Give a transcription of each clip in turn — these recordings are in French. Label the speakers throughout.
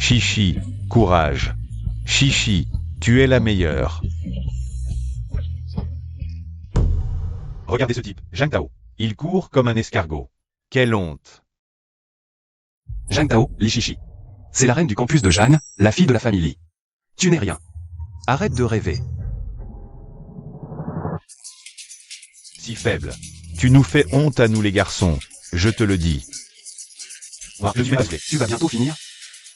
Speaker 1: Chichi, courage. Chichi, tu es la meilleure. Regardez ce type, Zhang Tao. Il court comme un escargot. Quelle honte.
Speaker 2: Zhang Tao, Li Shishi. C'est la reine du campus de Jeanne, la fille de la famille Li. Tu n'es rien. Arrête de rêver.
Speaker 1: Si faible. Tu nous fais honte à nous les garçons, je te le dis.
Speaker 2: Tu vas bientôt finir.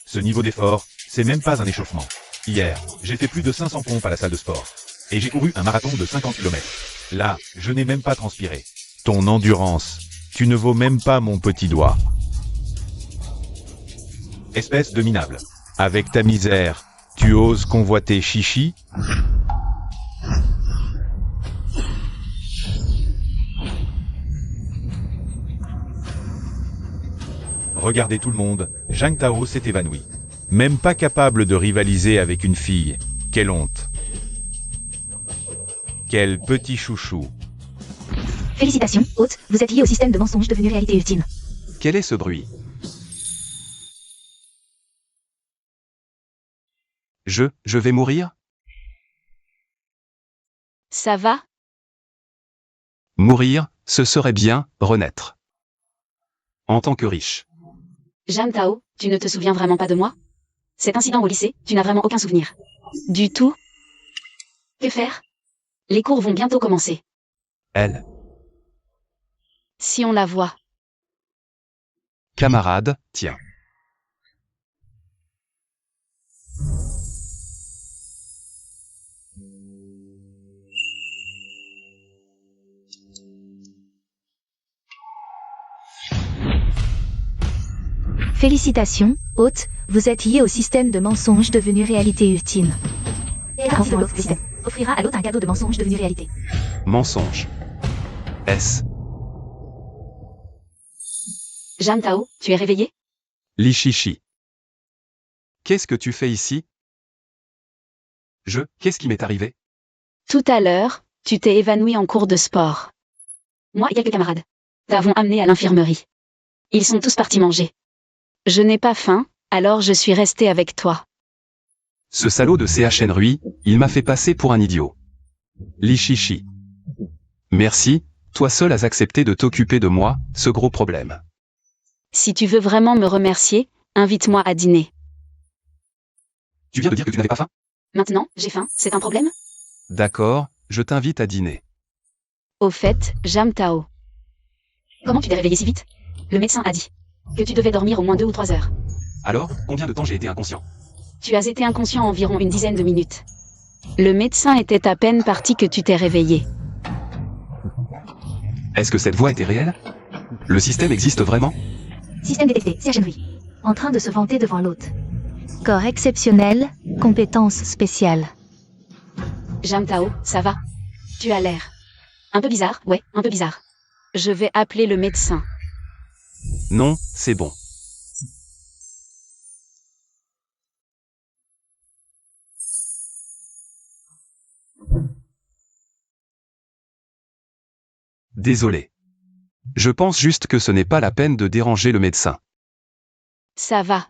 Speaker 1: Ce niveau d'effort, c'est même pas un échauffement. Hier, j'ai fait plus de 500 pompes à la salle de sport. Et j'ai couru un marathon de 50 km. Là, je n'ai même pas transpiré. Ton endurance, tu ne vaux même pas mon petit doigt. Espèce de minable. Avec ta misère, tu oses convoiter Chichi? Regardez tout le monde, Zhang Tao s'est évanoui. Même pas capable de rivaliser avec une fille. Quelle honte. Quel petit chouchou.
Speaker 3: Félicitations, hôte, vous êtes lié au système de mensonges devenu réalité ultime.
Speaker 2: Quel est ce bruit? Je vais mourir?
Speaker 4: Ça va?
Speaker 2: Mourir, ce serait bien, renaître. En tant que riche.
Speaker 4: Zhang Tao, tu ne te souviens vraiment pas de moi? Cet incident au lycée, tu n'as vraiment aucun souvenir. Du tout? Que faire? Les cours vont bientôt commencer.
Speaker 2: Elle.
Speaker 4: Si on la voit.
Speaker 2: Camarade, tiens.
Speaker 3: Félicitations, hôte, vous êtes lié au système de mensonges devenu réalité ultime. Et la partie de l'autre système offrira à l'hôte un cadeau de mensonges devenu réalité.
Speaker 2: Mensonge. S.
Speaker 4: Zhang Tao, tu es réveillé?
Speaker 2: Li Shishi. Qu'est-ce que tu fais ici? Qu'est-ce qui m'est arrivé?
Speaker 4: Tout à l'heure, tu t'es évanoui en cours de sport. Moi et quelques camarades t'avons amené à l'infirmerie. Ils sont tous partis manger. Je n'ai pas faim, alors je suis resté avec toi.
Speaker 2: Ce salaud de CHN Rui, il m'a fait passer pour un idiot. Li Shishi. Merci, toi seul as accepté de t'occuper de moi, ce gros problème.
Speaker 4: Si tu veux vraiment me remercier, invite-moi à dîner.
Speaker 2: Tu viens de dire que tu n'avais pas faim?
Speaker 4: Maintenant, j'ai faim, c'est un problème?
Speaker 2: D'accord, je t'invite à dîner.
Speaker 4: Au fait, Zhang Tao. Comment tu t'es réveillé si vite? Le médecin a dit que tu devais dormir au moins 2 ou 3 heures.
Speaker 2: Alors, combien de temps j'ai été inconscient?
Speaker 4: Tu as été inconscient environ une dizaine de minutes. Le médecin était à peine parti que tu t'es réveillé.
Speaker 2: Est-ce que cette voix était réelle? Le système existe vraiment?
Speaker 3: Système détecté, CHNRI. En train de se vanter devant l'hôte. Corps exceptionnel, compétences spéciales.
Speaker 4: Zhang Tao, ça va? Tu as l'air un peu bizarre, ouais, un peu bizarre. Je vais appeler le médecin.
Speaker 2: Non, c'est bon. Désolé. Je pense juste que ce n'est pas la peine de déranger le médecin.
Speaker 4: Ça va.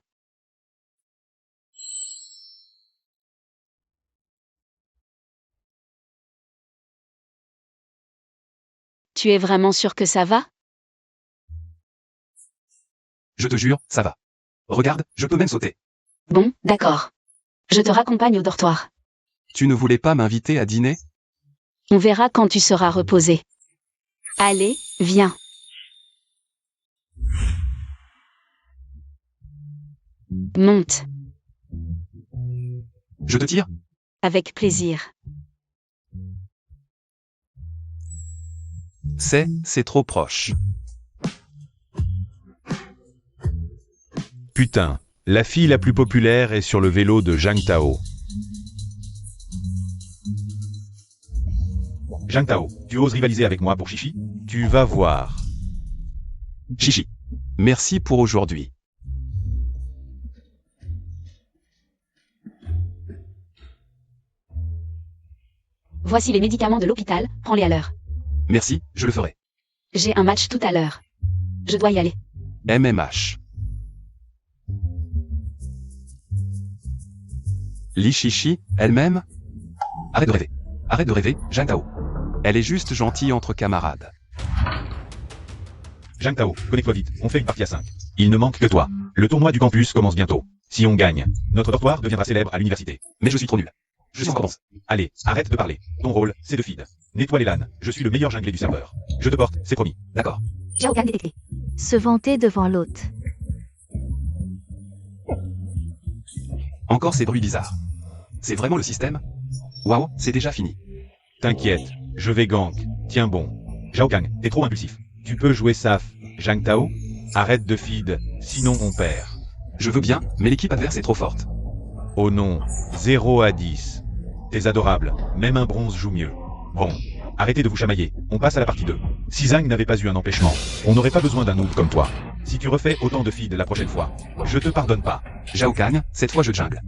Speaker 4: Tu es vraiment sûr que ça va?
Speaker 2: Je te jure, ça va. Regarde, je peux même sauter.
Speaker 4: Bon, d'accord. Je te raccompagne au dortoir.
Speaker 2: Tu ne voulais pas m'inviter à dîner?
Speaker 4: On verra quand tu seras reposé. Allez, viens. Monte.
Speaker 2: Je te tire?
Speaker 4: Avec plaisir.
Speaker 2: C'est trop proche.
Speaker 1: Putain, la fille la plus populaire est sur le vélo de Zhang Tao. Zhang Tao, tu oses rivaliser avec moi pour Chichi? Tu vas voir.
Speaker 2: Chichi. Merci pour aujourd'hui.
Speaker 4: Voici les médicaments de l'hôpital, prends-les à l'heure.
Speaker 2: Merci, je le ferai.
Speaker 4: J'ai un match tout à l'heure. Je dois y aller.
Speaker 2: MMH. Li Shishi, elle-même? Arrête de rêver. Arrête de rêver, Zhang Tao. Elle est juste gentille entre camarades.
Speaker 1: Zhang Tao, connecte-toi vite, on fait une partie à 5. Il ne manque que toi. Le tournoi du campus commence bientôt. Si on gagne, notre dortoir deviendra célèbre à l'université.
Speaker 2: Mais je suis trop nul. Je suis encore bon.
Speaker 1: Allez, arrête de parler. Ton rôle, c'est de feed. Nettoie les LAN. Je suis le meilleur junglé du serveur. Je te porte, c'est promis.
Speaker 2: D'accord.
Speaker 3: Zhao Gang détecté. Se vanter devant l'hôte.
Speaker 2: Encore ces bruits bizarres. C'est vraiment le système? Waouh, c'est déjà fini.
Speaker 1: T'inquiète, je vais gank. Tiens bon. Zhao Kang, t'es trop impulsif. Tu peux jouer Saf. Zhang Tao, arrête de feed, sinon on perd.
Speaker 2: Je veux bien, mais l'équipe adverse est trop forte.
Speaker 1: Oh non, 0 à 10. T'es adorable, même un bronze joue mieux. Bon, arrêtez de vous chamailler, on passe à la partie 2. Si Zhang n'avait pas eu un empêchement, on n'aurait pas besoin d'un noob comme toi. Si tu refais autant de feed la prochaine fois, je te pardonne pas.
Speaker 2: Zhao Kang, cette fois je jungle.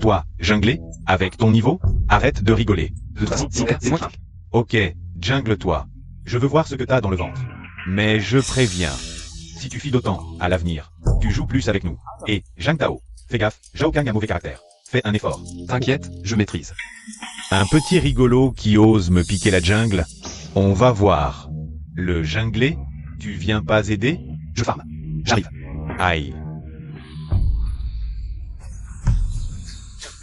Speaker 1: Toi, jungler, avec ton niveau, arrête de rigoler.
Speaker 2: De toute façon, c'est moi qui.
Speaker 1: Ok, jungle-toi. Je veux voir ce que t'as dans le ventre. Mais je préviens, si tu feed autant, à l'avenir, tu joues plus avec nous. Et, Zhang Tao, fais gaffe, Zhao Kang a mauvais caractère. Fais un effort.
Speaker 2: T'inquiète, je maîtrise.
Speaker 1: Un petit rigolo qui ose me piquer la jungle. On va voir. Le junglé, tu viens pas aider?
Speaker 2: Je farm. J'arrive.
Speaker 1: Aïe.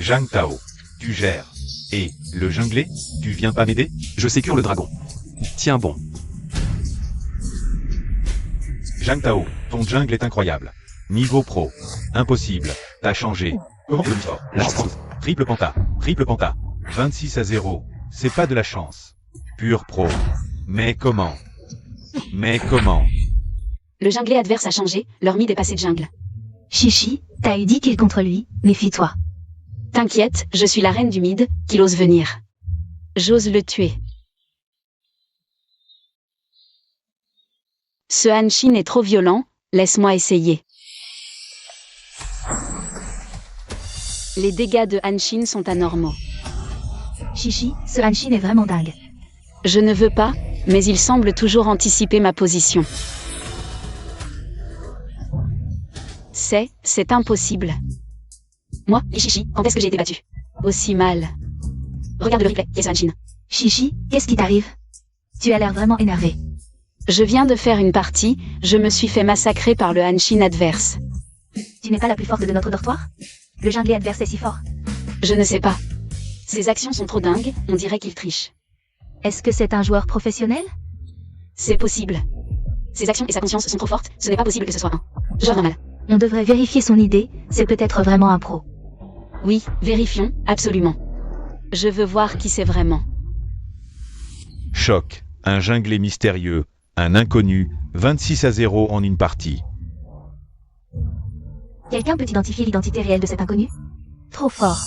Speaker 1: Zhang Tao, tu gères. Et, le junglé, tu viens pas m'aider?
Speaker 2: Je sécure le dragon. Tiens bon.
Speaker 1: Zhang Tao, ton jungle est incroyable. Niveau pro. Impossible. T'as changé. Comment le fort?
Speaker 2: La chance.
Speaker 1: Triple penta. 26 à 0. C'est pas de la chance. Pur pro. Mais comment?
Speaker 4: Le junglé adverse a changé, leur mid est passé de jungle.
Speaker 3: Chichi, t'as eu 10 kills contre lui, méfie-toi.
Speaker 4: T'inquiète, je suis la reine du mid, qu'il ose venir. J'ose le tuer. Ce Hanshin est trop violent, laisse-moi essayer. Les dégâts de Hanshin sont anormaux.
Speaker 3: Chichi, ce Hanshin est vraiment dingue.
Speaker 4: Je ne veux pas, mais il semble toujours anticiper ma position. C'est impossible. Moi, Chichi, quand est-ce que j'ai été battu? Aussi mal. Regarde le replay, qu'est-ce Hanshin?
Speaker 3: Chichi, qu'est-ce qui t'arrive? Tu as l'air vraiment énervé.
Speaker 4: Je viens de faire une partie, je me suis fait massacrer par le Hanshin adverse.
Speaker 3: Tu n'es pas la plus forte de notre dortoir? Le junglé adverse est si fort.
Speaker 4: Je ne sais pas. Ses actions sont trop dingues, on dirait qu'il triche.
Speaker 3: Est-ce que c'est un joueur professionnel?
Speaker 4: C'est possible. Ses actions et sa conscience sont trop fortes, ce n'est pas possible que ce soit un joueur normal.
Speaker 3: On devrait vérifier son idée, c'est peut-être vraiment un pro.
Speaker 4: Oui, vérifions, absolument. Je veux voir qui c'est vraiment.
Speaker 1: Choc. Un junglé mystérieux. Un inconnu. 26 à 0 en une partie.
Speaker 3: Quelqu'un peut identifier l'identité réelle de cet inconnu? Trop fort.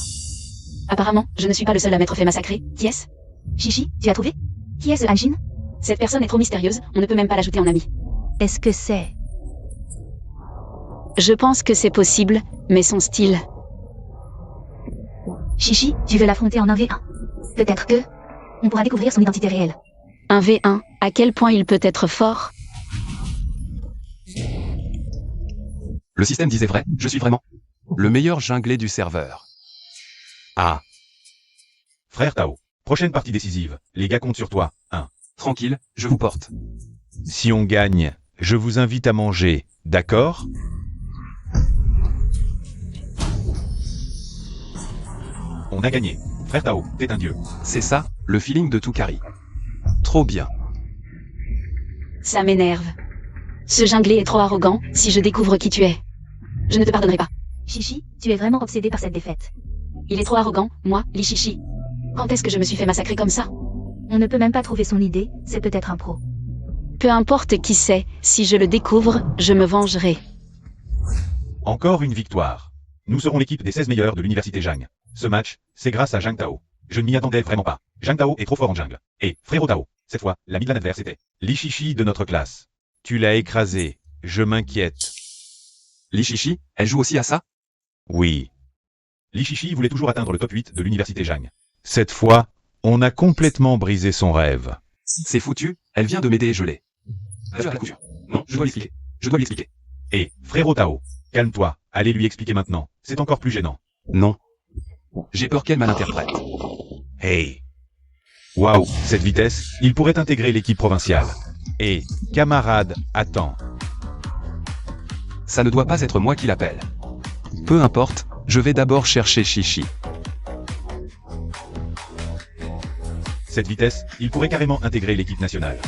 Speaker 4: Apparemment, je ne suis pas le seul à m'être fait massacrer. Qui est-ce?
Speaker 3: Chichi, tu as trouvé? Qui est ce Hanshin?
Speaker 4: Cette personne est trop mystérieuse, on ne peut même pas l'ajouter en ami.
Speaker 3: Est-ce que c'est...
Speaker 4: Je pense que c'est possible, mais son style...
Speaker 3: Chichi, tu veux l'affronter en 1v1? Peut-être que... on pourra découvrir son identité réelle.
Speaker 4: Un V1, à quel point il peut être fort?
Speaker 2: Le système disait vrai, je suis vraiment le meilleur junglé du serveur.
Speaker 1: Ah. Frère Tao. Prochaine partie décisive. Les gars comptent sur toi. 1.
Speaker 2: Tranquille, je vous porte.
Speaker 1: Si on gagne, je vous invite à manger. D'accord? On a gagné. Frère Tao, t'es un dieu.
Speaker 2: C'est ça, le feeling de Tukari. Trop bien.
Speaker 4: Ça m'énerve. Ce junglé est trop arrogant, si je découvre qui tu es. Je ne te pardonnerai pas.
Speaker 3: Chichi, tu es vraiment obsédé par cette défaite.
Speaker 4: Il est trop arrogant, moi, Li Chichi. Quand est-ce que je me suis fait massacrer comme ça?
Speaker 3: On ne peut même pas trouver son idée, c'est peut-être un pro.
Speaker 4: Peu importe qui c'est, si je le découvre, je me vengerai.
Speaker 1: Encore une victoire. Nous serons l'équipe des 16 meilleurs de l'université Zhang. Ce match, c'est grâce à Zhang Tao. Je ne m'y attendais vraiment pas. Zhang Tao est trop fort en jungle. Et, frérot Tao, cette fois, la midlane adverse était Li Shishi de notre classe. Tu l'as écrasé. Je m'inquiète.
Speaker 2: Li Shishi, elle joue aussi à ça?
Speaker 1: Oui. Li Shishi voulait toujours atteindre le top 8 de l'université Zhang. Cette fois, on a complètement brisé son rêve.
Speaker 2: C'est foutu, elle vient de m'aider et je l'ai. À la couture. Non, je dois l'expliquer. Je dois lui expliquer.
Speaker 1: Et, frérot Tao, calme-toi, allez lui expliquer maintenant. C'est encore plus gênant.
Speaker 2: Non. J'ai peur qu'elle malinterprète.
Speaker 1: Hey. Waouh, cette vitesse, il pourrait intégrer l'équipe provinciale. Et, camarade, attends.
Speaker 2: Ça ne doit pas être moi qui l'appelle. Peu importe, je vais d'abord chercher Chichi.
Speaker 1: Cette vitesse, il pourrait carrément intégrer l'équipe nationale.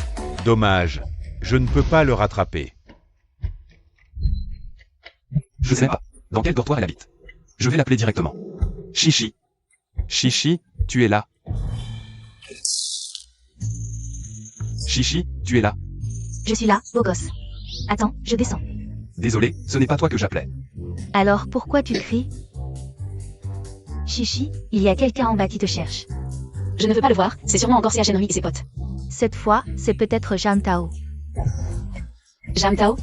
Speaker 1: Dommage, je ne peux pas le rattraper.
Speaker 2: Je sais pas dans quel dortoir elle habite. Je vais l'appeler directement. Chichi. Chichi, tu es là. Chichi, tu es là.
Speaker 3: Je suis là, beau gosse. Attends, je descends.
Speaker 2: Désolé, ce n'est pas toi que j'appelais.
Speaker 3: Alors pourquoi tu cries? Chichi, il y a quelqu'un en bas qui te cherche.
Speaker 4: Je ne veux pas le voir, c'est sûrement encore CH Henry et ses potes.
Speaker 3: Cette fois, c'est peut-être Jean Tao.
Speaker 4: Jam Tao?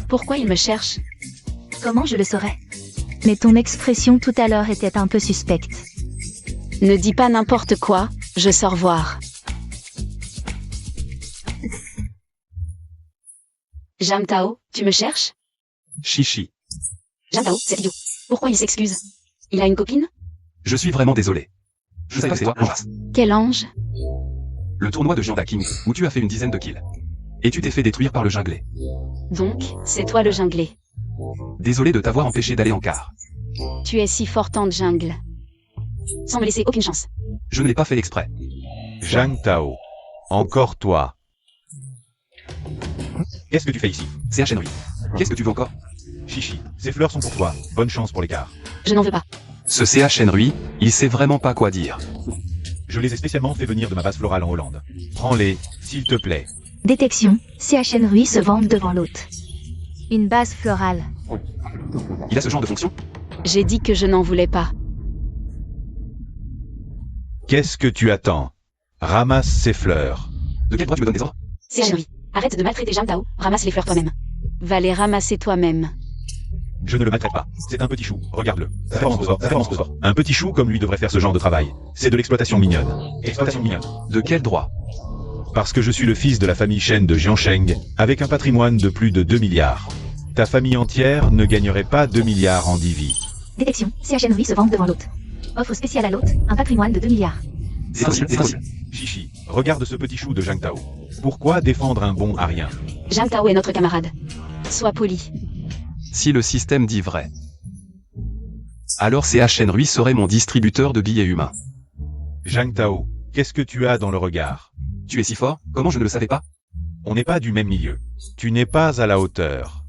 Speaker 4: Pourquoi il me cherche?
Speaker 3: Comment je le saurais? Mais ton expression tout à l'heure était un peu suspecte.
Speaker 4: Ne dis pas n'importe quoi, je sors voir. Jam Tao, tu me cherches?
Speaker 2: Chichi.
Speaker 4: Jam Tao, c'est idiot. Pourquoi il s'excuse? Il a une copine?
Speaker 2: Je suis vraiment désolé. Je sais que c'est toi, l'embrasse.
Speaker 4: Quel ange?
Speaker 2: Le tournoi de Jianda King, où tu as fait une dizaine de kills. Et tu t'es fait détruire par le junglé.
Speaker 4: Donc, c'est toi le junglé.
Speaker 2: Désolé de t'avoir empêché d'aller en quart.
Speaker 4: Tu es si fort en jungle. Sans me laisser aucune chance.
Speaker 2: Je ne l'ai pas fait exprès.
Speaker 1: Zhang Tao. Encore toi. Qu'est-ce que tu fais ici?
Speaker 2: CH Henry. Qu'est-ce que tu veux encore?
Speaker 1: Chichi, ces fleurs sont pour toi. Bonne chance pour l'écart.
Speaker 4: Je n'en veux pas.
Speaker 2: Ce CH Henry, il sait vraiment pas quoi dire.
Speaker 1: Je les ai spécialement fait venir de ma base florale en Hollande. Prends-les, s'il te plaît.
Speaker 3: Détection, CHN Rui se vante devant l'hôte. Une base florale.
Speaker 2: Il a ce genre de fonction?
Speaker 4: J'ai dit que je n'en voulais pas.
Speaker 1: Qu'est-ce que tu attends? Ramasse ces fleurs.
Speaker 2: De quel droit tu me donnes des ordres?
Speaker 4: CH Henry, arrête de maltraiter Jam Tao, ramasse les fleurs toi-même. Va les ramasser toi-même.
Speaker 1: Je ne le maltraite pas. C'est un petit chou. Regarde-le. Ça commence fort, ça commence fort. Un petit chou comme lui devrait faire ce genre de travail. C'est de l'exploitation mignonne. Exploitation mignonne.
Speaker 2: De quel droit?
Speaker 1: Parce que je suis le fils de la famille Shen de Jiansheng, avec un patrimoine de plus de 2 milliards. Ta famille entière ne gagnerait pas 2 milliards en 10 vies.
Speaker 3: Détection, CHN Rui se vante devant l'hôte. Offre spéciale à l'hôte, un patrimoine de 2 milliards.
Speaker 2: C'est possible, c'est possible.
Speaker 1: Chichi, regarde ce petit chou de Zhang Tao. Pourquoi défendre un bon à rien?
Speaker 4: Jam Tao est notre camarade. Sois poli.
Speaker 2: Si le système dit vrai. Alors CH Henry serait mon distributeur de billets humains.
Speaker 1: Zhang Tao, qu'est-ce que tu as dans le regard?
Speaker 2: Tu es si fort, comment je ne le savais pas?
Speaker 1: On n'est pas du même milieu. Tu n'es pas à la hauteur.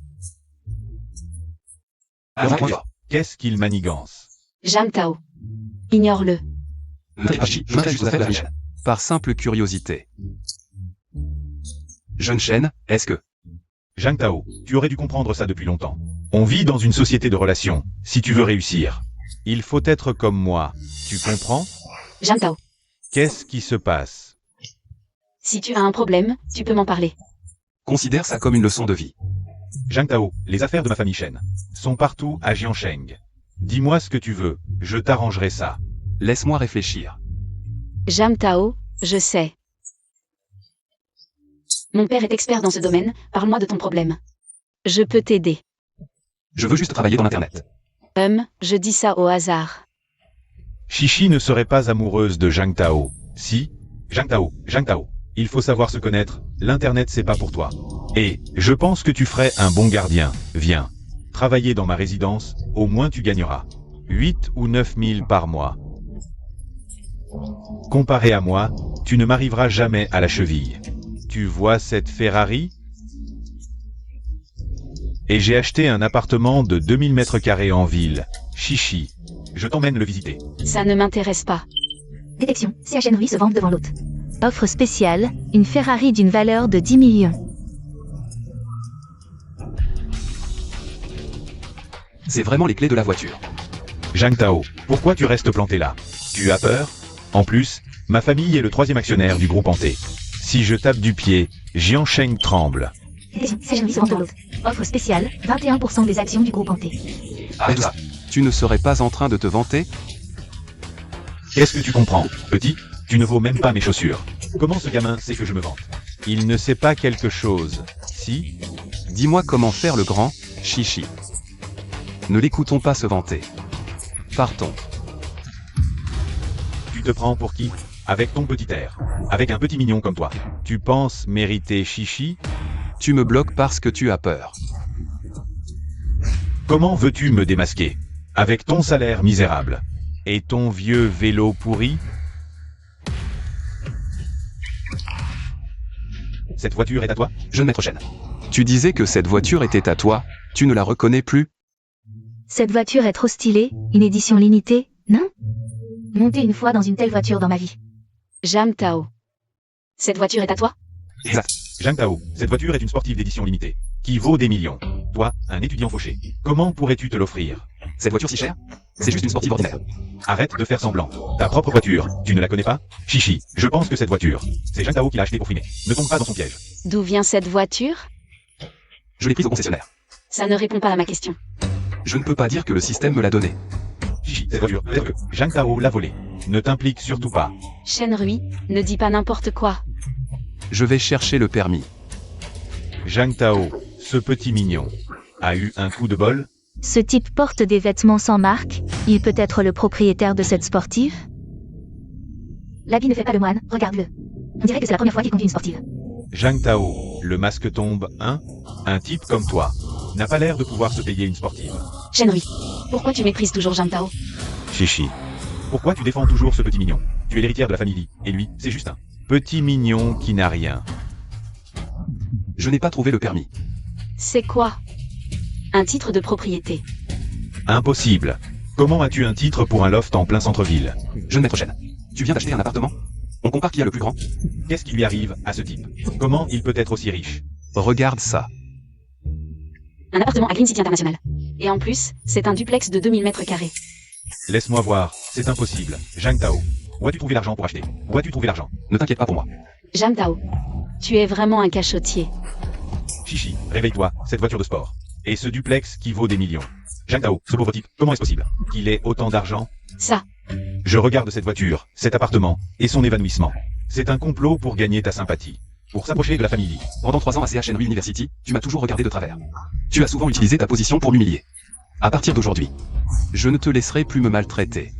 Speaker 1: Qu'est-ce qu'il manigance?
Speaker 4: Jam Tao. Ignore-le.
Speaker 2: Je m'intéresse juste aux affaires de la Michel. Par simple curiosité. Jeune Chen, est-ce que...
Speaker 1: Zhang Tao, tu aurais dû comprendre ça depuis longtemps. On vit dans une société de relations. Si tu veux réussir, il faut être comme moi. Tu comprends?
Speaker 4: Jam Tao.
Speaker 1: Qu'est-ce qui se passe?
Speaker 4: Si tu as un problème, tu peux m'en parler.
Speaker 2: Considère ça comme une leçon de vie.
Speaker 1: Zhang Tao, les affaires de ma famille Shen sont partout à Jiansheng. Dis-moi ce que tu veux, je t'arrangerai ça.
Speaker 2: Laisse-moi réfléchir.
Speaker 4: Jam Tao, je sais. Mon père est expert dans ce domaine, parle-moi de ton problème. Je peux t'aider.
Speaker 2: Je veux juste travailler dans l'internet.
Speaker 4: Je dis ça au hasard.
Speaker 1: Chichi ne serait pas amoureuse de Zhang Tao. Si? Zhang Tao, il faut savoir se connaître, l'internet c'est pas pour toi. Et, je pense que tu ferais un bon gardien, viens. Travailler dans ma résidence, au moins tu gagneras 8 ou 9 000 par mois. Comparé à moi, tu ne m'arriveras jamais à la cheville. Tu vois cette Ferrari? Et j'ai acheté un appartement de 2000 mètres carrés en ville. Chichi, je t'emmène le visiter.
Speaker 4: Ça ne m'intéresse pas.
Speaker 3: Détection, CHN Rui se vante devant l'hôte. Offre spéciale, une Ferrari d'une valeur de 10 millions.
Speaker 2: C'est vraiment les clés de la voiture.
Speaker 1: Zhang Tao, pourquoi tu restes planté là? Tu as peur? En plus, ma famille est le 3e actionnaire du groupe Hanté. Si je tape du pied, Jiansheng tremble.
Speaker 3: Détection, CHN Rui se vante devant l'hôte. Offre spéciale, 21% des actions du groupe Hanté.
Speaker 2: Arrête ça. Tu ne serais pas en train de te vanter?
Speaker 1: Qu'est-ce que tu comprends, petit? Tu ne vaux même pas mes chaussures. Comment ce gamin sait que je me vante? Il ne sait pas quelque chose, si?
Speaker 2: Dis-moi comment faire le grand, Chichi. Ne l'écoutons pas se vanter. Partons.
Speaker 1: te prends pour qui? Avec ton petit air. Avec un petit mignon comme toi. Tu penses mériter Chichi?
Speaker 2: Tu me bloques parce que tu as peur.
Speaker 1: Comment veux-tu me démasquer? Avec ton salaire misérable. Et ton vieux vélo pourri? Cette voiture est à toi?
Speaker 2: Jeune maître Chen. Tu disais que cette voiture était à toi, tu ne la reconnais plus?
Speaker 3: Cette voiture est trop stylée, une édition limitée, non? Monter une fois dans une telle voiture dans ma vie.
Speaker 4: Jam Tao. Cette voiture est à toi?
Speaker 2: Exact.
Speaker 1: Zhang Tao, cette voiture est une sportive d'édition limitée, qui vaut des millions. Toi, un étudiant fauché, comment pourrais-tu te l'offrir?
Speaker 2: Cette voiture si chère? C'est juste une sportive ordinaire.
Speaker 1: Arrête de faire semblant. Ta propre voiture, tu ne la connais pas? Chichi, je pense que cette voiture, c'est Zhang Tao qui l'a achetée pour frimer. Ne tombe pas dans son piège.
Speaker 4: D'où vient cette voiture?
Speaker 2: Je l'ai prise au concessionnaire.
Speaker 4: Ça ne répond pas à ma question.
Speaker 2: Je ne peux pas dire que le système me l'a donnée.
Speaker 1: Chichi, cette voiture, peut-être que Zhang Tao l'a volée. Ne t'implique surtout pas.
Speaker 4: Shen Rui, ne dis pas n'importe quoi.
Speaker 2: Je vais chercher le permis.
Speaker 1: Zhang Tao, ce petit mignon, a eu un coup de bol?
Speaker 3: Ce type porte des vêtements sans marque, il peut être le propriétaire de cette sportive? L'habit ne fait pas le moine, regarde-le. On dirait que c'est la première fois qu'il conduit une sportive.
Speaker 1: Zhang Tao, le masque tombe, hein? Un type comme toi, n'a pas l'air de pouvoir se payer une sportive.
Speaker 4: Shen Rui, pourquoi tu méprises toujours Jam Tao?
Speaker 1: Chichi. Pourquoi tu défends toujours ce petit mignon? Tu es l'héritière de la famille Li, et lui, c'est juste un petit mignon qui n'a rien.
Speaker 2: Je n'ai pas trouvé le permis.
Speaker 4: C'est quoi? Un titre de propriété.
Speaker 1: Impossible. Comment as-tu un titre pour un loft en plein centre-ville?
Speaker 2: Jeune maître Chen. Tu viens d'acheter un appartement? On compare qui a le plus grand?
Speaker 1: Qu'est-ce qui lui arrive à ce type? Comment il peut être aussi riche?
Speaker 2: Regarde ça.
Speaker 4: Un appartement à Green City International. Et en plus, c'est un duplex de 2000 mètres carrés.
Speaker 1: Laisse-moi voir, c'est impossible. Zhang Tao. Où as-tu trouvé l'argent pour acheter? Où as-tu trouvé l'argent?
Speaker 2: Ne t'inquiète pas pour moi.
Speaker 4: Jam Tao, tu es vraiment un cachotier.
Speaker 1: Chichi, réveille-toi, cette voiture de sport. Et ce duplex qui vaut des millions. Zhang Tao, ce pauvre type, comment est-ce possible qu'il ait autant d'argent?
Speaker 4: Ça,
Speaker 1: Je regarde cette voiture, cet appartement, et son évanouissement. C'est un complot pour gagner ta sympathie. Pour s'approcher de la famille Li.
Speaker 2: Pendant 3 ans à CHNRI University, tu m'as toujours regardé de travers. Tu as souvent utilisé ta position pour m'humilier. À partir d'aujourd'hui, je ne te laisserai plus me maltraiter.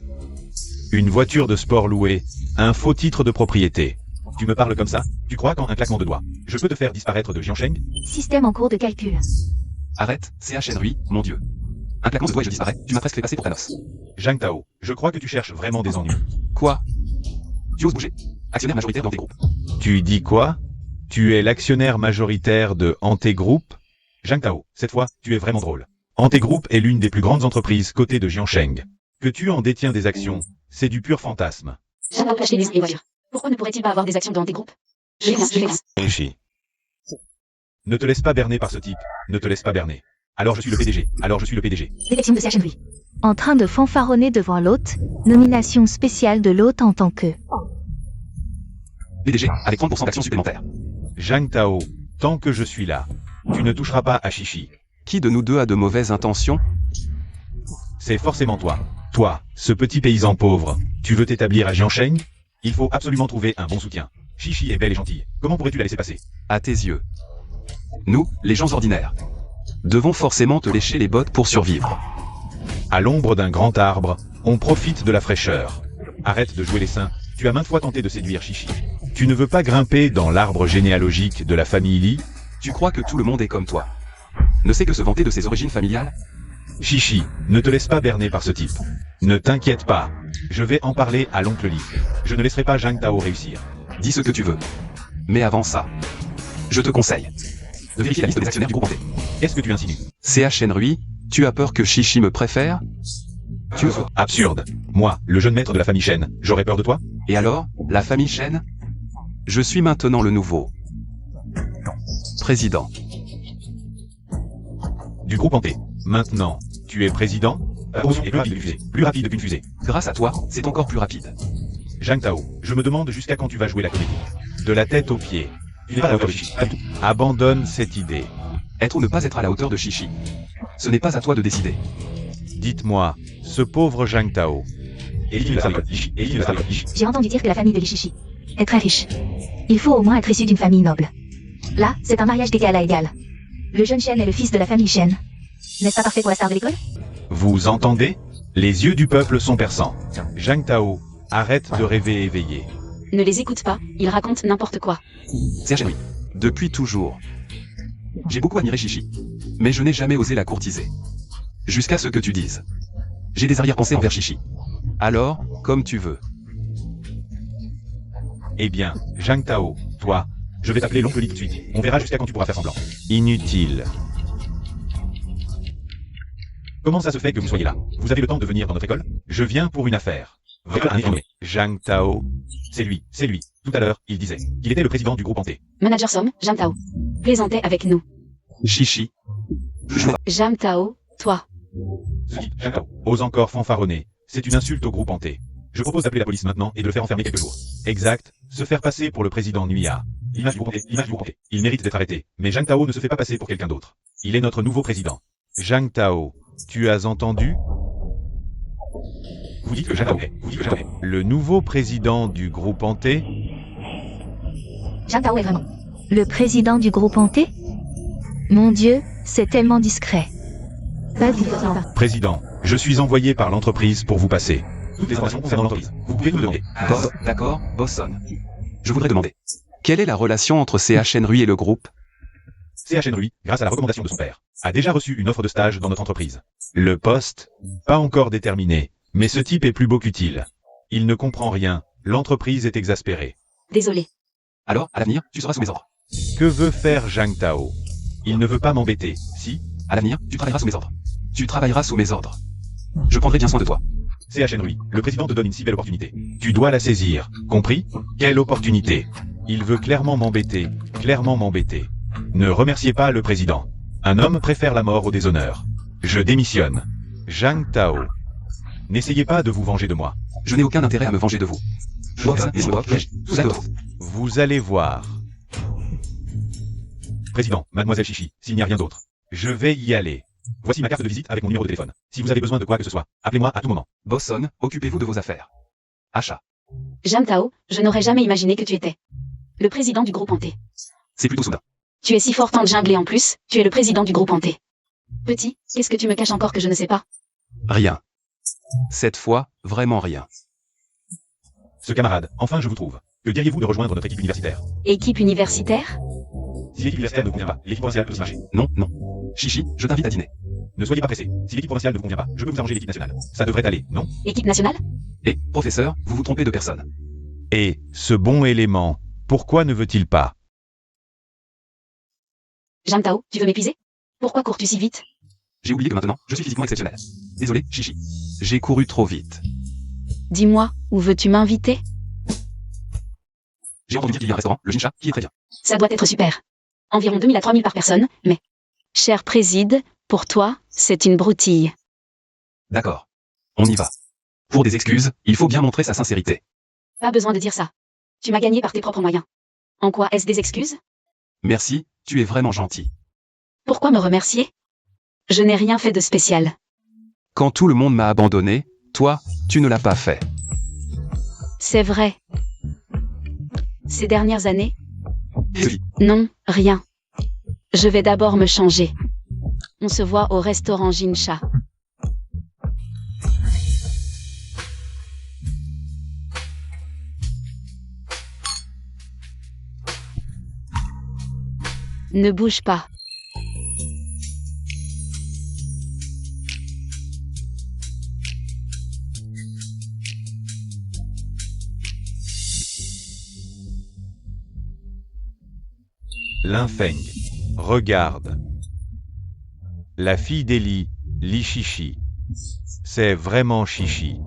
Speaker 1: Une voiture de sport louée, un faux titre de propriété. Tu me parles comme ça? Tu crois qu'en un claquement de doigts, je peux te faire disparaître de Jiansheng?
Speaker 3: Système en cours de calcul.
Speaker 2: Arrête, CHNRI, mon dieu. Un claquement de doigts et je disparais, tu m'as presque fait passer pour Thanos.
Speaker 1: Zhang Tao, je crois que tu cherches vraiment des ennuis.
Speaker 2: Quoi? Tu oses bouger? Actionnaire majoritaire dans tes groupes.
Speaker 1: Tu dis quoi? Tu es l'actionnaire majoritaire de Ante Group? Zhang Tao, cette fois, tu es vraiment drôle. Ante Group est l'une des plus grandes entreprises cotées de Jiansheng. Que tu en détiens des actions, c'est du pur fantasme.
Speaker 4: Jam Tao peut acheter des maisons et des voitures. Pourquoi ne pourrait-il pas avoir des actions dans tes groupes? Je les lance.
Speaker 1: Chichi. Ne te laisse pas berner par ce type, ne te laisse pas berner. Alors je suis le PDG, alors je suis le PDG.
Speaker 3: Détection de CHNV. En train de fanfaronner devant l'hôte, nomination spéciale de l'hôte en tant que...
Speaker 2: PDG, avec 30% d'actions supplémentaires.
Speaker 1: Zhang Tao, tant que je suis là, tu ne toucheras pas à Chichi.
Speaker 2: Qui de nous deux a de mauvaises intentions?
Speaker 1: C'est forcément toi. Toi, ce petit paysan pauvre, tu veux t'établir à Jiansheng? Il faut absolument trouver un bon soutien. Chichi est belle et gentille. Comment pourrais-tu la laisser passer?
Speaker 2: À tes yeux. Nous, les gens ordinaires, devons forcément te lécher les bottes pour survivre.
Speaker 1: À l'ombre d'un grand arbre, on profite de la fraîcheur. Arrête de jouer les saints. Tu as maintes fois tenté de séduire Chichi. Tu ne veux pas grimper dans l'arbre généalogique de la famille Li?
Speaker 2: Tu crois que tout le monde est comme toi? Ne sait que se vanter de ses origines familiales?
Speaker 1: Chichi, ne te laisse pas berner par ce type. Ne t'inquiète pas. Je vais en parler à l'oncle Li. Je ne laisserai pas Zhang Tao réussir.
Speaker 2: Dis ce que tu veux. Mais avant ça, je te conseille de vérifier la liste des actionnaires du groupe Ante.
Speaker 1: Qu'est-ce que tu insinues?
Speaker 2: CHNRI, tu as peur que Chichi me préfère? Tu oses.
Speaker 1: Absurde. Moi, le jeune maître de la famille Shen, j'aurais peur de toi?
Speaker 2: Et alors, la famille Shen? Je suis maintenant le nouveau président
Speaker 1: Du groupe Ante. Maintenant, tu es président? La promotion est plus rapide qu'une fusée. Plus rapide qu'une fusée.
Speaker 2: Grâce à toi, c'est encore plus rapide.
Speaker 1: Zhang Tao, je me demande jusqu'à quand tu vas jouer la comédie. De la tête aux pieds. Tu n'es pas à la hauteur de Chichi. Pas du tout. Abandonne cette idée.
Speaker 2: Être ou ne pas être à la hauteur de Chichi. Ce n'est pas à toi de décider.
Speaker 1: Dites-moi, ce pauvre Zhang Tao. Élimine la famille Li. Élimine la famille Li.
Speaker 3: J'ai entendu dire que la famille de Lichichi est très riche. Il faut au moins être issu d'une famille noble. Là, c'est un mariage d'égal à égal. Le jeune Shen est le fils de la famille Shen. N'est-ce pas parfait pour la star de l'école?
Speaker 1: Vous entendez? Les yeux du peuple sont perçants. Zhang Tao, Arrête de rêver éveillé.
Speaker 4: Ne les écoute pas, ils racontent n'importe quoi.
Speaker 2: CHNRUI. Depuis toujours. J'ai beaucoup admiré Chichi. Mais je n'ai jamais osé la courtiser. Jusqu'à ce que tu dises. J'ai des arrière-pensées envers Chichi. Alors, comme tu veux.
Speaker 1: Eh bien, Zhang Tao, toi, je vais t'appeler l'oncle Li tout de suite. On verra jusqu'à quand tu pourras faire semblant. Inutile. Comment ça se fait que vous soyez là? Vous avez le temps de venir dans notre école? Je viens pour une affaire. Voilà un nommé. Zhang Tao. C'est lui. Tout à l'heure, il disait qu'il était le président du groupe Hanté.
Speaker 4: Manager Som, Jam Tao. Plaisantez avec nous.
Speaker 2: Chichi.
Speaker 4: Jam Tao, toi.
Speaker 1: Ce type, Zhang Tao, ose encore fanfaronner. C'est une insulte au groupe Hanté. Je propose d'appeler la police maintenant et de le faire enfermer quelques jours. Exact. Se faire passer pour le président Nuya. L'image du groupe Hanté. Il mérite d'être arrêté. Mais Zhang Tao ne se fait pas passer pour quelqu'un d'autre. Il est notre nouveau président. Zhang Tao, tu as entendu? Vous dites que Zhang Tao est. Le nouveau président du groupe Hanté?
Speaker 3: Zhang Tao est vraiment le président du groupe Hanté? Mon Dieu, c'est tellement discret. Pas du tout.
Speaker 1: Président, je suis envoyé par l'entreprise pour vous passer toutes les informations concernant l'entreprise. Vous pouvez nous demander.
Speaker 2: D'accord, Bosson. Je voudrais demander. Quelle est la relation entre CHNRUI et le groupe?
Speaker 1: CHNRUI, grâce à la recommandation de son père, a déjà reçu une offre de stage dans notre entreprise. Le poste? Pas encore déterminé, mais ce type est plus beau qu'utile. Il ne comprend rien, l'entreprise est exaspérée.
Speaker 4: Désolé.
Speaker 2: Alors, à l'avenir, tu seras sous mes ordres.
Speaker 1: Que veut faire Zhang Tao? Il ne veut pas m'embêter, si?
Speaker 2: À l'avenir, tu travailleras sous mes ordres. Tu travailleras sous mes ordres. Je prendrai bien soin de toi.
Speaker 1: CHNRUI, le président te donne une si belle opportunité. Tu dois la saisir, compris? Quelle opportunité? Il veut clairement m'embêter. Ne remerciez pas le président. Un homme préfère la mort au déshonneur. Je démissionne. Zhang Tao. N'essayez pas de vous venger de moi.
Speaker 2: Je n'ai aucun intérêt à me venger de vous.
Speaker 1: Vous allez voir. Président, mademoiselle Chichi, s'il n'y a rien d'autre, je vais y aller. Voici ma carte de visite avec mon numéro de téléphone. Si vous avez besoin de quoi que ce soit, appelez-moi à tout moment.
Speaker 2: Bosson, occupez-vous de vos affaires. Achat.
Speaker 4: Jam Tao, je n'aurais jamais imaginé que tu étais le président du groupe Hanté.
Speaker 2: C'est plutôt soudain.
Speaker 4: Tu es si fort en jungle et en plus, tu es le président du groupe Hanté. Petit, qu'est-ce que tu me caches encore que je ne sais pas?
Speaker 2: Rien. Cette fois, vraiment rien.
Speaker 1: Ce camarade, enfin je vous trouve. Que diriez-vous de rejoindre notre équipe universitaire?
Speaker 4: Équipe universitaire?
Speaker 1: Si l'équipe universitaire ne vous convient pas, l'équipe provinciale peut se marcher.
Speaker 2: Non. Chichi, je t'invite à dîner.
Speaker 1: Ne soyez pas pressé. Si l'équipe provinciale ne vous convient pas, je peux vous arranger l'équipe nationale. Ça devrait aller, non?
Speaker 4: Équipe nationale?
Speaker 2: Et, professeur, vous vous trompez de personne.
Speaker 1: Et, ce bon élément, pourquoi ne veut-il pas?
Speaker 4: Jam Tao, tu veux m'épuiser? Pourquoi cours-tu si vite?
Speaker 2: J'ai oublié que maintenant, je suis physiquement exceptionnel. Désolé, Chichi. J'ai couru trop vite.
Speaker 4: Dis-moi, où veux-tu m'inviter?
Speaker 2: J'ai entendu dire qu'il y a un restaurant, le Jincha, qui est très bien.
Speaker 4: Ça doit être super. Environ 2000 à 3000 par personne, mais... Cher préside, pour toi, c'est une broutille.
Speaker 2: D'accord. On y va. Pour des excuses, il faut bien montrer sa sincérité.
Speaker 4: Pas besoin de dire ça. Tu m'as gagné par tes propres moyens. En quoi est-ce des excuses?
Speaker 2: Merci, tu es vraiment gentil.
Speaker 4: Pourquoi me remercier? Je n'ai rien fait de spécial.
Speaker 2: Quand tout le monde m'a abandonné, toi, tu ne l'as pas fait.
Speaker 4: C'est vrai. Ces dernières années?
Speaker 2: Oui.
Speaker 4: Non, rien. Je vais d'abord me changer. On se voit au restaurant Jincha. Ne bouge pas.
Speaker 1: Linfeng. Regarde. La fille d'Eli, Li Chichi. C'est vraiment Chichi.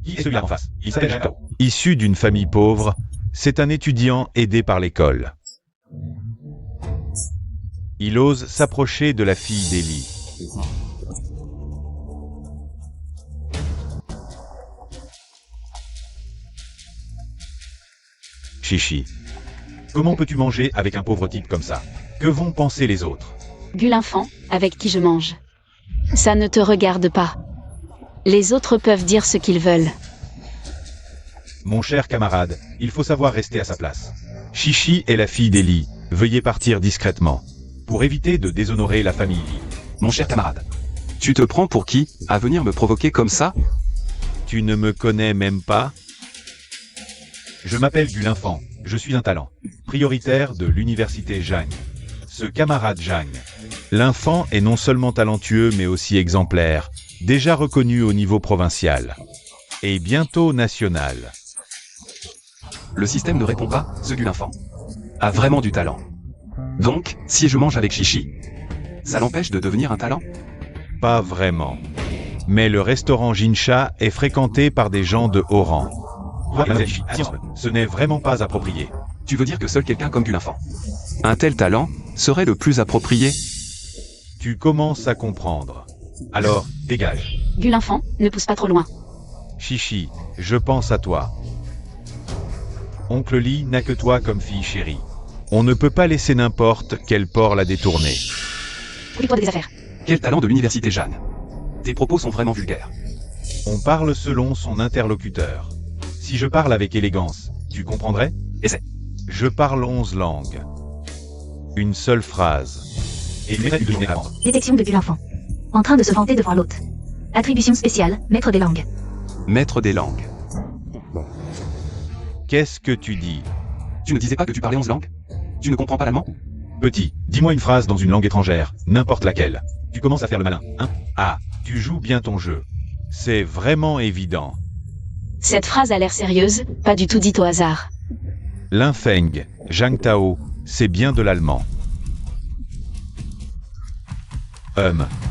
Speaker 1: Qui est celui-là en face? Il s'appelle Zhang Tao. Issu d'une famille pauvre, c'est un étudiant aidé par l'école. Il ose s'approcher de la fille d'Eli. Chichi. Comment peux-tu manger avec un pauvre type comme ça? Que vont penser les autres?
Speaker 4: Gulenfant, avec qui je mange. Ça ne te regarde pas. Les autres peuvent dire ce qu'ils veulent.
Speaker 1: Mon cher camarade, il faut savoir rester à sa place. Chichi est la fille d'Eli. Veuillez partir discrètement. Pour éviter de déshonorer la famille Li.
Speaker 2: Mon cher camarade. Tu te prends pour qui, à venir me provoquer comme ça?
Speaker 1: Tu ne me connais même pas? Je m'appelle Gulinfant, je suis un talent. Prioritaire de l'université Jang. Ce camarade Jang. L'Infant est non seulement talentueux mais aussi exemplaire, déjà reconnu au niveau provincial. Et bientôt national.
Speaker 2: Le système ne répond pas, ce Gulinfant a vraiment du talent. Donc, si je mange avec Chichi, ça l'empêche de devenir un talent?
Speaker 1: Pas vraiment. Mais le restaurant Jinsha est fréquenté par des gens de haut rang. Ce n'est vraiment pas approprié.
Speaker 2: Tu veux dire que seul quelqu'un comme Gulinfant, un tel talent, serait le plus approprié?
Speaker 1: Tu commences à comprendre. Alors, dégage.
Speaker 4: Gulinfant, ne pousse pas trop loin.
Speaker 1: Chichi, je pense à toi. Oncle Lee n'a que toi comme fille chérie. On ne peut pas laisser n'importe quel porc la détourner.
Speaker 4: Occupe-toi des affaires.
Speaker 2: Quel talent de l'université Jeanne. Tes propos sont vraiment vulgaires.
Speaker 1: On parle selon son interlocuteur. Si je parle avec élégance, tu comprendrais?
Speaker 2: Essaie.
Speaker 1: Je parle 11 langues. Une seule phrase. Et une méthode de journée à vendre.
Speaker 3: Détection de Gulinfant. En train de se vanter devant l'hôte. Attribution spéciale, maître des langues.
Speaker 2: Maître des langues.
Speaker 1: Qu'est-ce que tu dis?
Speaker 2: Tu ne disais pas que tu parlais 11 langues? Tu ne comprends pas l'allemand?
Speaker 1: Petit, dis-moi une phrase dans une langue étrangère, n'importe laquelle. Tu commences à faire le malin, hein? Ah, tu joues bien ton jeu. C'est vraiment évident.
Speaker 4: Cette phrase a l'air sérieuse, pas du tout dite au hasard.
Speaker 1: L'infeng, Zhang Tao, c'est bien de l'allemand.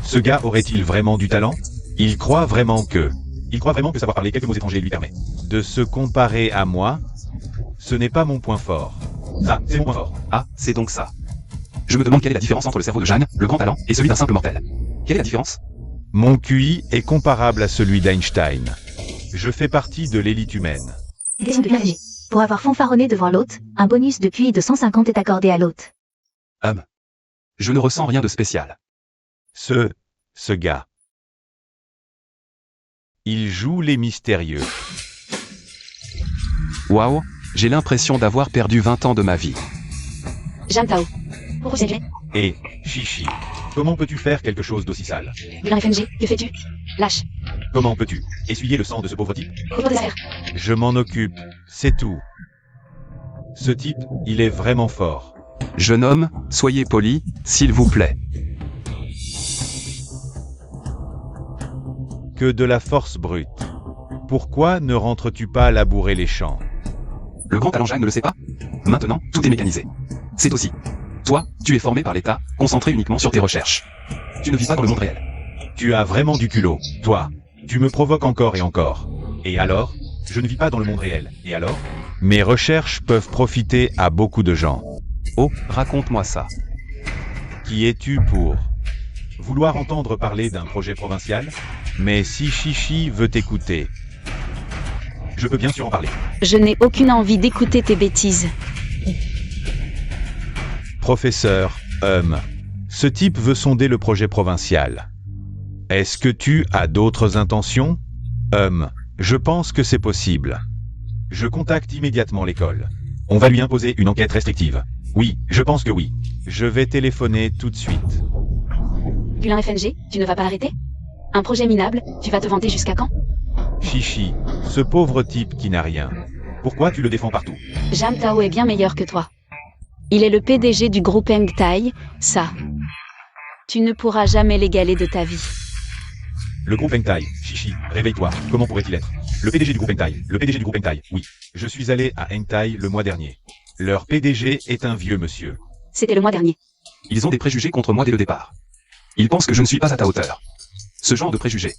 Speaker 1: Ce gars aurait-il vraiment du talent? Il croit vraiment que savoir parler quelques mots étrangers lui permet de se comparer à moi? Ce n'est pas mon point fort. Ça, c'est mon point fort.
Speaker 2: Ah, c'est donc ça. Je me demande quelle est la différence entre le cerveau de Jeanne, le grand talent, et celui d'un simple mortel. Quelle est la différence?
Speaker 1: Mon QI est comparable à celui d'Einstein. Je fais partie de l'élite humaine.
Speaker 3: Détection de Gulinfant. Pour avoir fanfaronné devant l'hôte, un bonus de QI de 150 est accordé à l'hôte.
Speaker 2: Je ne ressens rien de spécial.
Speaker 1: Ce gars. Il joue les mystérieux.
Speaker 2: Waouh, j'ai l'impression d'avoir perdu 20 ans de ma vie.
Speaker 4: Jeanne Tao. Pourquoi c'est lui?
Speaker 1: Et, Chichi, comment peux-tu faire quelque chose d'aussi sale?
Speaker 4: Gulinfang, que fais-tu? Lâche.
Speaker 1: Comment peux-tu essuyer le sang de ce pauvre type?
Speaker 4: Occupe-toi des affaires.
Speaker 1: Je m'en occupe, c'est tout. Ce type, il est vraiment fort.
Speaker 2: Jeune homme, soyez poli, s'il vous plaît.
Speaker 1: Que de la force brute. Pourquoi ne rentres-tu pas labourer les champs?
Speaker 2: Le grand talent Jacques ne le sait pas? Maintenant, tout est mécanisé. C'est aussi. Toi, tu es formé par l'État, concentré uniquement sur tes recherches. Tu ne vis pas dans le monde réel.
Speaker 1: Tu as vraiment du culot, toi. Tu me provoques encore et encore. Et alors? Je ne vis pas dans le monde réel. Et alors? Mes recherches peuvent profiter à beaucoup de gens.
Speaker 2: Oh, raconte-moi ça.
Speaker 1: Qui es-tu pour vouloir entendre parler d'un projet provincial? Mais si Chichi veut t'écouter, je peux bien sûr en parler.
Speaker 4: Je n'ai aucune envie d'écouter tes bêtises.
Speaker 1: Professeur, ce type veut sonder le projet provincial. Est-ce que tu as d'autres intentions? Je pense que c'est possible. Je contacte immédiatement l'école. On va lui imposer une enquête restrictive. Oui, je pense que oui. Je vais téléphoner tout de suite.
Speaker 4: Gulinfang, tu ne vas pas l'arrêter? Un projet minable, tu vas te vanter jusqu'à quand?
Speaker 1: Chichi, ce pauvre type qui n'a rien. Pourquoi tu le défends partout?
Speaker 4: Jeanne Tao est bien meilleur que toi. Il est le PDG du groupe Hengtai, ça. Tu ne pourras jamais l'égaler de ta vie.
Speaker 1: Le groupe Hengtai, Chichi, réveille-toi, comment pourrait-il être? Le PDG du groupe Hengtai, oui. Je suis allé à Hengtai le mois dernier. Leur PDG est un vieux monsieur.
Speaker 4: C'était le mois dernier.
Speaker 2: Ils ont des préjugés contre moi dès le départ. Ils pensent que je ne suis pas à ta hauteur. Ce genre de préjugés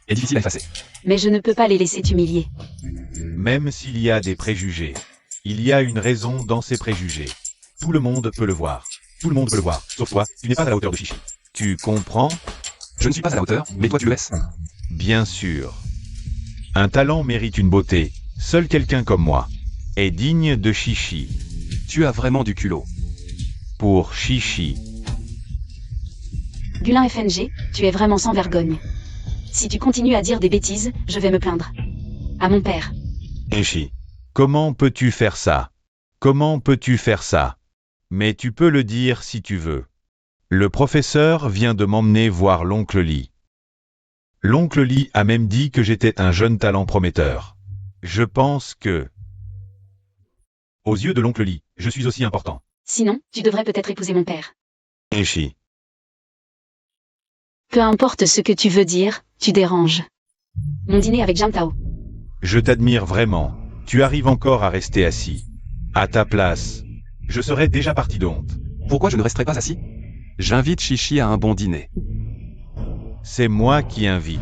Speaker 2: est difficile à effacer.
Speaker 4: Mais je ne peux pas les laisser t'humilier.
Speaker 1: Même s'il y a des préjugés, il y a une raison dans ces préjugés. Tout le monde peut le voir. Tout le monde peut le voir, sauf toi, tu n'es pas à la hauteur de Chichi. Tu comprends?
Speaker 2: Je ne suis pas à la hauteur, mais toi tu le es.
Speaker 1: Bien sûr. Un talent mérite une beauté. Seul quelqu'un comme moi est digne de Chichi.
Speaker 2: Tu as vraiment du culot.
Speaker 1: Pour Chichi.
Speaker 4: Gulinfang, tu es vraiment sans vergogne. Si tu continues à dire des bêtises, je vais me plaindre. À mon père.
Speaker 1: Chichi. Comment peux-tu faire ça? Comment peux-tu faire ça? Mais tu peux le dire si tu veux. Le professeur vient de m'emmener voir l'oncle Lee. L'oncle Li a même dit que j'étais un jeune talent prometteur. Je pense que... Aux yeux de l'oncle Li, je suis aussi important.
Speaker 4: Sinon, tu devrais peut-être épouser mon père.
Speaker 1: Ishi.
Speaker 4: Peu importe ce que tu veux dire, tu déranges. Mon dîner avec Zhang Tao.
Speaker 1: Je t'admire vraiment. Tu arrives encore à rester assis. À ta place, je serais déjà parti d'honte.
Speaker 2: Pourquoi je ne resterai pas assis? J'invite Chichi à un bon dîner.
Speaker 1: C'est moi qui invite.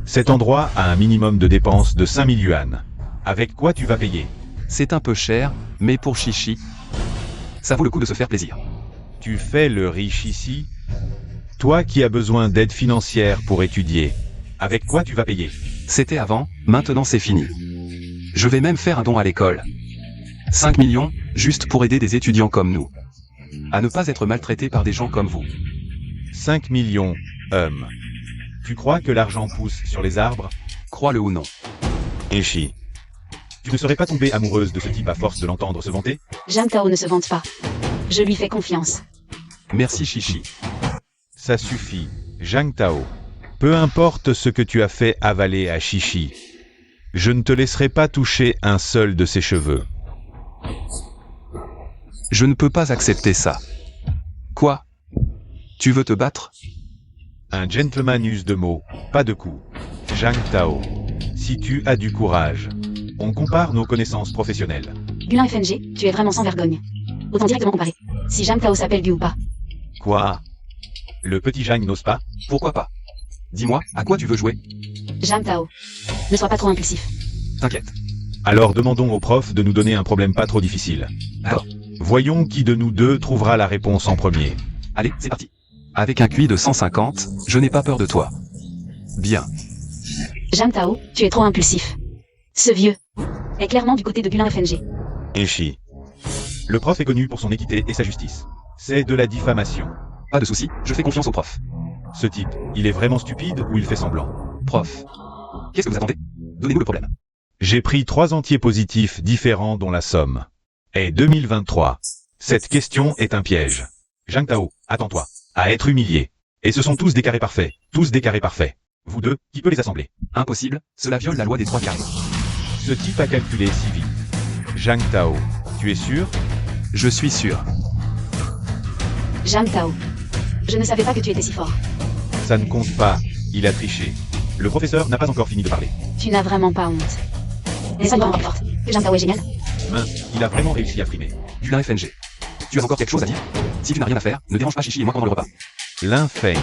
Speaker 1: Cet endroit a un minimum de dépenses de 5000 yuan. Avec quoi tu vas payer?
Speaker 2: C'est un peu cher, mais pour Chichi, ça vaut le coup de se faire plaisir.
Speaker 1: Tu fais le riche ici? Toi qui as besoin d'aide financière pour étudier. Avec quoi tu vas payer?
Speaker 2: C'était avant, maintenant c'est fini. Je vais même faire un don à l'école. 5 millions, juste pour aider des étudiants comme nous. À ne pas être maltraités par des gens comme vous.
Speaker 1: 5 millions, Tu crois que l'argent pousse sur les arbres?
Speaker 2: Crois-le ou non.
Speaker 1: Ishi. Tu ne serais pas tombée amoureuse de ce type à force de l'entendre se vanter?
Speaker 4: Zhang Tao ne se vante pas. Je lui fais confiance.
Speaker 2: Merci Chichi.
Speaker 1: Ça suffit, Zhang Tao. Peu importe ce que tu as fait avaler à Chichi. Je ne te laisserai pas toucher un seul de ses cheveux.
Speaker 2: Je ne peux pas accepter ça. Quoi? Tu veux te battre?
Speaker 1: Un gentleman use de mots, pas de coups. Zhang Tao. Si tu as du courage. On compare nos connaissances professionnelles.
Speaker 4: Gulin FNG, tu es vraiment sans vergogne. Autant directement comparer. Si Zhang Tao s'appelle Gu ou pas.
Speaker 1: Quoi? Le petit Zhang n'ose pas?
Speaker 2: Pourquoi pas? Dis-moi, à quoi tu veux jouer?
Speaker 4: Zhang Tao. Ne sois pas trop impulsif.
Speaker 2: T'inquiète.
Speaker 1: Alors demandons au prof de nous donner un problème pas trop difficile.
Speaker 2: Alors,
Speaker 1: Voyons qui de nous deux trouvera la réponse en premier.
Speaker 2: allez, c'est parti. Avec un QI de 150, je n'ai pas peur de toi. Bien.
Speaker 4: Zhang Tao, tu es trop impulsif. Ce vieux est clairement du côté de Gulin FNG.
Speaker 1: Ishi. Le prof est connu pour son équité et sa justice. C'est de la diffamation.
Speaker 2: Pas de souci, je fais confiance au prof.
Speaker 1: Ce type, il est vraiment stupide ou il fait semblant?
Speaker 2: Prof. Qu'est-ce que vous attendez? Donnez-nous le problème.
Speaker 1: J'ai pris 3 entiers positifs différents dont la somme est 2023. Cette question est un piège. Zhang Tao, attends-toi à être humilié. Et ce sont tous des carrés parfaits, tous des carrés parfaits. Vous deux, qui peut les assembler?
Speaker 2: Impossible, cela viole la loi des 3 carrés.
Speaker 1: Ce type a calculé si vite. Zhang Tao, tu es sûr?
Speaker 2: Je suis sûr.
Speaker 4: Zhang Tao. Je ne savais pas que tu étais si fort.
Speaker 1: Ça ne compte pas, il a triché. Le professeur n'a pas encore fini de parler.
Speaker 4: Tu n'as vraiment pas honte. Les seules vraiment fortes. Que Zhang Tao est génial.
Speaker 1: Mince, il a vraiment réussi à frimer.
Speaker 2: Gulin FNG. Tu as encore quelque chose à dire? Si tu n'as rien à faire, ne dérange pas Chichi et moi pendant le repas.
Speaker 1: Linfeng.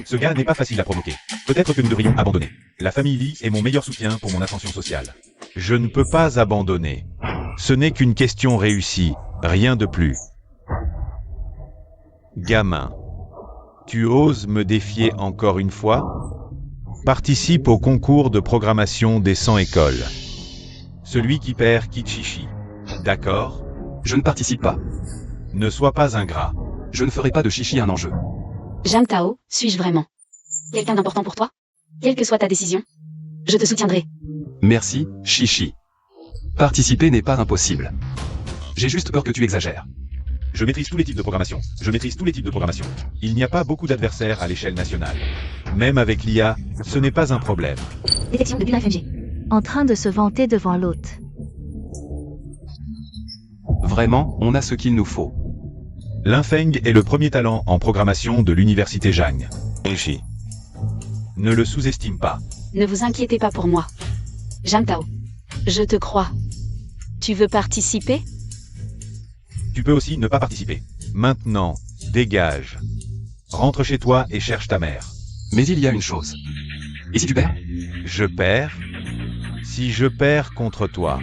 Speaker 1: Ce gars n'est pas facile à provoquer. Peut-être que nous devrions abandonner. La famille Li est mon meilleur soutien pour mon ascension sociale. Je ne peux pas abandonner. Ce n'est qu'une question réussie, rien de plus. Gamin. Tu oses me défier encore une fois? Participe au concours de programmation des 100 écoles. Celui qui perd quitte Chichi. D'accord?
Speaker 2: Je ne participe pas.
Speaker 1: Ne sois pas ingrat.
Speaker 2: Je ne ferai pas de Chichi un enjeu.
Speaker 4: Zhang Tao, suis-je vraiment quelqu'un d'important pour toi? Quelle que soit ta décision, je te soutiendrai.
Speaker 2: Merci, Chichi. Participer n'est pas impossible. J'ai juste peur que tu exagères.
Speaker 1: Je maîtrise tous les types de programmation. Je maîtrise tous les types de programmation. Il n'y a pas beaucoup d'adversaires à l'échelle nationale. Même avec l'IA, ce n'est pas un problème.
Speaker 3: Détection de Gulin FNG. En train de se vanter devant l'hôte.
Speaker 2: Vraiment, on a ce qu'il nous faut.
Speaker 1: Linfeng est le premier talent en programmation de l'université Zhang. Ishi. Ne le sous-estime pas.
Speaker 4: Ne vous inquiétez pas pour moi. Zhang Tao. Je te crois. Tu veux participer?
Speaker 1: Tu peux aussi ne pas participer. Maintenant, dégage. Rentre chez toi et cherche ta mère.
Speaker 2: Mais il y a une chose. Et si tu perds?
Speaker 1: Je perds? Si je perds contre toi,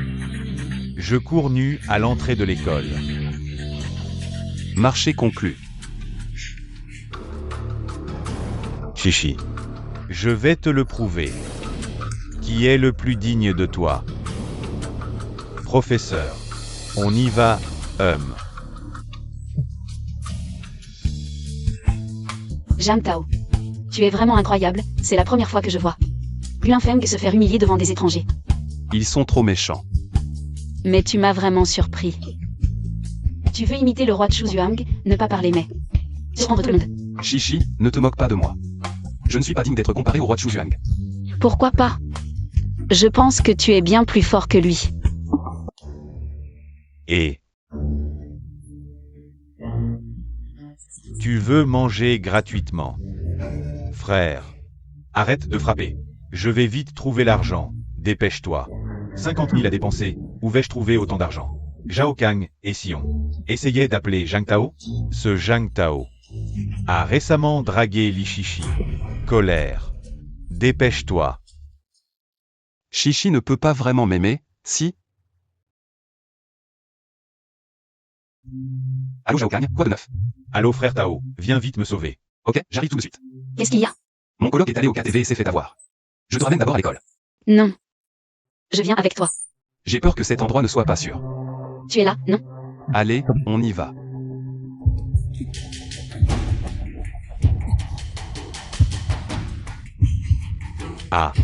Speaker 1: je cours nu à l'entrée de l'école.
Speaker 2: Marché conclu.
Speaker 1: Chichi. Je vais te le prouver. Qui est le plus digne de toi? Professeur. On y va,
Speaker 4: Zhang Tao. Tu es vraiment incroyable, c'est la première fois que je vois Gulin Feng se faire humilier devant des étrangers.
Speaker 2: Ils sont trop méchants.
Speaker 4: Mais tu m'as vraiment surpris. Tu veux imiter le roi Chu Zhuang, ne pas parler mais... surprendre tout le monde.
Speaker 2: Chichi, ne te moque pas de moi. Je ne suis pas digne d'être comparé au roi Chujuang.
Speaker 4: Pourquoi pas? Je pense que tu es bien plus fort que lui.
Speaker 1: Et tu veux manger gratuitement. Frère, arrête de frapper. Je vais vite trouver l'argent. Dépêche-toi. 50 000 à dépenser. Où vais-je trouver autant d'argent? Zhao Kang et Sion essayaient d'appeler Zhang Tao. Ce Zhang Tao a récemment dragué Li Shishi. Colère. Dépêche-toi.
Speaker 2: Shishi ne peut pas vraiment m'aimer, si? Allô Zhao Kang, quoi de neuf?
Speaker 1: Allô frère Tao, viens vite me sauver.
Speaker 2: Ok, j'arrive tout de suite.
Speaker 4: Qu'est-ce qu'il y a?
Speaker 2: Mon coloc est allé au KTV et s'est fait avoir. Je te ramène d'abord à l'école.
Speaker 4: Non. Je viens avec toi.
Speaker 2: J'ai peur que cet endroit ne soit pas sûr.
Speaker 4: Tu es là, non?
Speaker 2: Allez, on y va.
Speaker 1: Ah.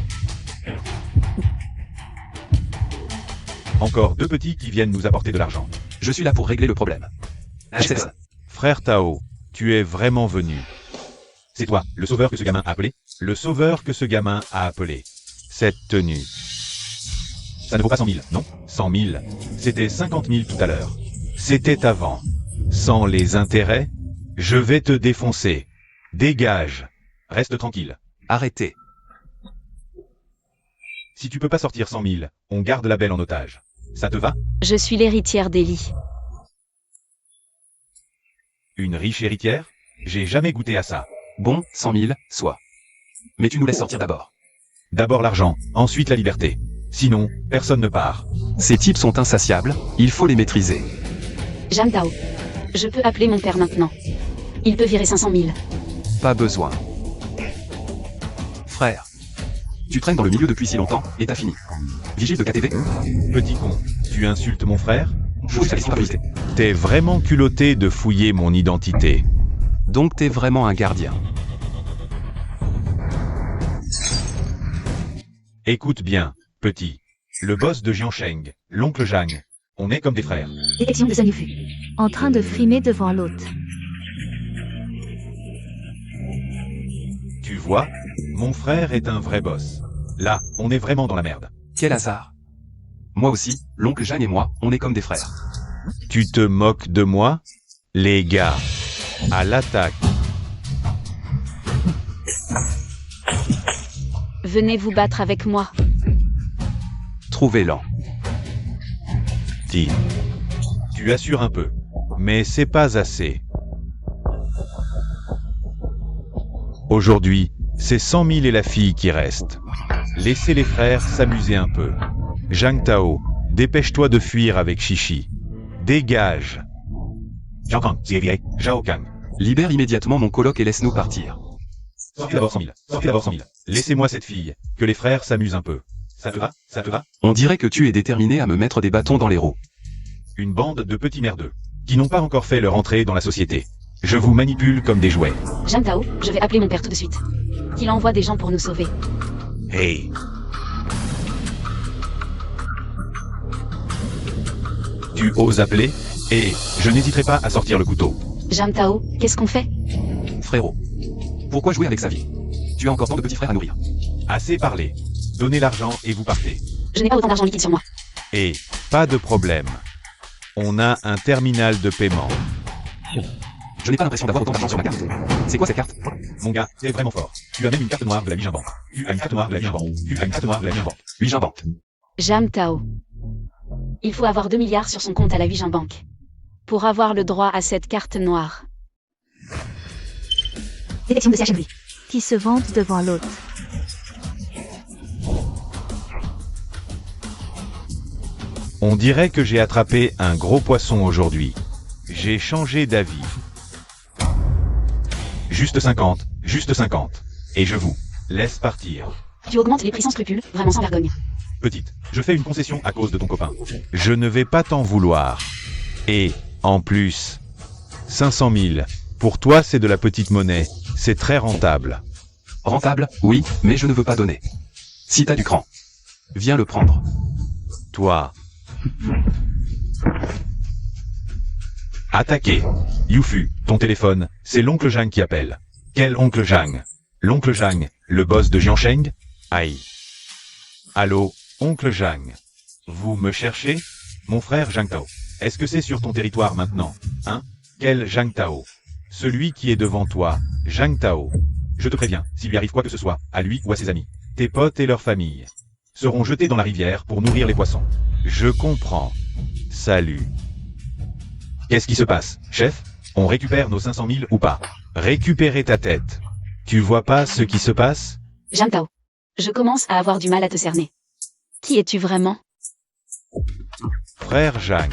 Speaker 1: Encore deux petits qui viennent nous apporter de l'argent.
Speaker 2: Je suis là pour régler le problème. HSS.
Speaker 1: Frère Tao, tu es vraiment venu. C'est toi, le sauveur que ce gamin a appelé? Le sauveur que ce gamin a appelé. Cette tenue. Ça ne vaut pas 100 000, non? 100 000. C'était 50 000 tout à l'heure. C'était avant. Sans les intérêts, je vais te défoncer. Dégage. Reste tranquille.
Speaker 2: Arrêtez.
Speaker 1: Si tu peux pas sortir 100 000, on garde la belle en otage. Ça te va?
Speaker 4: Je suis l'héritière d'Eli.
Speaker 1: Une riche héritière? J'ai jamais goûté à ça.
Speaker 2: Bon, 100 000, soit. Mais tu nous laisses sortir d'abord.
Speaker 1: D'abord l'argent, ensuite la liberté. Sinon, personne ne part.
Speaker 2: Ces types sont insatiables, il faut les maîtriser.
Speaker 4: Zhang Tao. Je peux appeler mon père maintenant. Il peut virer 500 000.
Speaker 2: Pas besoin. Frère. Tu traînes dans le milieu depuis si longtemps, et t'as fini. Vigile de KTV?
Speaker 1: Petit con, tu insultes mon frère?
Speaker 2: Fouille ta responsabilité.
Speaker 1: T'es vraiment culotté de fouiller mon identité.
Speaker 2: Donc t'es vraiment un gardien.
Speaker 1: Écoute bien, petit. Le boss de Jiansheng, l'oncle Zhang. On est comme des frères.
Speaker 3: Détection de Sun Yufu. En train de frimer devant l'hôte.
Speaker 1: Tu vois, mon frère est un vrai boss. Là, on est vraiment dans la merde.
Speaker 2: Quel hasard. Moi aussi, l'oncle Jeanne et moi, on est comme des frères.
Speaker 1: Tu te moques de moi? Les gars, à l'attaque.
Speaker 4: Venez vous battre avec moi.
Speaker 2: Trouvez-l'en.
Speaker 1: Tu assures un peu. Mais c'est pas assez. Aujourd'hui, c'est 100 000 et la fille qui reste. Laissez les frères s'amuser un peu. Zhang Tao, dépêche-toi de fuir avec Shishi. Dégage. Zhao Kang.
Speaker 2: Libère immédiatement mon coloc et laisse-nous partir.
Speaker 1: Sortez d'abord 100 000. Sortez d'abord 100 000. Laissez-moi cette fille. Que les frères s'amusent un peu. Ça te va? Ça te va?
Speaker 2: On dirait que tu es déterminé à me mettre des bâtons dans les roues.
Speaker 1: Une bande de petits merdeux. Qui n'ont pas encore fait leur entrée dans la société. Je vous manipule comme des jouets.
Speaker 4: Zhang Tao, je vais appeler mon père tout de suite. Qu'il envoie des gens pour nous sauver.
Speaker 1: Hey. Tu oses appeler? Et je n'hésiterai pas à sortir le couteau.
Speaker 4: Zhang Tao, qu'est-ce qu'on fait?
Speaker 2: Frérot. Pourquoi jouer avec sa vie? Tu as encore tant de petits frères à nourrir.
Speaker 1: Assez parlé. Donnez l'argent et vous partez.
Speaker 4: Je n'ai pas autant d'argent liquide sur moi.
Speaker 1: Et pas de problème. On a un terminal de paiement.
Speaker 2: Je n'ai pas l'impression d'avoir autant d'argent sur ma carte. C'est quoi cette carte?
Speaker 1: Mon gars, t'es vraiment fort. Tu as même une carte noire de la Wijin Bank. Tu as une carte noire de la Wijin Bank. Tu as une carte noire de la Wijin Bank.
Speaker 2: Wijin Bank.
Speaker 4: Zhang Tao. Il faut avoir 2 milliards sur son compte à la Wijin Bank. Pour avoir le droit à cette carte noire.
Speaker 3: Détection de CHMV. Qui se vante devant l'hôte.
Speaker 1: On dirait que j'ai attrapé un gros poisson aujourd'hui. J'ai changé d'avis. Juste 50, juste 50. Et je vous laisse partir.
Speaker 4: Tu augmentes les prix sans scrupule, vraiment sans vergogne.
Speaker 1: Petite, je fais une concession à cause de ton copain. Je ne vais pas t'en vouloir. Et, en plus, 500 000. Pour toi, c'est de la petite monnaie. C'est très rentable.
Speaker 2: Rentable, oui, mais je ne veux pas donner. Si t'as du cran, viens le prendre.
Speaker 1: Toi. Attaquez. Yufu, ton téléphone, c'est l'oncle Zhang qui appelle. Quel oncle Zhang? L'oncle Zhang, le boss de Jiansheng? Aïe. Allô, oncle Zhang. Vous me cherchez? Mon frère Zhang Tao. Est-ce que c'est sur ton territoire maintenant? Hein? Quel Zhang Tao? Celui qui est devant toi, Zhang Tao. Je te préviens, s'il lui arrive quoi que ce soit, à lui ou à ses amis, tes potes et leur famille seront jetés dans la rivière pour nourrir les poissons. Je comprends. Salut. Qu'est-ce qui se passe, chef? On récupère nos 500 000 ou pas? Récupérer ta tête. Tu vois pas ce qui se passe?
Speaker 4: Zhang Tao. Je commence à avoir du mal à te cerner. Qui es-tu vraiment?
Speaker 1: Frère Zhang.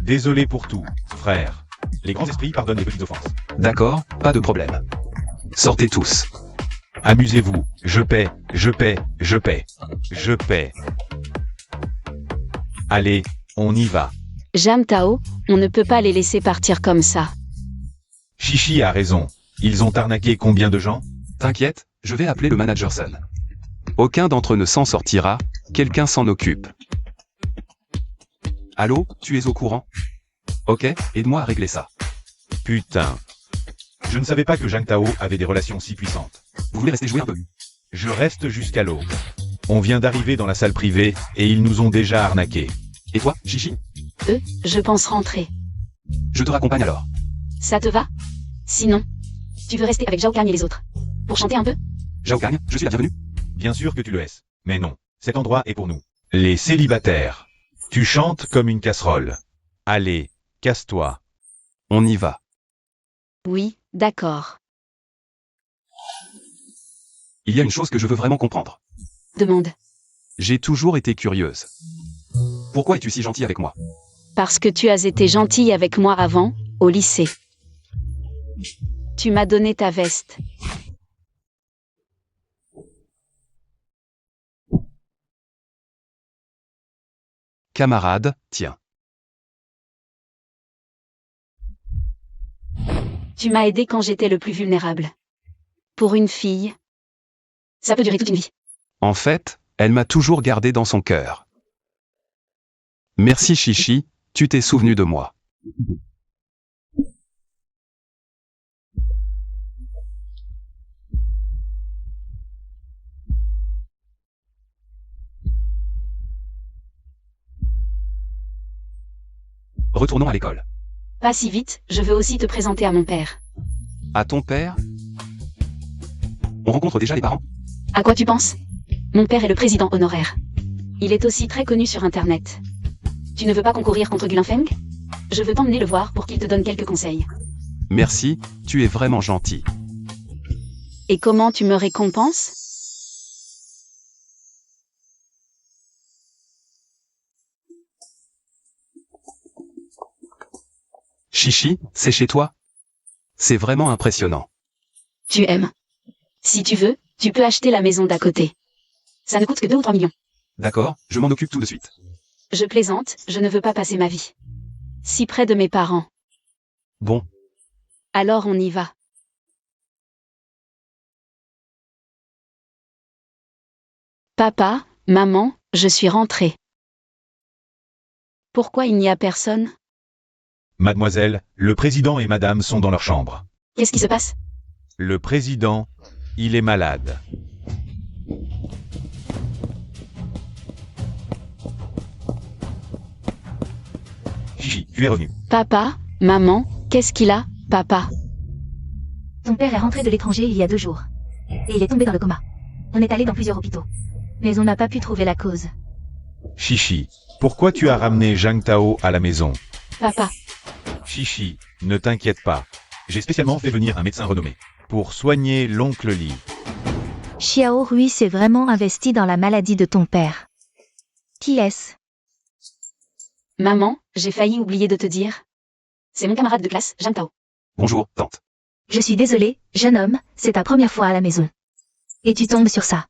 Speaker 1: Désolé pour tout, frère. Les grands esprits pardonnent les petites offenses.
Speaker 2: D'accord, pas de problème. Sortez tous.
Speaker 1: Amusez-vous, je paie, je paie, je paie, je paie. Allez, on y va.
Speaker 4: Zhang Tao, on ne peut pas les laisser partir comme ça.
Speaker 1: Chichi a raison. Ils ont arnaqué combien de gens?
Speaker 2: T'inquiète, je vais appeler le manager Sun. Aucun d'entre eux ne s'en sortira, quelqu'un s'en occupe. Allô, tu es au courant? Ok, aide-moi à régler ça.
Speaker 1: Putain. Je ne savais pas que Zhang Tao avait des relations si puissantes.
Speaker 2: Vous voulez rester jouer un peu?
Speaker 1: Je reste jusqu'à l'aube. On vient d'arriver dans la salle privée, et ils nous ont déjà arnaqués.
Speaker 2: Et toi, Chichi?
Speaker 4: Je pense rentrer.
Speaker 2: Je te raccompagne alors.
Speaker 4: Ça te va? Sinon, tu veux rester avec Zhao Kang et les autres? Pour chanter un peu?
Speaker 2: Zhao Kang, je suis la bienvenue.
Speaker 1: Bien sûr que tu le laisses. Mais non, cet endroit est pour nous. Les célibataires. Tu chantes comme une casserole. Allez, casse-toi.
Speaker 2: On y va.
Speaker 4: Oui, d'accord.
Speaker 2: Il y a une chose que je veux vraiment comprendre.
Speaker 4: Demande.
Speaker 2: J'ai toujours été curieuse. Pourquoi es-tu si gentil avec moi?
Speaker 4: Parce que tu as été gentille avec moi avant, au lycée. Tu m'as donné ta veste.
Speaker 2: Camarade, tiens.
Speaker 4: Tu m'as aidé quand j'étais le plus vulnérable. Pour une fille, ça peut durer toute une vie.
Speaker 2: En fait, elle m'a toujours gardé dans son cœur. Merci Chichi, tu t'es souvenu de moi. Retournons à l'école.
Speaker 4: Pas si vite, je veux aussi te présenter à mon père.
Speaker 2: À ton père? On rencontre déjà les parents?
Speaker 4: À quoi tu penses? Mon père est le président honoraire. Il est aussi très connu sur Internet. Tu ne veux pas concourir contre Gulinfeng? Je veux t'emmener le voir pour qu'il te donne quelques conseils.
Speaker 2: Merci, tu es vraiment gentil.
Speaker 4: Et comment tu me récompenses?
Speaker 2: Chichi, c'est chez toi? C'est vraiment impressionnant.
Speaker 4: Tu aimes. Si tu veux, tu peux acheter la maison d'à côté. Ça ne coûte que 2 ou 3 millions.
Speaker 2: D'accord, je m'en occupe tout de suite.
Speaker 4: Je plaisante, je ne veux pas passer ma vie si près de mes parents.
Speaker 2: Bon,
Speaker 4: Alors on y va. Papa, maman, je suis rentrée. Pourquoi il n'y a personne?
Speaker 1: Mademoiselle, le président et madame sont dans leur chambre.
Speaker 4: Qu'est-ce qui se passe?
Speaker 1: Le président, il est malade. Chichi, tu es revenu.
Speaker 4: Papa, maman, qu'est-ce qu'il a, papa?
Speaker 3: Ton père est rentré de l'étranger il y a 2 jours. Et il est tombé dans le coma. On est allé dans plusieurs hôpitaux. Mais on n'a pas pu trouver la cause.
Speaker 1: Chichi, pourquoi tu as ramené Zhang Tao à la maison?
Speaker 4: Papa,
Speaker 1: Chichi, ne t'inquiète pas. J'ai spécialement fait venir un médecin renommé pour soigner l'oncle Li.
Speaker 3: Xiao Rui s'est vraiment investi dans la maladie de ton père. Qui est-ce?
Speaker 4: maman, j'ai failli oublier de te dire. C'est mon camarade de classe, Zhang Tao.
Speaker 2: bonjour, tante.
Speaker 3: Je suis désolée, jeune homme, c'est ta première fois à la maison. Et tu tombes sur ça.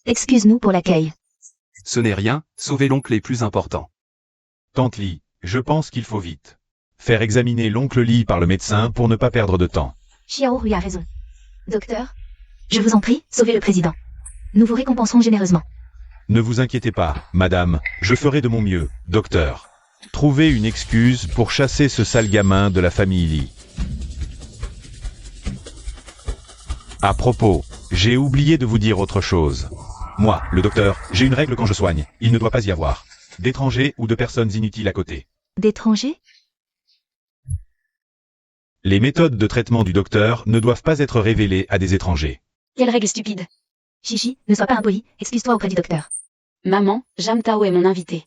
Speaker 3: Excuse-nous pour l'accueil.
Speaker 2: Ce n'est rien, sauver l'oncle est plus important.
Speaker 1: Tante Li, je pense qu'il faut vite faire examiner l'oncle Li par le médecin pour ne pas perdre de temps.
Speaker 3: Xiao Rui a raison. Docteur, je vous en prie, sauvez le président. Nous vous récompenserons généreusement.
Speaker 1: Ne vous inquiétez pas, madame, je ferai de mon mieux, docteur. Trouvez une excuse pour chasser ce sale gamin de la famille Li. À propos, j'ai oublié de vous dire autre chose. Moi, le docteur, j'ai une règle quand je soigne. Il ne doit pas y avoir d'étrangers ou de personnes inutiles à côté.
Speaker 3: D'étrangers?
Speaker 1: Les méthodes de traitement du docteur ne doivent pas être révélées à des étrangers.
Speaker 4: Quelle règle stupide.
Speaker 3: Chichi, ne sois pas impoli, excuse-toi auprès du docteur.
Speaker 4: Maman, Jam Tao est mon invité.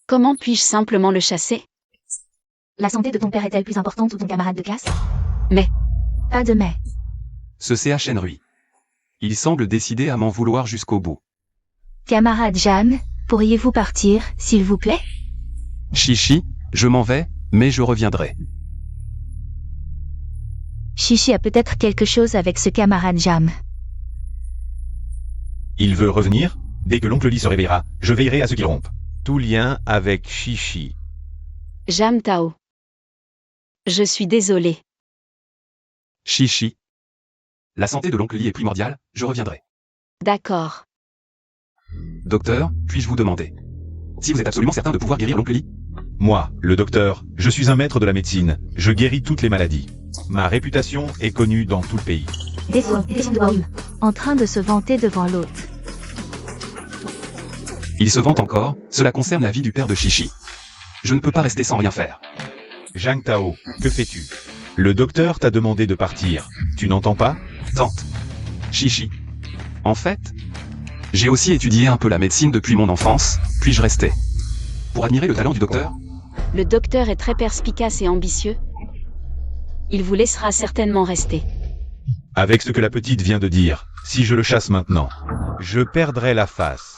Speaker 4: Comment puis-je simplement le chasser?
Speaker 3: La santé de ton père est-elle plus importante ou ton camarade de classe?
Speaker 4: Mais.
Speaker 3: Pas de mais.
Speaker 2: Ce CHN Rui. Il semble décidé à m'en vouloir jusqu'au bout.
Speaker 3: Camarade Jeanne, pourriez-vous partir, s'il vous plaît?
Speaker 2: Chichi, je m'en vais, mais je reviendrai.
Speaker 3: Chichi a peut-être quelque chose avec ce camarade Jam.
Speaker 1: Il veut revenir? Dès que l'oncle Lee se réveillera, je veillerai à ce qu'il rompe tout lien avec Chichi.
Speaker 4: Jam Tao. Je suis désolé.
Speaker 2: Chichi. La santé de l'oncle Lee est primordiale, je reviendrai.
Speaker 4: D'accord.
Speaker 2: Docteur, puis-je vous demander si vous êtes absolument certain de pouvoir guérir l'oncle Lee?
Speaker 1: Moi, le docteur, je suis un maître de la médecine, je guéris toutes les maladies. Ma réputation est connue dans tout le pays.
Speaker 3: En train de se vanter devant l'hôte.
Speaker 2: Il se vante encore, cela concerne la vie du père de Chichi. Je ne peux pas rester sans rien faire.
Speaker 1: Jang Tao, que fais-tu? Le docteur t'a demandé de partir, tu n'entends pas?
Speaker 2: Tante. Chichi. En fait, j'ai aussi étudié un peu la médecine depuis mon enfance, puis-je restais pour admirer le talent du docteur?
Speaker 4: Le docteur est très perspicace et ambitieux. Il vous laissera certainement rester.
Speaker 1: Avec ce que la petite vient de dire, si je le chasse maintenant, je perdrai la face.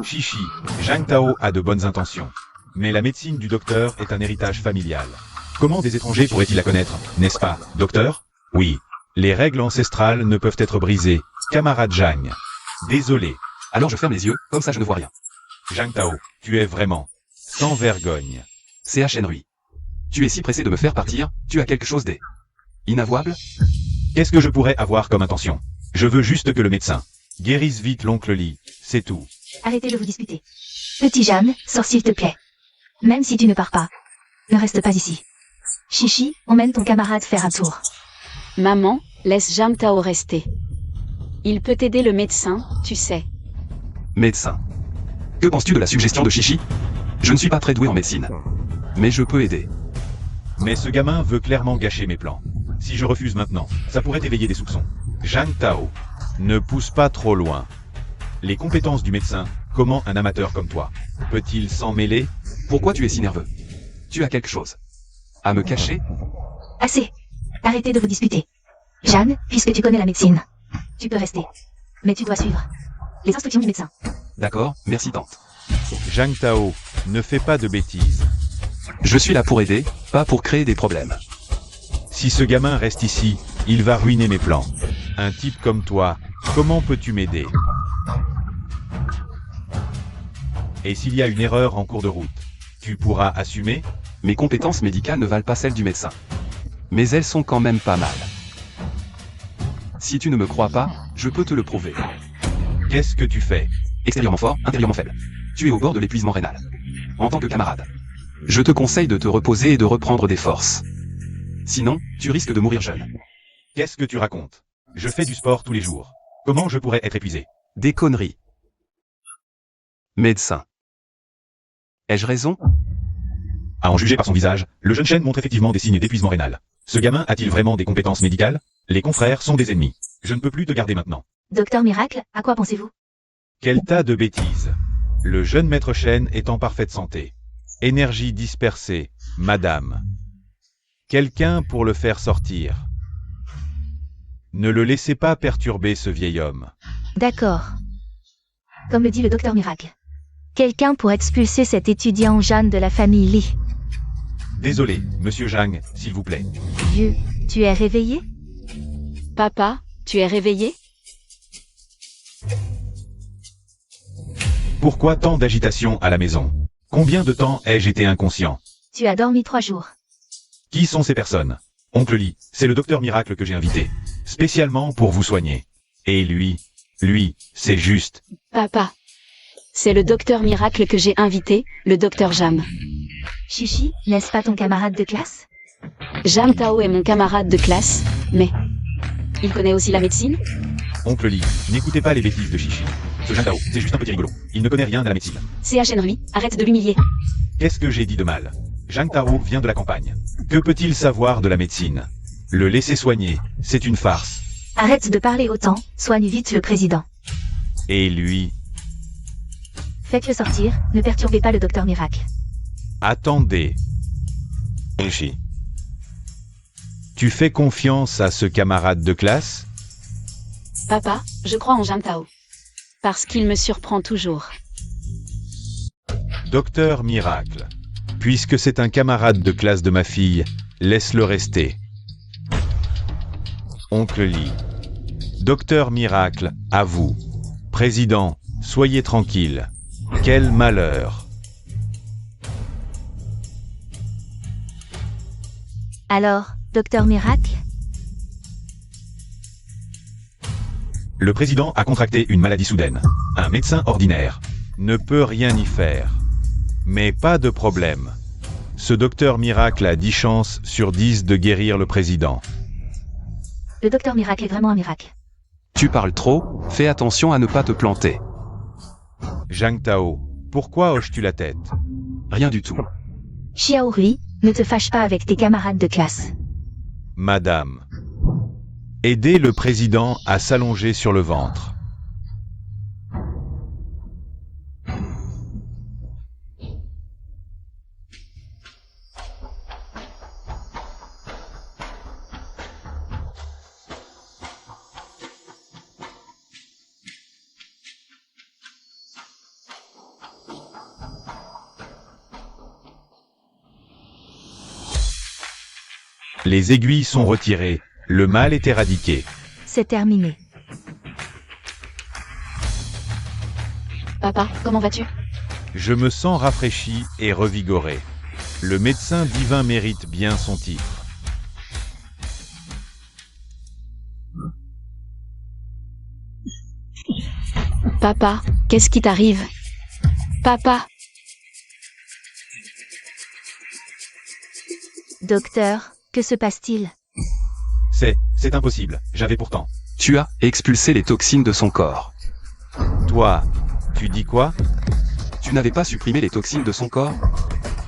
Speaker 1: Chichi, Jang Tao a de bonnes intentions. Mais la médecine du docteur est un héritage familial. Comment des étrangers pourraient-ils la connaître, n'est-ce pas, docteur? Oui. Les règles ancestrales ne peuvent être brisées, camarade Jang. Désolé.
Speaker 2: Alors je ferme les yeux, comme ça je ne vois rien.
Speaker 1: Jang Tao, tu es vraiment sans vergogne.
Speaker 2: CHN Rui. Tu es si pressé de me faire partir, tu as quelque chose d'inavouable?
Speaker 1: Qu'est-ce que je pourrais avoir comme intention? Je veux juste que le médecin guérisse vite l'oncle Lee, c'est tout.
Speaker 3: Arrêtez de vous disputer. Petit Jeanne, sors s'il te plaît. Même si tu ne pars pas. Ne reste pas ici. Chichi, emmène ton camarade faire un tour.
Speaker 4: Maman, laisse Jam Tao rester. Il peut aider le médecin, tu sais.
Speaker 2: Médecin. Que penses-tu de la suggestion de Chichi? Je ne suis pas très doué en médecine. Mais je peux aider.
Speaker 1: Mais ce gamin veut clairement gâcher mes plans. Si je refuse maintenant, ça pourrait éveiller des soupçons. Jang Tao, ne pousse pas trop loin. Les compétences du médecin, comment un amateur comme toi peut-il s'en mêler?
Speaker 2: Pourquoi tu es si nerveux? Tu as quelque chose à me cacher?
Speaker 3: Assez. Arrêtez de vous disputer. Jeanne, puisque tu connais la médecine, tu peux rester. Mais tu dois suivre les instructions du médecin.
Speaker 2: D'accord, merci tante.
Speaker 1: Jang Tao, ne fais pas de bêtises.
Speaker 2: Je suis là pour aider, pas pour créer des problèmes.
Speaker 1: Si ce gamin reste ici, il va ruiner mes plans. Un type comme toi, comment peux-tu m'aider? Et s'il y a une erreur en cours de route, tu pourras assumer?
Speaker 2: Mes compétences médicales ne valent pas celles du médecin. Mais elles sont quand même pas mal. Si tu ne me crois pas, je peux te le prouver.
Speaker 1: Qu'est-ce que tu fais?
Speaker 2: Extérieurement fort, intérieurement faible. Tu es au bord de l'épuisement rénal. En tant que camarade, je te conseille de te reposer et de reprendre des forces. Sinon, tu risques de mourir jeune.
Speaker 1: Qu'est-ce que tu racontes? Je fais du sport tous les jours. Comment je pourrais être épuisé?
Speaker 2: Des conneries. Médecin. Ai-je raison?
Speaker 1: À en juger par son visage, le jeune chêne montre effectivement des signes d'épuisement rénal. Ce gamin a-t-il vraiment des compétences médicales? Les confrères sont des ennemis. Je ne peux plus te garder maintenant.
Speaker 3: Docteur Miracle, à quoi pensez-vous?
Speaker 1: Quel tas de bêtises. Le jeune maître chêne est en parfaite santé. Énergie dispersée, madame. Quelqu'un pour le faire sortir. Ne le laissez pas perturber ce vieil homme.
Speaker 3: D'accord. Comme le dit le docteur Miracle. Quelqu'un pour expulser cet étudiant Jeanne de la famille Lee.
Speaker 1: Désolé, monsieur Jang, s'il vous plaît.
Speaker 3: Vieux, tu es réveillé?
Speaker 4: Papa, tu es réveillé?
Speaker 1: Pourquoi tant d'agitation à la maison? Combien de temps ai-je été inconscient?
Speaker 3: Tu as dormi 3 jours.
Speaker 1: Qui sont ces personnes? Oncle Lee, c'est le docteur Miracle que j'ai invité. Spécialement pour vous soigner. Et lui, c'est juste.
Speaker 4: Papa. C'est le docteur Miracle que j'ai invité, le docteur Jam.
Speaker 3: Chichi, n'est-ce pas ton camarade de classe?
Speaker 4: Jam Tao est mon camarade de classe, mais... Il connaît aussi la médecine?
Speaker 1: Oncle Lee, n'écoutez pas les bêtises de Chichi. Ce Jing Tao, c'est juste un petit rigolo. Il ne connaît rien de la médecine.
Speaker 4: C.H. Henry, arrête de l'humilier.
Speaker 1: Qu'est-ce que j'ai dit de mal? Jing Tao vient de la campagne. Que peut-il savoir de la médecine? Le laisser soigner, c'est une farce.
Speaker 3: Arrête de parler autant, soigne vite le président.
Speaker 1: Et lui?
Speaker 3: Faites-le sortir, ne perturbez pas le docteur Miracle.
Speaker 1: Attendez. Chichi. Tu fais confiance à ce camarade de classe?
Speaker 4: Papa, je crois en Jing Tao. Parce qu'il me surprend toujours.
Speaker 1: Docteur Miracle. Puisque c'est un camarade de classe de ma fille, laisse-le rester. Oncle Lee. Docteur Miracle, à vous. Président, soyez tranquille. Quel malheur.
Speaker 3: Alors, docteur Miracle?
Speaker 1: Le président a contracté une maladie soudaine. Un médecin ordinaire ne peut rien y faire. Mais pas de problème. Ce docteur Miracle a 10 chances sur 10 de guérir le président.
Speaker 3: Le docteur Miracle est vraiment un miracle.
Speaker 2: Tu parles trop, fais attention à ne pas te planter.
Speaker 1: Jing Tao, pourquoi hoches-tu la tête?
Speaker 2: Rien du tout.
Speaker 3: Xiao Rui, ne te fâche pas avec tes camarades de classe.
Speaker 1: Madame. Aidez le président à s'allonger sur le ventre. Les aiguilles sont retirées, le mal est éradiqué.
Speaker 3: C'est terminé.
Speaker 4: Papa, comment vas-tu?
Speaker 1: Je me sens rafraîchi et revigoré. Le médecin divin mérite bien son titre.
Speaker 4: Papa, qu'est-ce qui t'arrive? Papa,
Speaker 3: Docteur, que se passe-t-il?
Speaker 1: C'est impossible, j'avais pourtant.
Speaker 2: Tu as expulsé les toxines de son corps.
Speaker 1: Toi, tu dis quoi?
Speaker 2: Tu n'avais pas supprimé les toxines de son corps?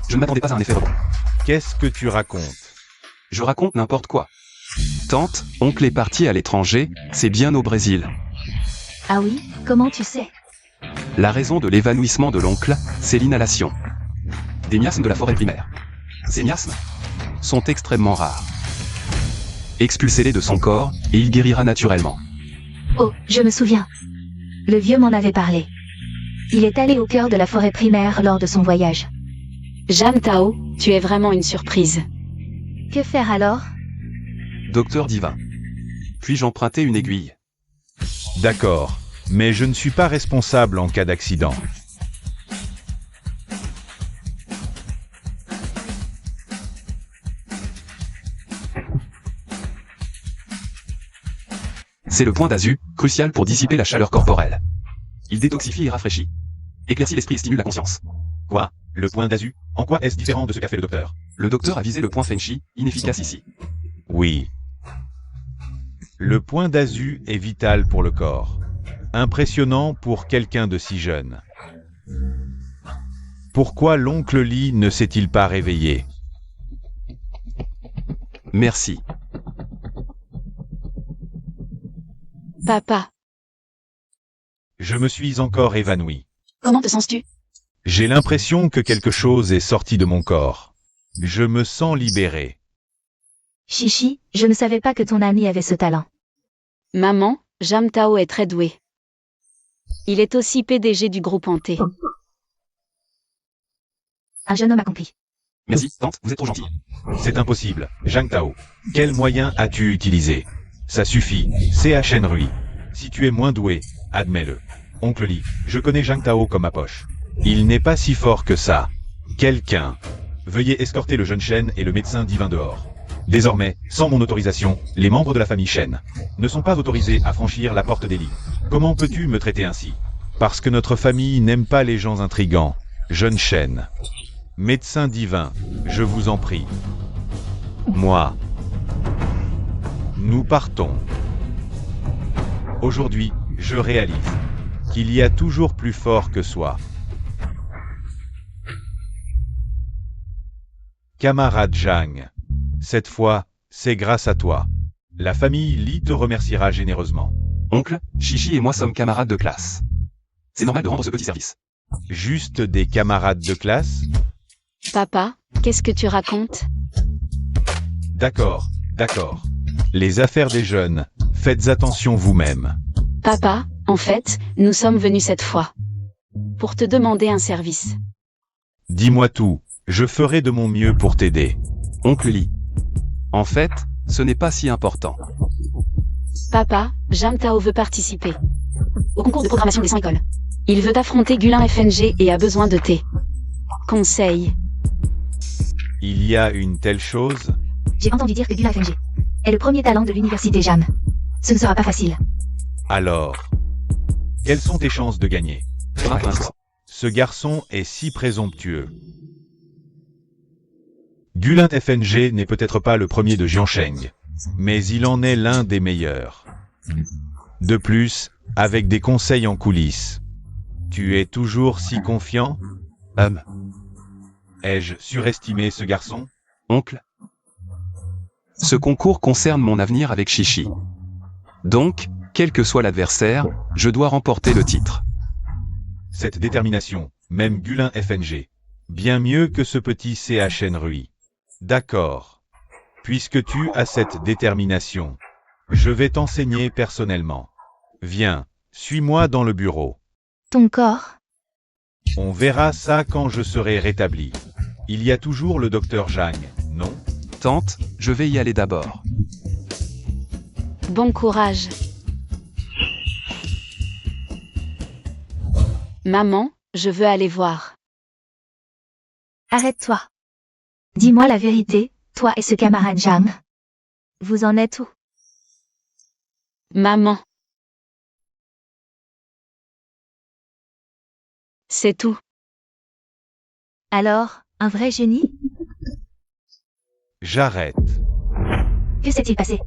Speaker 2: Je ne m'attendais pas à un effet rebond.
Speaker 1: Qu'est-ce que tu racontes?
Speaker 2: Je raconte n'importe quoi. Tante, oncle est parti à l'étranger, c'est bien au Brésil.
Speaker 3: Ah oui, comment tu sais?
Speaker 2: La raison de l'évanouissement de l'oncle, c'est l'inhalation. Des miasmes de la forêt primaire. Ces miasmes sont extrêmement rares. Expulsez-les de son corps, et il guérira naturellement.
Speaker 3: Oh, je me souviens. Le vieux m'en avait parlé. Il est allé au cœur de la forêt primaire lors de son voyage.
Speaker 4: Jing Tao, tu es vraiment une surprise.
Speaker 3: Que faire alors?
Speaker 2: Docteur divin. Puis-je emprunter une aiguille?
Speaker 1: D'accord, mais je ne suis pas responsable en cas d'accident.
Speaker 2: C'est le point d'Azu, crucial pour dissiper la chaleur corporelle. Il détoxifie et rafraîchit. Éclaircit l'esprit et stimule la conscience.
Speaker 1: Quoi? Le point d'Azu? En quoi est-ce différent de ce qu'a fait le docteur?
Speaker 2: Le docteur a visé le point Fenchi, inefficace ici.
Speaker 1: Oui. Le point d'Azu est vital pour le corps. Impressionnant pour quelqu'un de si jeune. Pourquoi l'oncle Lee ne s'est-il pas réveillé?
Speaker 2: Merci.
Speaker 4: Papa,
Speaker 1: Je me suis encore évanoui.
Speaker 4: comment te sens-tu?
Speaker 1: J'ai l'impression que quelque chose est sorti de mon corps. Je me sens libéré.
Speaker 3: Chichi, je ne savais pas que ton ami avait ce talent.
Speaker 4: Maman, Jing Tao est très doué. Il est aussi PDG du groupe Hanté.
Speaker 3: Un jeune homme accompli.
Speaker 2: Merci, tante, vous êtes trop gentille.
Speaker 1: C'est impossible. Jing Tao. Quel moyen as-tu utilisé? Ça suffit. C.H. Henry. Si tu es moins doué, admets-le. Oncle Lee, je connais Jing Tao comme ma poche. Il n'est pas si fort que ça. Quelqu'un. Veuillez escorter le jeune Shen et le médecin divin dehors. Désormais, sans mon autorisation, les membres de la famille Shen ne sont pas autorisés à franchir la porte des lits. Comment peux-tu me traiter ainsi? Parce que notre famille n'aime pas les gens intrigants. Jeune Shen. Médecin divin, je vous en prie. Moi. Nous partons. Aujourd'hui, je réalise qu'il y a toujours plus fort que soi. Camarade Zhang, cette fois, c'est grâce à toi. La famille Li te remerciera généreusement.
Speaker 2: Oncle, Chichi et moi sommes camarades de classe. C'est normal de rendre ce petit service.
Speaker 1: Juste des camarades de classe?
Speaker 4: Papa, qu'est-ce que tu racontes?
Speaker 1: D'accord, d'accord. Les affaires des jeunes, faites attention vous-même.
Speaker 4: Papa, en fait, nous sommes venus cette fois pour te demander un service.
Speaker 1: Dis-moi tout, je ferai de mon mieux pour t'aider.
Speaker 2: Oncle Li. En fait, ce n'est pas si important.
Speaker 4: Papa, Zhang Tao veut participer au concours de programmation des 100 écoles. Il veut affronter Gulin FNG et a besoin de tes conseils.
Speaker 1: Il y a une telle chose?
Speaker 3: J'ai entendu dire que Gulin FNG est le premier talent de l'université Jam. Ce ne sera pas facile.
Speaker 1: Alors, quelles sont tes chances de gagner?
Speaker 2: Faudra pour un score.
Speaker 1: Ce garçon est si présomptueux. Gulin FNG n'est peut-être pas le premier de Jiansheng, mais il en est l'un des meilleurs. De plus, avec des conseils en coulisses. Tu es toujours si confiant? Ai-je surestimé ce garçon?
Speaker 2: Oncle. Ce concours concerne mon avenir avec Chichi. Donc, quel que soit l'adversaire, je dois remporter le titre.
Speaker 1: Cette détermination, même Gulin FNG. Bien mieux que ce petit CHN Rui. D'accord. Puisque tu as cette détermination, je vais t'enseigner personnellement. Viens, suis-moi dans le bureau.
Speaker 3: Ton corps?
Speaker 1: On verra ça quand je serai rétabli. Il y a toujours le docteur Zhang, non?
Speaker 2: Tante, je vais y aller d'abord.
Speaker 4: Bon courage. Maman, je veux aller voir.
Speaker 3: Arrête-toi. Dis-moi la vérité, toi et ce camarade Jam. Vous en êtes où?
Speaker 4: Maman. C'est tout.
Speaker 3: Alors, un vrai génie?
Speaker 1: J'arrête.
Speaker 3: Que s'est-il passé?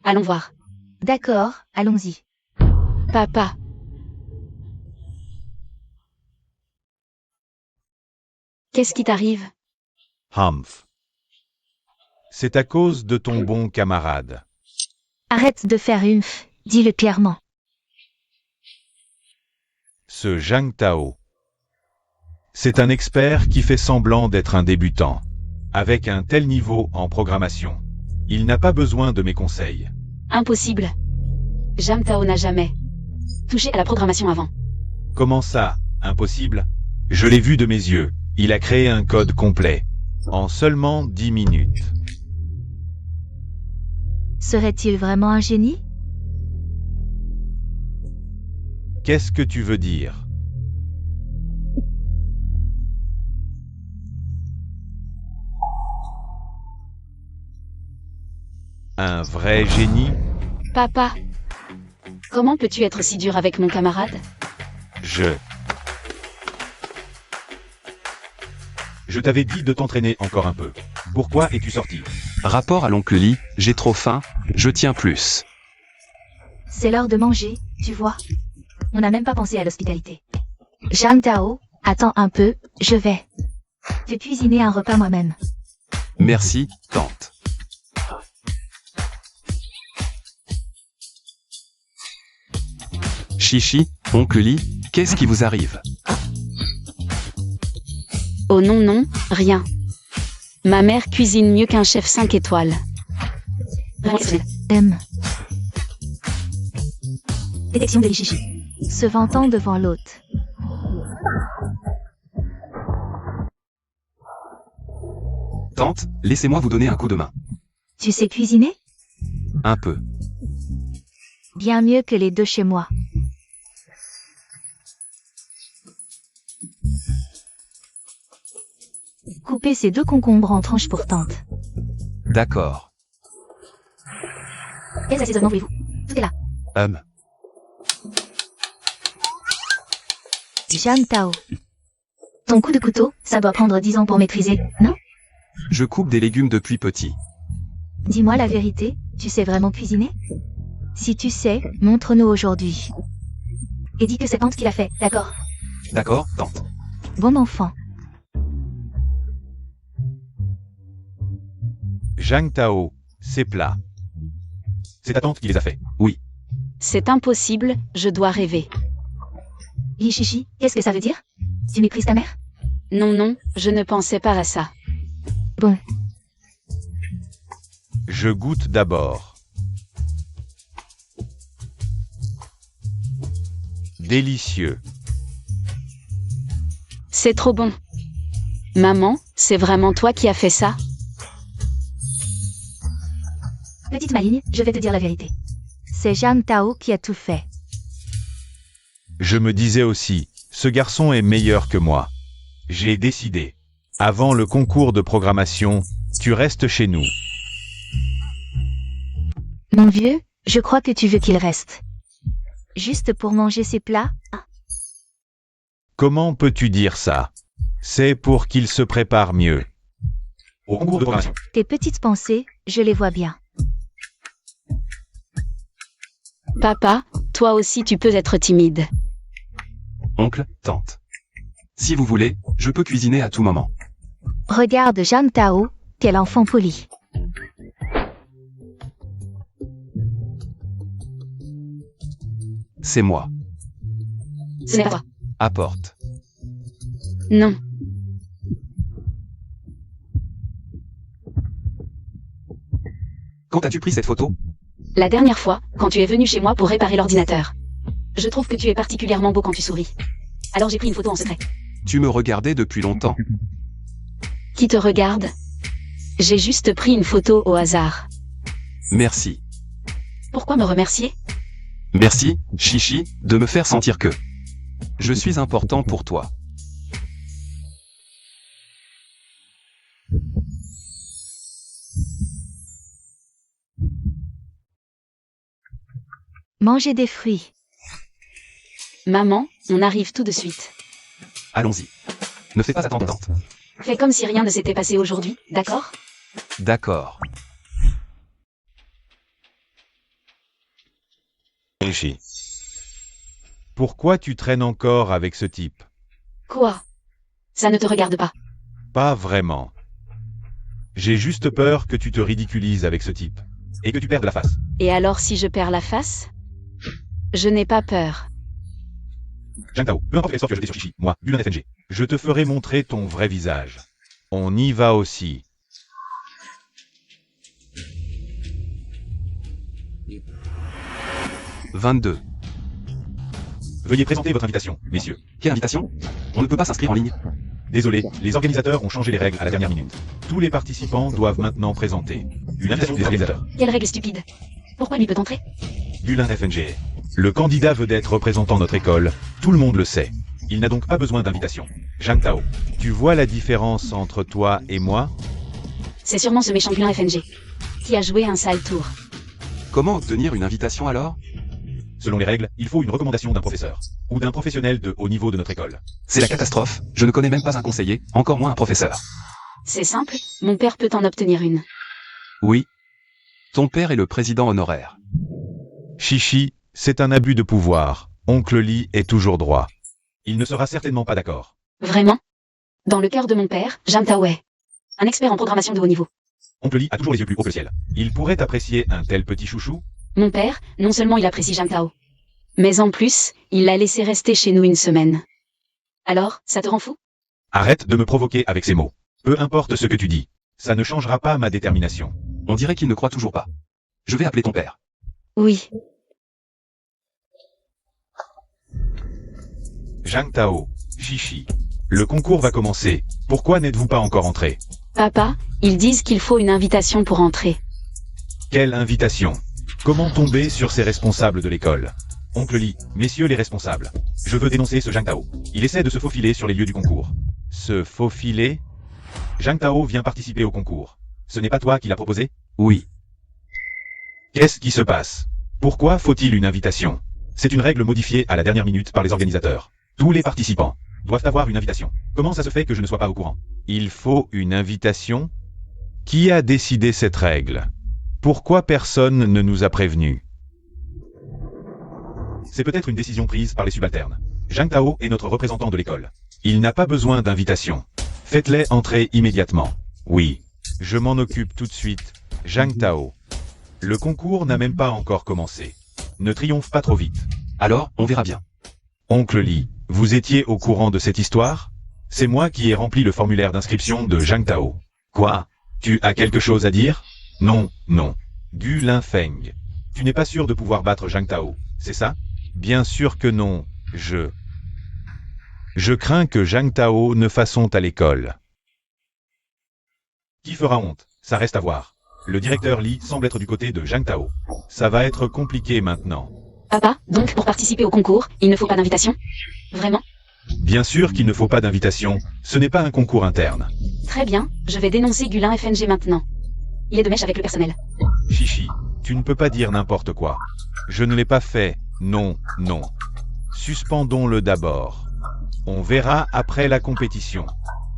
Speaker 4: Allons voir.
Speaker 3: D'accord, allons-y.
Speaker 4: Papa. Qu'est-ce qui t'arrive?
Speaker 1: Humph. C'est à cause de ton bon camarade.
Speaker 3: Arrête de faire humph, dis-le clairement.
Speaker 1: Ce Zhang Tao. C'est un expert qui fait semblant d'être un débutant. Avec un tel niveau en programmation, il n'a pas besoin de mes conseils.
Speaker 4: Impossible. Zhang Tao n'a jamais touché à la programmation avant.
Speaker 1: Comment ça, impossible? Je l'ai vu de mes yeux, il a créé un code complet. En seulement 10 minutes.
Speaker 3: Serait-il vraiment un génie?
Speaker 1: Qu'est-ce que tu veux dire? Un vrai génie?
Speaker 4: Papa. Comment peux-tu être si dur avec mon camarade?
Speaker 1: Je t'avais dit de t'entraîner encore un peu. Pourquoi es-tu sorti?
Speaker 2: Rapport à l'oncle Li, j'ai trop faim, je tiens plus.
Speaker 3: C'est l'heure de manger, tu vois. On n'a même pas pensé à l'hospitalité. Zhang Tao, attends un peu, je vais te cuisiner un repas moi-même.
Speaker 2: Merci, tante. Chichi, oncle Li, qu'est-ce qui vous arrive?
Speaker 4: Oh non non, rien. Ma mère cuisine mieux qu'un chef 5 étoiles.
Speaker 3: M. Détection de Chichi. Se vantant devant l'hôte.
Speaker 2: Tante, laissez-moi vous donner un coup de main.
Speaker 3: Tu sais cuisiner?
Speaker 2: Un peu.
Speaker 3: Bien mieux que les deux chez moi. Coupez ces 2 concombres en tranches pour tante.
Speaker 2: D'accord.
Speaker 3: Quels assaisonnements voulez-vous? Tout est là. Zhang Tao. Ton coup de couteau, ça doit prendre 10 ans pour maîtriser, non?
Speaker 2: Je coupe des légumes depuis petit.
Speaker 3: Dis-moi la vérité, tu sais vraiment cuisiner? Si tu sais, montre-nous aujourd'hui. Et dis que c'est tante qui l'a fait, d'accord?
Speaker 2: D'accord, tante.
Speaker 3: Bon enfant.
Speaker 1: Zhang Tao, c'est plat. C'est ta tante qui les a fait.
Speaker 2: Oui.
Speaker 4: C'est impossible, je dois rêver.
Speaker 3: Chichi, qu'est-ce que ça veut dire? Tu méprises ta mère?
Speaker 4: Non, non, je ne pensais pas à ça.
Speaker 3: Bon,
Speaker 1: Je goûte d'abord. Délicieux.
Speaker 4: C'est trop bon. Maman, c'est vraiment toi qui as fait ça?
Speaker 3: petite maligne, je vais te dire la vérité. C'est Zhang Tao qui a tout fait.
Speaker 1: Je me disais aussi, ce garçon est meilleur que moi. J'ai décidé. Avant le concours de programmation, tu restes chez nous.
Speaker 3: Mon vieux, je crois que tu veux qu'il reste. Juste pour manger ses plats?
Speaker 1: Comment peux-tu dire ça? C'est pour qu'il se prépare mieux.
Speaker 2: Au concours de programmation.
Speaker 3: Tes petites pensées, je les vois bien.
Speaker 4: Papa, toi aussi tu peux être timide.
Speaker 2: Oncle, tante. Si vous voulez, je peux cuisiner à tout moment.
Speaker 3: Regarde Zhang Tao, quel enfant poli.
Speaker 2: C'est moi.
Speaker 4: Ce n'est pas toi.
Speaker 2: Apporte.
Speaker 4: Non.
Speaker 2: Quand as-tu pris cette photo?
Speaker 4: La dernière fois, quand tu es venu chez moi pour réparer l'ordinateur. Je trouve que tu es particulièrement beau quand tu souris. Alors j'ai pris une photo en secret.
Speaker 2: Tu me regardais depuis longtemps.
Speaker 4: Qui te regarde? J'ai juste pris une photo au hasard.
Speaker 2: Merci.
Speaker 4: Pourquoi me remercier?
Speaker 2: Merci, Chichi, de me faire sentir que je suis important pour toi.
Speaker 3: Manger des fruits.
Speaker 4: Maman, on arrive tout de suite.
Speaker 2: Allons-y. Ne fais pas attendre, tante.
Speaker 4: Fais comme si rien ne s'était passé aujourd'hui, d'accord?
Speaker 2: D'accord.
Speaker 1: Rishi. Pourquoi tu traînes encore avec ce type?
Speaker 4: Quoi? Ça ne te regarde pas.
Speaker 1: Pas vraiment. J'ai juste peur que tu te ridiculises avec ce type. Et que tu perdes la face.
Speaker 4: Et alors si je perds la face? Je n'ai pas peur.
Speaker 1: Zhang Tao, peu importe quel sort tu as jeté sur Chichi, moi, Yulin FNG. Je te ferai montrer ton vrai visage. On y va aussi.
Speaker 2: « 22.
Speaker 1: Veuillez présenter votre invitation, messieurs.
Speaker 2: Quelle invitation? On ne peut pas s'inscrire en ligne.
Speaker 1: Désolé, les organisateurs ont changé les règles à la dernière minute. Tous les participants doivent maintenant présenter une invitation des organisateurs.
Speaker 4: Quelle règle stupide. Pourquoi lui peut entrer?
Speaker 1: Yulin FNG. Le candidat veut d'être représentant notre école, tout le monde le sait. Il n'a donc pas besoin d'invitation. Zhang Tao, tu vois la différence entre toi et moi?
Speaker 4: C'est sûrement ce méchant Yulin FNG. Qui a joué un sale tour.
Speaker 2: Comment obtenir une invitation alors?
Speaker 1: Selon les règles, il faut une recommandation d'un professeur. Ou d'un professionnel de haut niveau de notre école.
Speaker 2: C'est la catastrophe. Je ne connais même pas un conseiller, encore moins un professeur.
Speaker 4: C'est simple, mon père peut en obtenir une.
Speaker 2: Oui. Ton père est le président honoraire.
Speaker 1: Chichi, c'est un abus de pouvoir. Oncle Lee est toujours droit. Il ne sera certainement pas d'accord.
Speaker 4: Vraiment? Dans le cœur de mon père, Zhang Tao est un expert en programmation de haut niveau.
Speaker 1: Oncle Lee a toujours les yeux plus hauts que le ciel. Il pourrait apprécier un tel petit chouchou?
Speaker 4: Mon père, non seulement il apprécie Zhang Tao, mais en plus, il l'a laissé rester chez nous une semaine. Alors, ça te rend fou?
Speaker 1: Arrête de me provoquer avec ces mots. Peu importe ce que tu dis. Ça ne changera pas ma détermination.
Speaker 2: On dirait qu'il ne croit toujours pas. Je vais appeler ton père.
Speaker 4: Oui.
Speaker 1: Zhang Tao, Chichi. Le concours va commencer. Pourquoi n'êtes-vous pas encore entré?
Speaker 4: Papa, ils disent qu'il faut une invitation pour entrer.
Speaker 1: Quelle invitation? Comment tomber sur ces responsables de l'école? Oncle Lee, messieurs les responsables. Je veux dénoncer ce Zhang Tao. Il essaie de se faufiler sur les lieux du concours. Se faufiler? Zhang Tao vient participer au concours. Ce n'est pas toi qui l'as proposé?
Speaker 2: Oui.
Speaker 1: Qu'est-ce qui se passe? Pourquoi faut-il une invitation? C'est une règle modifiée à la dernière minute par les organisateurs. Tous les participants doivent avoir une invitation. Comment ça se fait que je ne sois pas au courant? Il faut une invitation? Qui a décidé cette règle? Pourquoi personne ne nous a prévenus? C'est peut-être une décision prise par les subalternes. Zhang Tao est notre représentant de l'école. Il n'a pas besoin d'invitation. Faites-les entrer immédiatement. Oui. Je m'en occupe tout de suite. Zhang Tao. Le concours n'a même pas encore commencé. Ne triomphe pas trop vite.
Speaker 2: Alors, on verra bien.
Speaker 1: Oncle Li, vous étiez au courant de cette histoire? C'est moi qui ai rempli le formulaire d'inscription de Zhang Tao. Quoi? Tu as quelque chose à dire? Non, non. Gu Linfeng. Tu n'es pas sûr de pouvoir battre Zhang Tao, c'est ça? Bien sûr que non, je crains que Zhang Tao ne fasse honte à l'école. Qui fera honte? Ça reste à voir. Le directeur Li semble être du côté de Zhang Tao. Ça va être compliqué maintenant.
Speaker 4: Papa, donc pour participer au concours, il ne faut pas d'invitation? Vraiment?
Speaker 1: Bien sûr qu'il ne faut pas d'invitation, ce n'est pas un concours interne.
Speaker 4: Très bien, je vais dénoncer Gulin FNG maintenant. Il est de mèche avec le personnel.
Speaker 1: Chichi, tu ne peux pas dire n'importe quoi. Je ne l'ai pas fait, non, non. Suspendons-le d'abord. On verra après la compétition.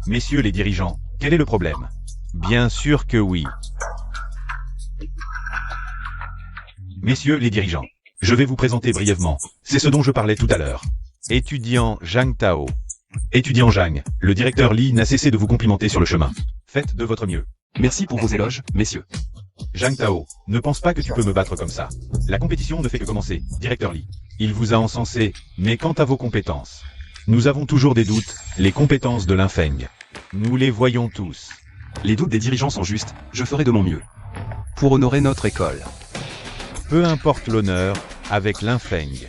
Speaker 1: Messieurs les dirigeants, quel est le problème? Bien sûr que oui. Messieurs les dirigeants, je vais vous présenter brièvement. C'est ce dont je parlais tout à l'heure. Étudiant Zhang Tao. Étudiant Zhang, le directeur Li n'a cessé de vous complimenter sur le chemin. Faites de votre mieux.
Speaker 2: Merci pour vos éloges, messieurs.
Speaker 1: Zhang Tao, ne pense pas que tu peux me battre comme ça. La compétition ne fait que commencer, directeur Li. Il vous a encensé, mais quant à vos compétences, nous avons toujours des doutes, les compétences de Linfeng. Nous les voyons tous.
Speaker 2: Les doutes des dirigeants sont justes, je ferai de mon mieux. Pour honorer notre école.
Speaker 1: Peu importe l'honneur, avec Linfeng.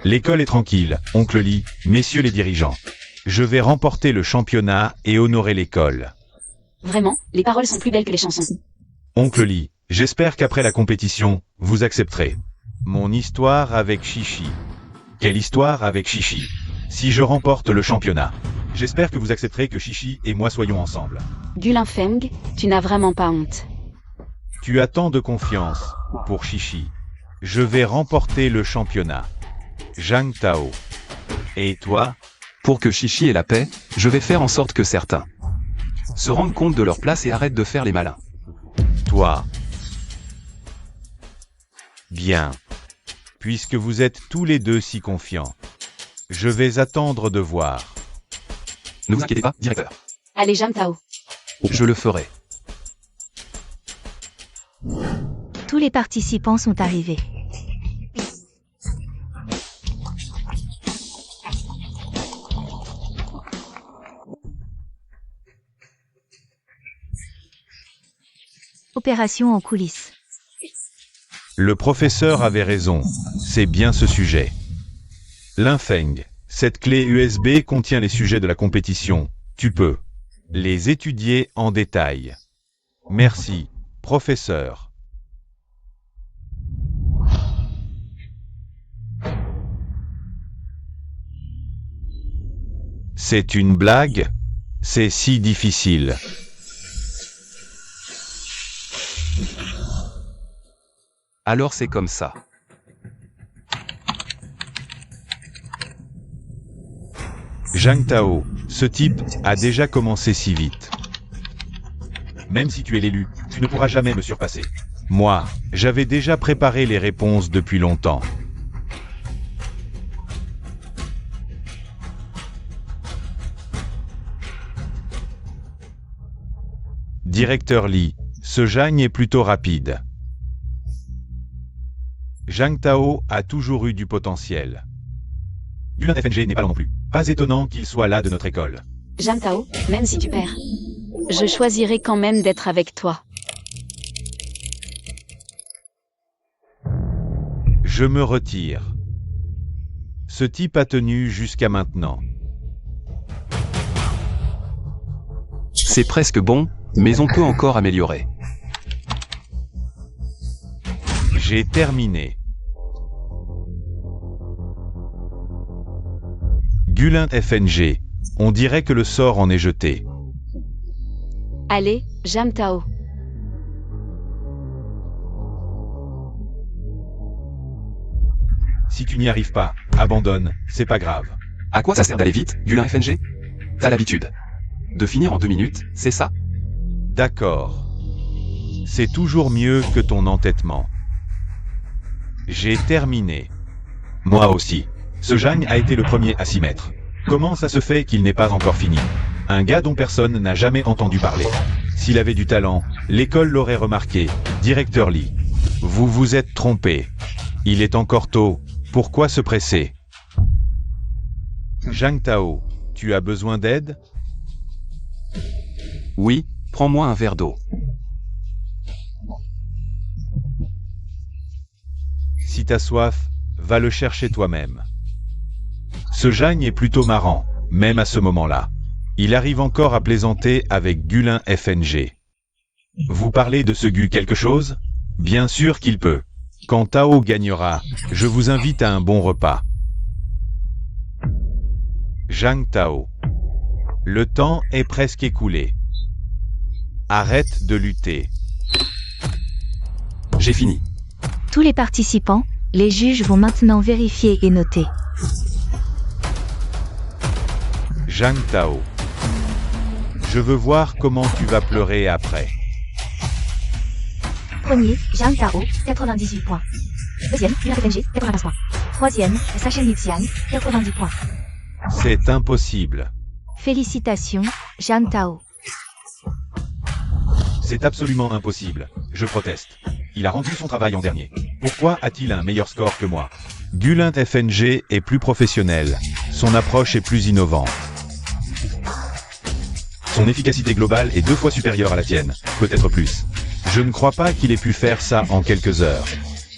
Speaker 1: L'école est tranquille, oncle Li, messieurs les dirigeants. Je vais remporter le championnat et honorer l'école.
Speaker 4: Vraiment, les paroles sont plus belles que les chansons.
Speaker 1: Oncle Li, j'espère qu'après la compétition, vous accepterez. Mon histoire avec Chichi. Quelle histoire avec Chichi? Si je remporte le championnat, j'espère que vous accepterez que Chichi et moi soyons ensemble.
Speaker 4: Gulin Feng, tu n'as vraiment pas honte.
Speaker 1: Tu as tant de confiance pour Chichi. Je vais remporter le championnat. Zhang Tao. Et toi?
Speaker 2: Pour que Chichi ait la paix, je vais faire en sorte que certains se rendent compte de leur place et arrêtent de faire les malins.
Speaker 1: Toi. Bien. Puisque vous êtes tous les deux si confiants, je vais attendre de voir.
Speaker 2: Ne vous inquiétez pas, directeur.
Speaker 4: Allez, Zhang Tao.
Speaker 2: Je le ferai.
Speaker 3: Tous les participants sont arrivés. Opération en coulisses.
Speaker 1: Le professeur avait raison, c'est bien ce sujet. Linfeng, cette clé USB contient les sujets de la compétition, tu peux les étudier en détail. Merci, professeur. C'est une blague? C'est si difficile.
Speaker 2: Alors c'est comme ça.
Speaker 1: Zhang Tao, ce type a déjà commencé si vite. Même si tu es l'élu, tu ne pourras jamais me surpasser. Moi, j'avais déjà préparé les réponses depuis longtemps. Directeur Li, ce Zhang est plutôt rapide. Zhang Tao a toujours eu du potentiel. Gulin FNG n'est pas lent non plus. Pas étonnant qu'il soit là de notre école.
Speaker 4: Zhang Tao, même si tu perds, je choisirai quand même d'être avec toi.
Speaker 1: Je me retire. Ce type a tenu jusqu'à maintenant.
Speaker 2: C'est presque bon, mais on peut encore améliorer.
Speaker 1: J'ai terminé. Gulin FNG, on dirait que le sort en est jeté.
Speaker 4: Allez, Zhang Tao.
Speaker 1: Si tu n'y arrives pas, abandonne, c'est pas grave.
Speaker 2: À quoi ça sert d'aller vite, Gulin FNG? T'as l'habitude de finir en 2 minutes, c'est ça?
Speaker 1: D'accord. C'est toujours mieux que ton entêtement. J'ai terminé. Moi aussi. Ce Zhang a été le premier à s'y mettre. Comment ça se fait qu'il n'est pas encore fini? Un gars dont personne n'a jamais entendu parler. S'il avait du talent, l'école l'aurait remarqué. Directeur Li. Vous vous êtes trompé. Il est encore tôt. Pourquoi se presser? Zhang Tao, tu as besoin d'aide?
Speaker 2: Oui, prends-moi un verre d'eau.
Speaker 1: Si t'as soif, va le chercher toi-même. Ce Zhang est plutôt marrant, même à ce moment-là. Il arrive encore à plaisanter avec Gulin FNG. Vous parlez de ce Gu quelque chose? Bien sûr qu'il peut. Quand Tao gagnera, je vous invite à un bon repas. Zhang Tao. Le temps est presque écoulé. Arrête de lutter.
Speaker 2: J'ai fini.
Speaker 3: Tous les participants, les juges vont maintenant vérifier et noter.
Speaker 1: Zhang Tao. Je veux voir comment tu vas pleurer après.
Speaker 3: Premier, Zhang Tao, 98 points. Deuxième, Gulin FNG, 95 points. Troisième, Sachen Lixian, 90 points.
Speaker 1: C'est impossible.
Speaker 3: Félicitations, Zhang Tao.
Speaker 1: C'est absolument impossible. Je proteste. Il a rendu son travail en dernier. Pourquoi a-t-il un meilleur score que moi? Gulin FNG est plus professionnel. Son approche est plus innovante. Son efficacité globale est 2 fois supérieure à la tienne, peut-être plus. Je ne crois pas qu'il ait pu faire ça en quelques heures.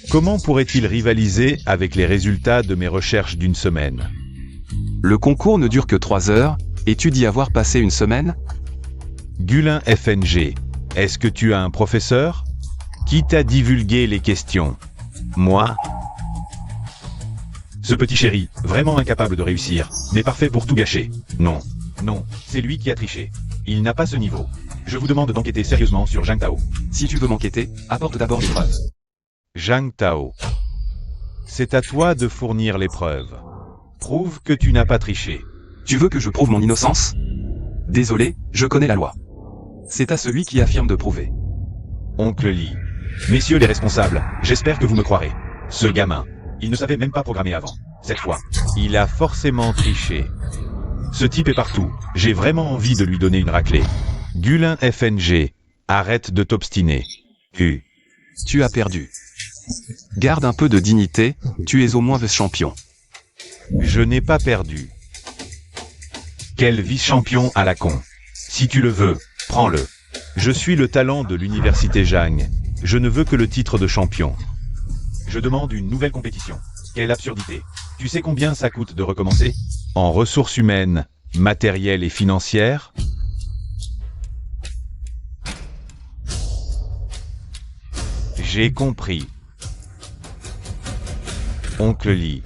Speaker 1: Comment pourrait-il rivaliser avec les résultats de mes recherches d'une semaine?
Speaker 2: Le concours ne dure que 3 heures, et tu dis avoir passé une semaine?
Speaker 1: Gulin FNG, est-ce que tu as un professeur? Qui t'a divulgué les questions? Moi? Ce petit chéri, vraiment incapable de réussir, n'est parfait pour tout gâcher. Non, non, c'est lui qui a triché. Il n'a pas ce niveau. Je vous demande d'enquêter sérieusement sur Zhang Tao.
Speaker 2: Si tu veux m'enquêter, apporte d'abord les preuves.
Speaker 1: Zhang Tao. C'est à toi de fournir les preuves. Prouve que tu n'as pas triché.
Speaker 2: Tu veux que je prouve mon innocence? Désolé, je connais la loi. C'est à celui qui affirme de prouver.
Speaker 1: Oncle Li. Messieurs les responsables, j'espère que vous me croirez. Ce gamin, il ne savait même pas programmer avant. Cette fois, il a forcément triché. Ce type est partout. J'ai vraiment envie de lui donner une raclée. Gulin FNG, arrête de t'obstiner.
Speaker 2: Tu as perdu. Garde un peu de dignité, tu es au moins vice-champion.
Speaker 1: Je n'ai pas perdu. Quel vice-champion à la con. Si tu le veux, prends-le. Je suis le talent de l'université Zhang. Je ne veux que le titre de champion. Je demande une nouvelle compétition. Quelle absurdité. Tu sais combien ça coûte de recommencer? En ressources humaines, matérielles et financières? J'ai compris. Oncle Li.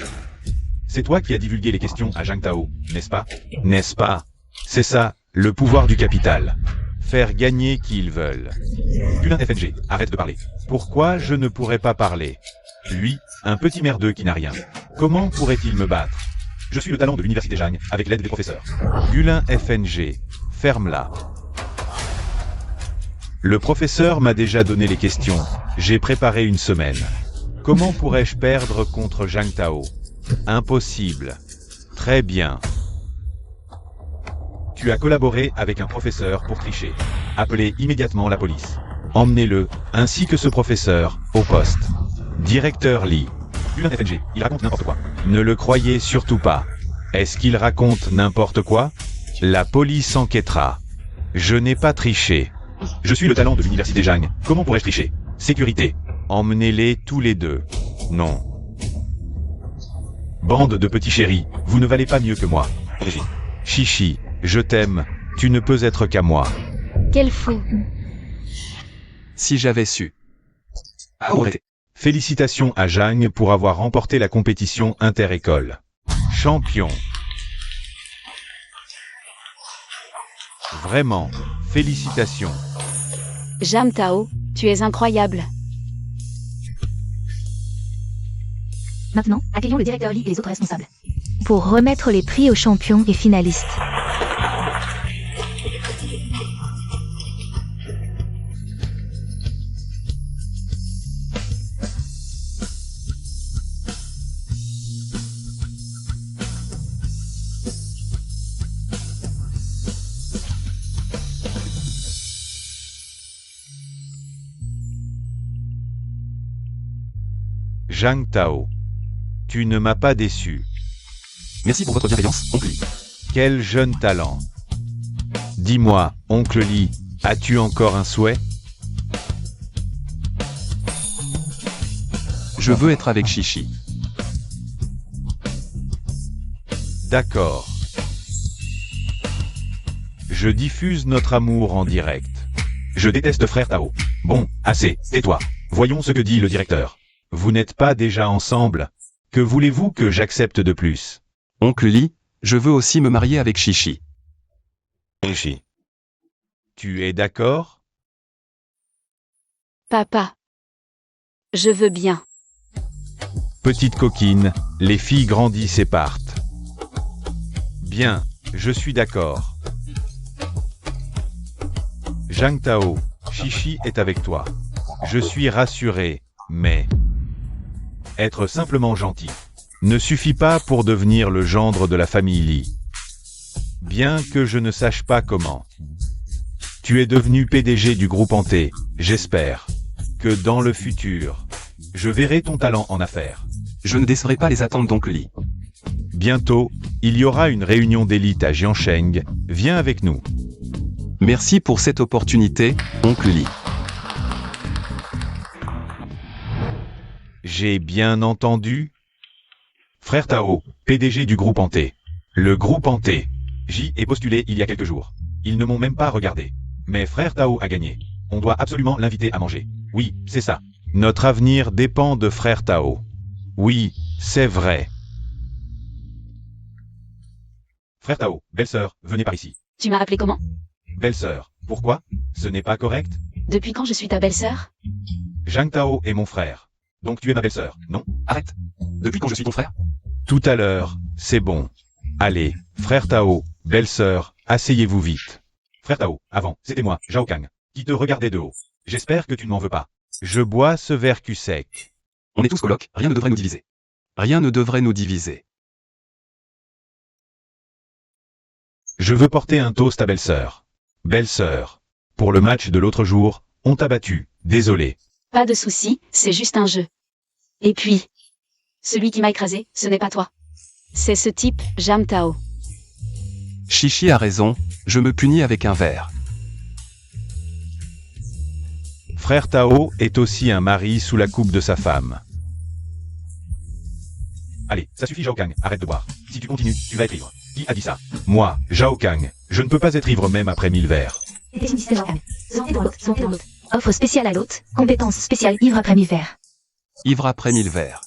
Speaker 1: C'est toi qui as divulgué les questions à Zhang Tao, n'est-ce pas? N'est-ce pas? C'est ça, le pouvoir du capital. Faire gagner qui ils veulent. Gulin FNG, arrête de parler. Pourquoi je ne pourrais pas parler? Lui, un petit merdeux qui n'a rien. Comment pourrait-il me battre? Je suis le talent de l'université Zhang, avec l'aide des professeurs. Gulin FNG, ferme-la. Le professeur m'a déjà donné les questions. J'ai préparé une semaine. Comment pourrais-je perdre contre Zhang Tao? Impossible. Très bien. Tu as collaboré avec un professeur pour tricher. Appelez immédiatement la police. Emmenez-le, ainsi que ce professeur, au poste. Directeur Li. Gulin FNG, il raconte n'importe quoi. Ne le croyez surtout pas. Est-ce qu'il raconte n'importe quoi? La police enquêtera. Je n'ai pas triché. Je suis le talent de l'université Zhang. Comment pourrais-je tricher? Sécurité. Emmenez-les tous les deux. Non. Bande de petits chéris, vous ne valez pas mieux que moi. Chichi, je t'aime, tu ne peux être qu'à moi.
Speaker 4: Quel fou.
Speaker 2: Si j'avais su. Arrêtez.
Speaker 1: Félicitations à Zhang pour avoir remporté la compétition inter-école. Champion. Vraiment, félicitations.
Speaker 4: Zhang Tao, tu es incroyable.
Speaker 3: Maintenant, accueillons le directeur Li et les autres responsables. Pour remettre les prix aux champions et finalistes.
Speaker 1: Zhang Tao. Tu ne m'as pas déçu.
Speaker 2: Merci pour votre bienveillance, oncle Lee.
Speaker 1: Quel jeune talent. Dis-moi, oncle Lee, as-tu encore un souhait?
Speaker 2: Je veux être avec Chichi.
Speaker 1: D'accord. Je diffuse notre amour en direct. Je déteste frère Tao. Bon, assez, tais-toi. Voyons ce que dit le directeur. Vous n'êtes pas déjà ensemble? Que voulez-vous que j'accepte de plus?
Speaker 2: Oncle Lee, je veux aussi me marier avec Chichi.
Speaker 1: Chichi. Tu es d'accord?
Speaker 4: Papa. Je veux bien.
Speaker 1: Petite coquine, les filles grandissent et partent. Bien, je suis d'accord. Zhang Tao, Chichi est avec toi. Je suis rassuré, mais... Être simplement gentil ne suffit pas pour devenir le gendre de la famille Lee. Bien que je ne sache pas comment. Tu es devenu PDG du groupe Hanté, j'espère que dans le futur, je verrai ton talent en affaires.
Speaker 2: Je ne décerai pas les attentes d'oncle Lee.
Speaker 1: Bientôt, il y aura une réunion d'élite à Jiansheng, viens avec nous.
Speaker 2: Merci pour cette opportunité, oncle Lee.
Speaker 1: J'ai bien entendu? Frère Tao, PDG du groupe Hanté. Le groupe Hanté. J'y ai postulé il y a quelques jours. Ils ne m'ont même pas regardé. Mais frère Tao a gagné. On doit absolument l'inviter à manger. Oui, c'est ça. Notre avenir dépend de frère Tao. Oui, c'est vrai. Frère Tao, belle-sœur, venez par ici.
Speaker 4: Tu m'as appelé comment?
Speaker 1: Belle-sœur, pourquoi? Ce n'est pas correct?
Speaker 4: Depuis quand je suis ta belle-sœur?
Speaker 1: Zhang Tao est mon frère. Donc tu es ma belle-sœur, non?
Speaker 2: Arrête. Depuis quand je suis ton frère?
Speaker 1: Tout à l'heure, c'est bon. Allez, frère Tao, belle-sœur, asseyez-vous vite. Frère Tao, avant, c'était moi, Zhao Kang, qui te regardais de haut. J'espère que tu ne m'en veux pas. Je bois ce verre cul sec.
Speaker 2: On est tous colocs, rien ne devrait nous diviser. Rien ne devrait nous diviser.
Speaker 1: Je veux porter un toast à belle-sœur. Belle-sœur. Pour le match de l'autre jour, on t'a battu, désolé.
Speaker 4: Pas de souci, c'est juste un jeu. Et puis, celui qui m'a écrasé, ce n'est pas toi. C'est ce type, Zhang Tao.
Speaker 2: Chichi a raison, je me punis avec un verre.
Speaker 1: Frère Tao est aussi un mari sous la coupe de sa femme. Allez, ça suffit Zhao Kang, arrête de boire. Si tu continues, tu vas être ivre. Qui a dit ça? Moi, Zhao Kang. Je ne peux pas être ivre même après 1000 verres.
Speaker 3: Détection du système Zhao Kang. Santé dans l'hôte, santé dans l'hôte. Offre spéciale à l'hôte. Compétence spéciale ivre après 1000 verres.
Speaker 2: Ivre après 1000 verres.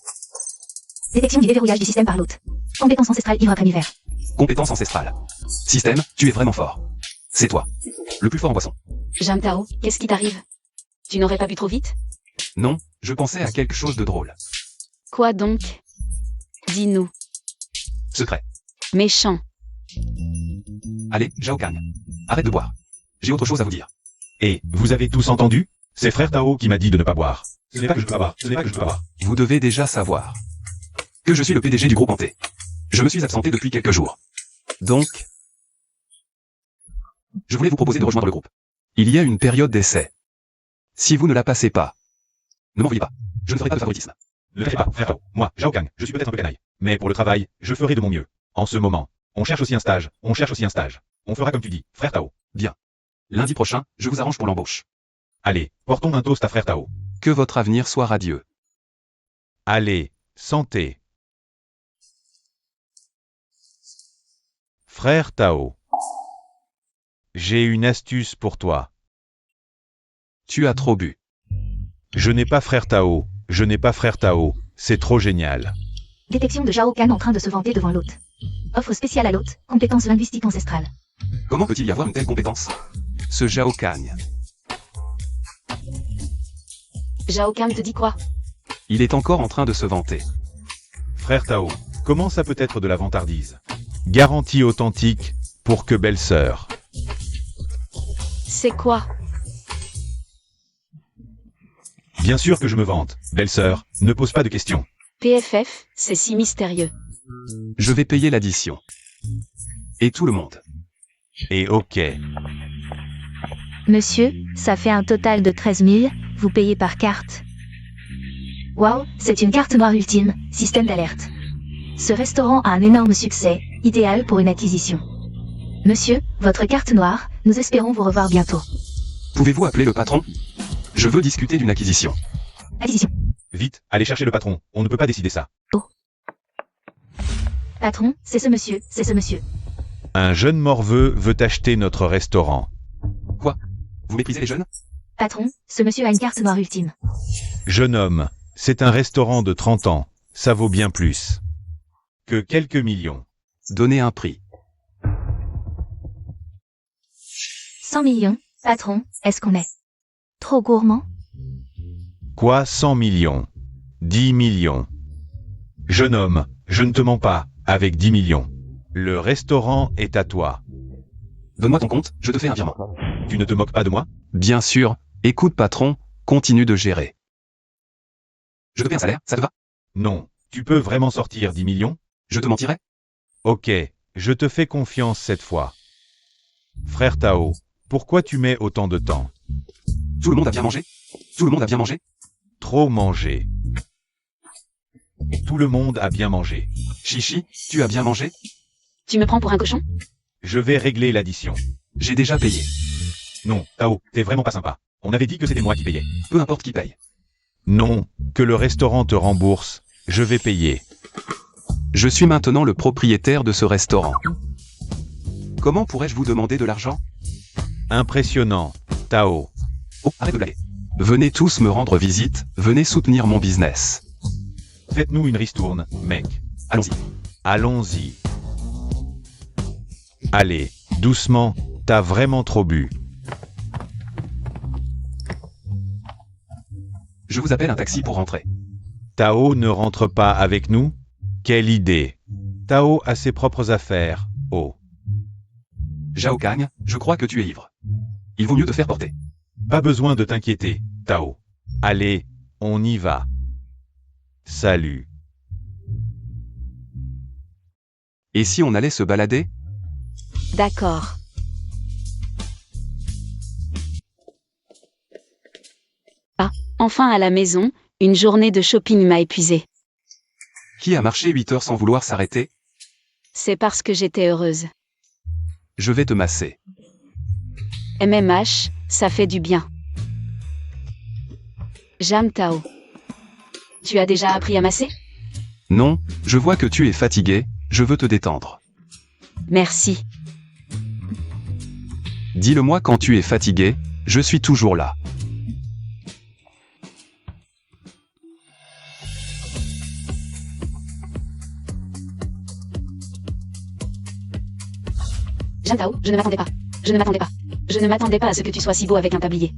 Speaker 3: Détection du déverrouillage du système par l'hôte. Compétence ancestrale ivre après 1000 verres.
Speaker 2: Compétence ancestrale. Système, tu es vraiment fort. C'est toi. Le plus fort en boisson.
Speaker 4: Zhang Tao, qu'est-ce qui t'arrive? Tu n'aurais pas bu trop vite?
Speaker 2: Non, je pensais à quelque chose de drôle.
Speaker 4: Quoi donc? Dis-nous.
Speaker 2: Secret.
Speaker 4: Méchant.
Speaker 2: Allez, Zhao Kang. Arrête de boire. J'ai autre chose à vous dire.
Speaker 1: Et, vous avez tous entendu? C'est frère Tao qui m'a dit de ne pas boire. Ce n'est pas que je peux pas boire, ce n'est pas que je peux pas boire.
Speaker 2: Vous devez déjà savoir que je suis le PDG du groupe Hanté. Je me suis absenté depuis quelques jours. Donc, je voulais vous proposer de rejoindre le groupe. Il y a une période d'essai. Si vous ne la passez pas, ne m'en veuillez pas. Je ne ferai pas de favoritisme.
Speaker 1: Ne le fais pas, frère Tao. Moi, Zhao Kang, je suis peut-être un peu canaille. Mais pour le travail, je ferai de mon mieux. En ce moment, on cherche aussi un stage, on cherche aussi un stage. On fera comme tu dis, frère Tao.
Speaker 2: Bien. Lundi prochain, je vous arrange pour l'embauche.
Speaker 1: Allez, portons un toast à frère Tao.
Speaker 2: Que votre avenir soit radieux.
Speaker 1: Allez, santé. Frère Tao. J'ai une astuce pour toi.
Speaker 2: Tu as trop bu.
Speaker 1: Je n'ai pas frère Tao, je n'ai pas frère Tao, c'est trop génial.
Speaker 3: Détection de Zhao Kang en train de se vanter devant l'hôte. Offre spéciale à l'hôte. Compétence linguistique ancestrale.
Speaker 2: Comment peut-il y avoir une telle compétence? Ce Zhao Kang.
Speaker 4: Zhao Kang te dit quoi?
Speaker 2: Il est encore en train de se vanter.
Speaker 1: Frère Tao, comment ça peut être de la vantardise? Garantie authentique, pour que belle-sœur.
Speaker 4: C'est quoi?
Speaker 1: Bien sûr que je me vante, belle-sœur, ne pose pas de questions.
Speaker 4: PFF, c'est si mystérieux.
Speaker 2: Je vais payer l'addition. Et tout le monde.
Speaker 1: Et ok.
Speaker 3: Monsieur, ça fait un total de 13 000, vous payez par carte. Waouh, c'est une carte noire ultime, système d'alerte. Ce restaurant a un énorme succès, idéal pour une acquisition. Monsieur, votre carte noire, nous espérons vous revoir bientôt.
Speaker 2: Pouvez-vous appeler le patron? Je veux discuter d'une acquisition.
Speaker 3: Acquisition.
Speaker 1: Vite, allez chercher le patron, on ne peut pas décider ça.
Speaker 3: Patron, c'est ce monsieur, c'est ce monsieur.
Speaker 1: Un jeune morveux veut acheter notre restaurant.
Speaker 2: Quoi? Vous méprisez les jeunes?
Speaker 3: Patron, ce monsieur a une carte noire ultime.
Speaker 1: Jeune homme, c'est un restaurant de 30 ans, ça vaut bien plus que quelques millions.
Speaker 2: Donnez un prix.
Speaker 3: 100 millions, patron, est-ce qu'on est trop gourmand?
Speaker 1: Quoi 100 millions? 10 millions. Jeune homme, je ne te mens pas, avec 10 millions. Le restaurant est à toi.
Speaker 2: Donne-moi ton compte, je te fais un virement.
Speaker 1: Tu ne te moques pas de moi?
Speaker 2: Bien sûr, écoute patron, continue de gérer. Je te paie un salaire, ça te va?
Speaker 1: Non. Tu peux vraiment sortir 10 millions?
Speaker 2: Je te mentirais?
Speaker 1: Ok, je te fais confiance cette fois. Frère Tao, pourquoi tu mets autant de temps?
Speaker 2: Tout le monde a bien mangé? Tout le monde a bien mangé?
Speaker 1: Trop mangé. Tout le monde a bien mangé.
Speaker 2: Chichi, tu as bien mangé?
Speaker 4: Tu me prends pour un cochon?
Speaker 1: Je vais régler l'addition.
Speaker 2: J'ai déjà payé.
Speaker 1: Non, Tao, t'es vraiment pas sympa. On avait dit que c'était moi qui payais.
Speaker 2: Peu importe qui paye.
Speaker 1: Non, que le restaurant te rembourse, je vais payer.
Speaker 2: Je suis maintenant le propriétaire de ce restaurant. Comment pourrais-je vous demander de l'argent?
Speaker 1: Impressionnant, Tao.
Speaker 2: Oh, arrête de blaguer. Venez tous me rendre visite, venez soutenir mon business.
Speaker 1: Faites-nous une ristourne, mec.
Speaker 2: Allons-y.
Speaker 1: Allons-y. Allez, doucement, t'as vraiment trop bu.
Speaker 2: Je vous appelle un taxi pour rentrer.
Speaker 1: Tao ne rentre pas avec nous? Quelle idée. Tao a ses propres affaires, oh.
Speaker 2: Zhao Kang, je crois que tu es ivre. Il vaut mieux te faire porter.
Speaker 1: Pas besoin de t'inquiéter, Tao. Allez, on y va. Salut.
Speaker 2: Et si on allait se balader?
Speaker 4: D'accord. Ah, enfin à la maison, une journée de shopping m'a épuisée.
Speaker 2: Qui a marché 8 heures sans vouloir s'arrêter?
Speaker 4: C'est parce que j'étais heureuse.
Speaker 2: Je vais te masser.
Speaker 4: MMH, ça fait du bien. Jam Tao. Tu as déjà appris à masser?
Speaker 2: Non, je vois que tu es fatigué, je veux te détendre.
Speaker 4: Merci.
Speaker 2: Dis-le-moi quand tu es fatigué, je suis toujours là.
Speaker 4: Jam Tao, je ne m'attendais pas. Je ne m'attendais pas. Je ne m'attendais pas à ce que tu sois si beau avec un tablier.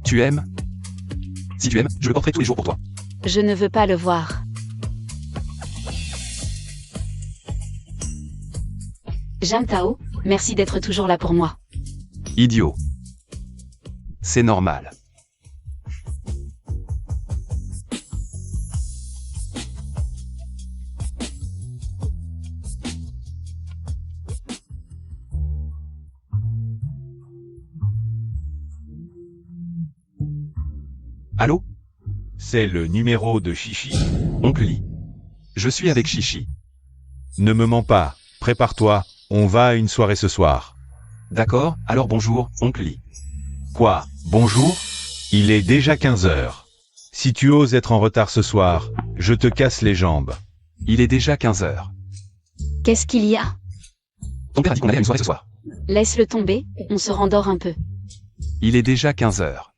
Speaker 2: Tu aimes? Si tu aimes, je le porterai tous les jours pour toi.
Speaker 4: Je ne veux pas le voir. Jam Tao, merci d'être toujours là pour moi.
Speaker 2: Idiot. C'est normal. Allô?
Speaker 1: C'est le numéro de Chichi.
Speaker 2: Oncle Lee. Je suis avec Chichi.
Speaker 1: Ne me mens pas, prépare-toi, on va à une soirée ce soir.
Speaker 2: D'accord, alors bonjour, Oncle Lee.
Speaker 1: Quoi? Bonjour? Il est déjà 15 heures. Si tu oses être en retard ce soir, je te casse les jambes.
Speaker 2: Il est déjà 15 heures.
Speaker 4: Qu'est-ce qu'il y a?
Speaker 2: Ton père a dit qu'on allait à une soirée ce soir.
Speaker 4: Laisse-le tomber, on se rendort un peu.
Speaker 2: Il est déjà 15 heures.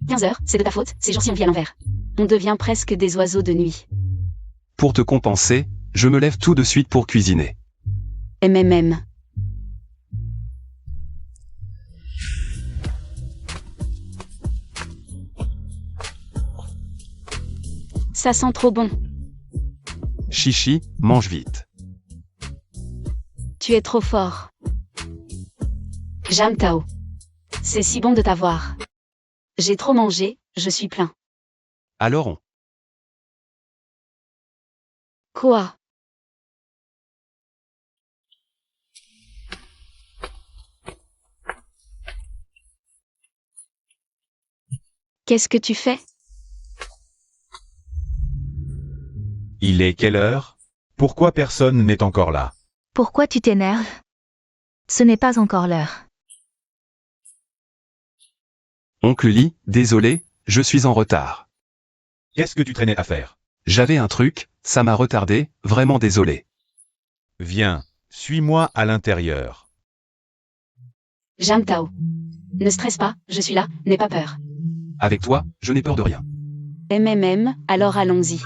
Speaker 4: 15 heures, c'est de ta faute, ces jours-ci on vit à l'envers. On devient presque des oiseaux de nuit.
Speaker 2: Pour te compenser, je me lève tout de suite pour cuisiner.
Speaker 4: MMM. Ça sent trop bon.
Speaker 2: Chichi, mange vite.
Speaker 4: Tu es trop fort. Jam Tao. C'est si bon de t'avoir. J'ai trop mangé, je suis plein.
Speaker 2: Alors on.
Speaker 4: Quoi? Qu'est-ce que tu fais?
Speaker 1: Il est quelle heure? Pourquoi personne n'est encore là?
Speaker 3: Pourquoi tu t'énerves? Ce n'est pas encore l'heure.
Speaker 2: Oncle Lee, désolé, je suis en retard.
Speaker 1: Qu'est-ce que tu traînais à faire?
Speaker 2: J'avais un truc, ça m'a retardé, vraiment désolé.
Speaker 1: Viens, suis-moi à l'intérieur.
Speaker 4: Jang Tao. Ne stresse pas, je suis là, n'aie pas peur.
Speaker 2: Avec toi, je n'ai peur de rien.
Speaker 4: Alors allons-y.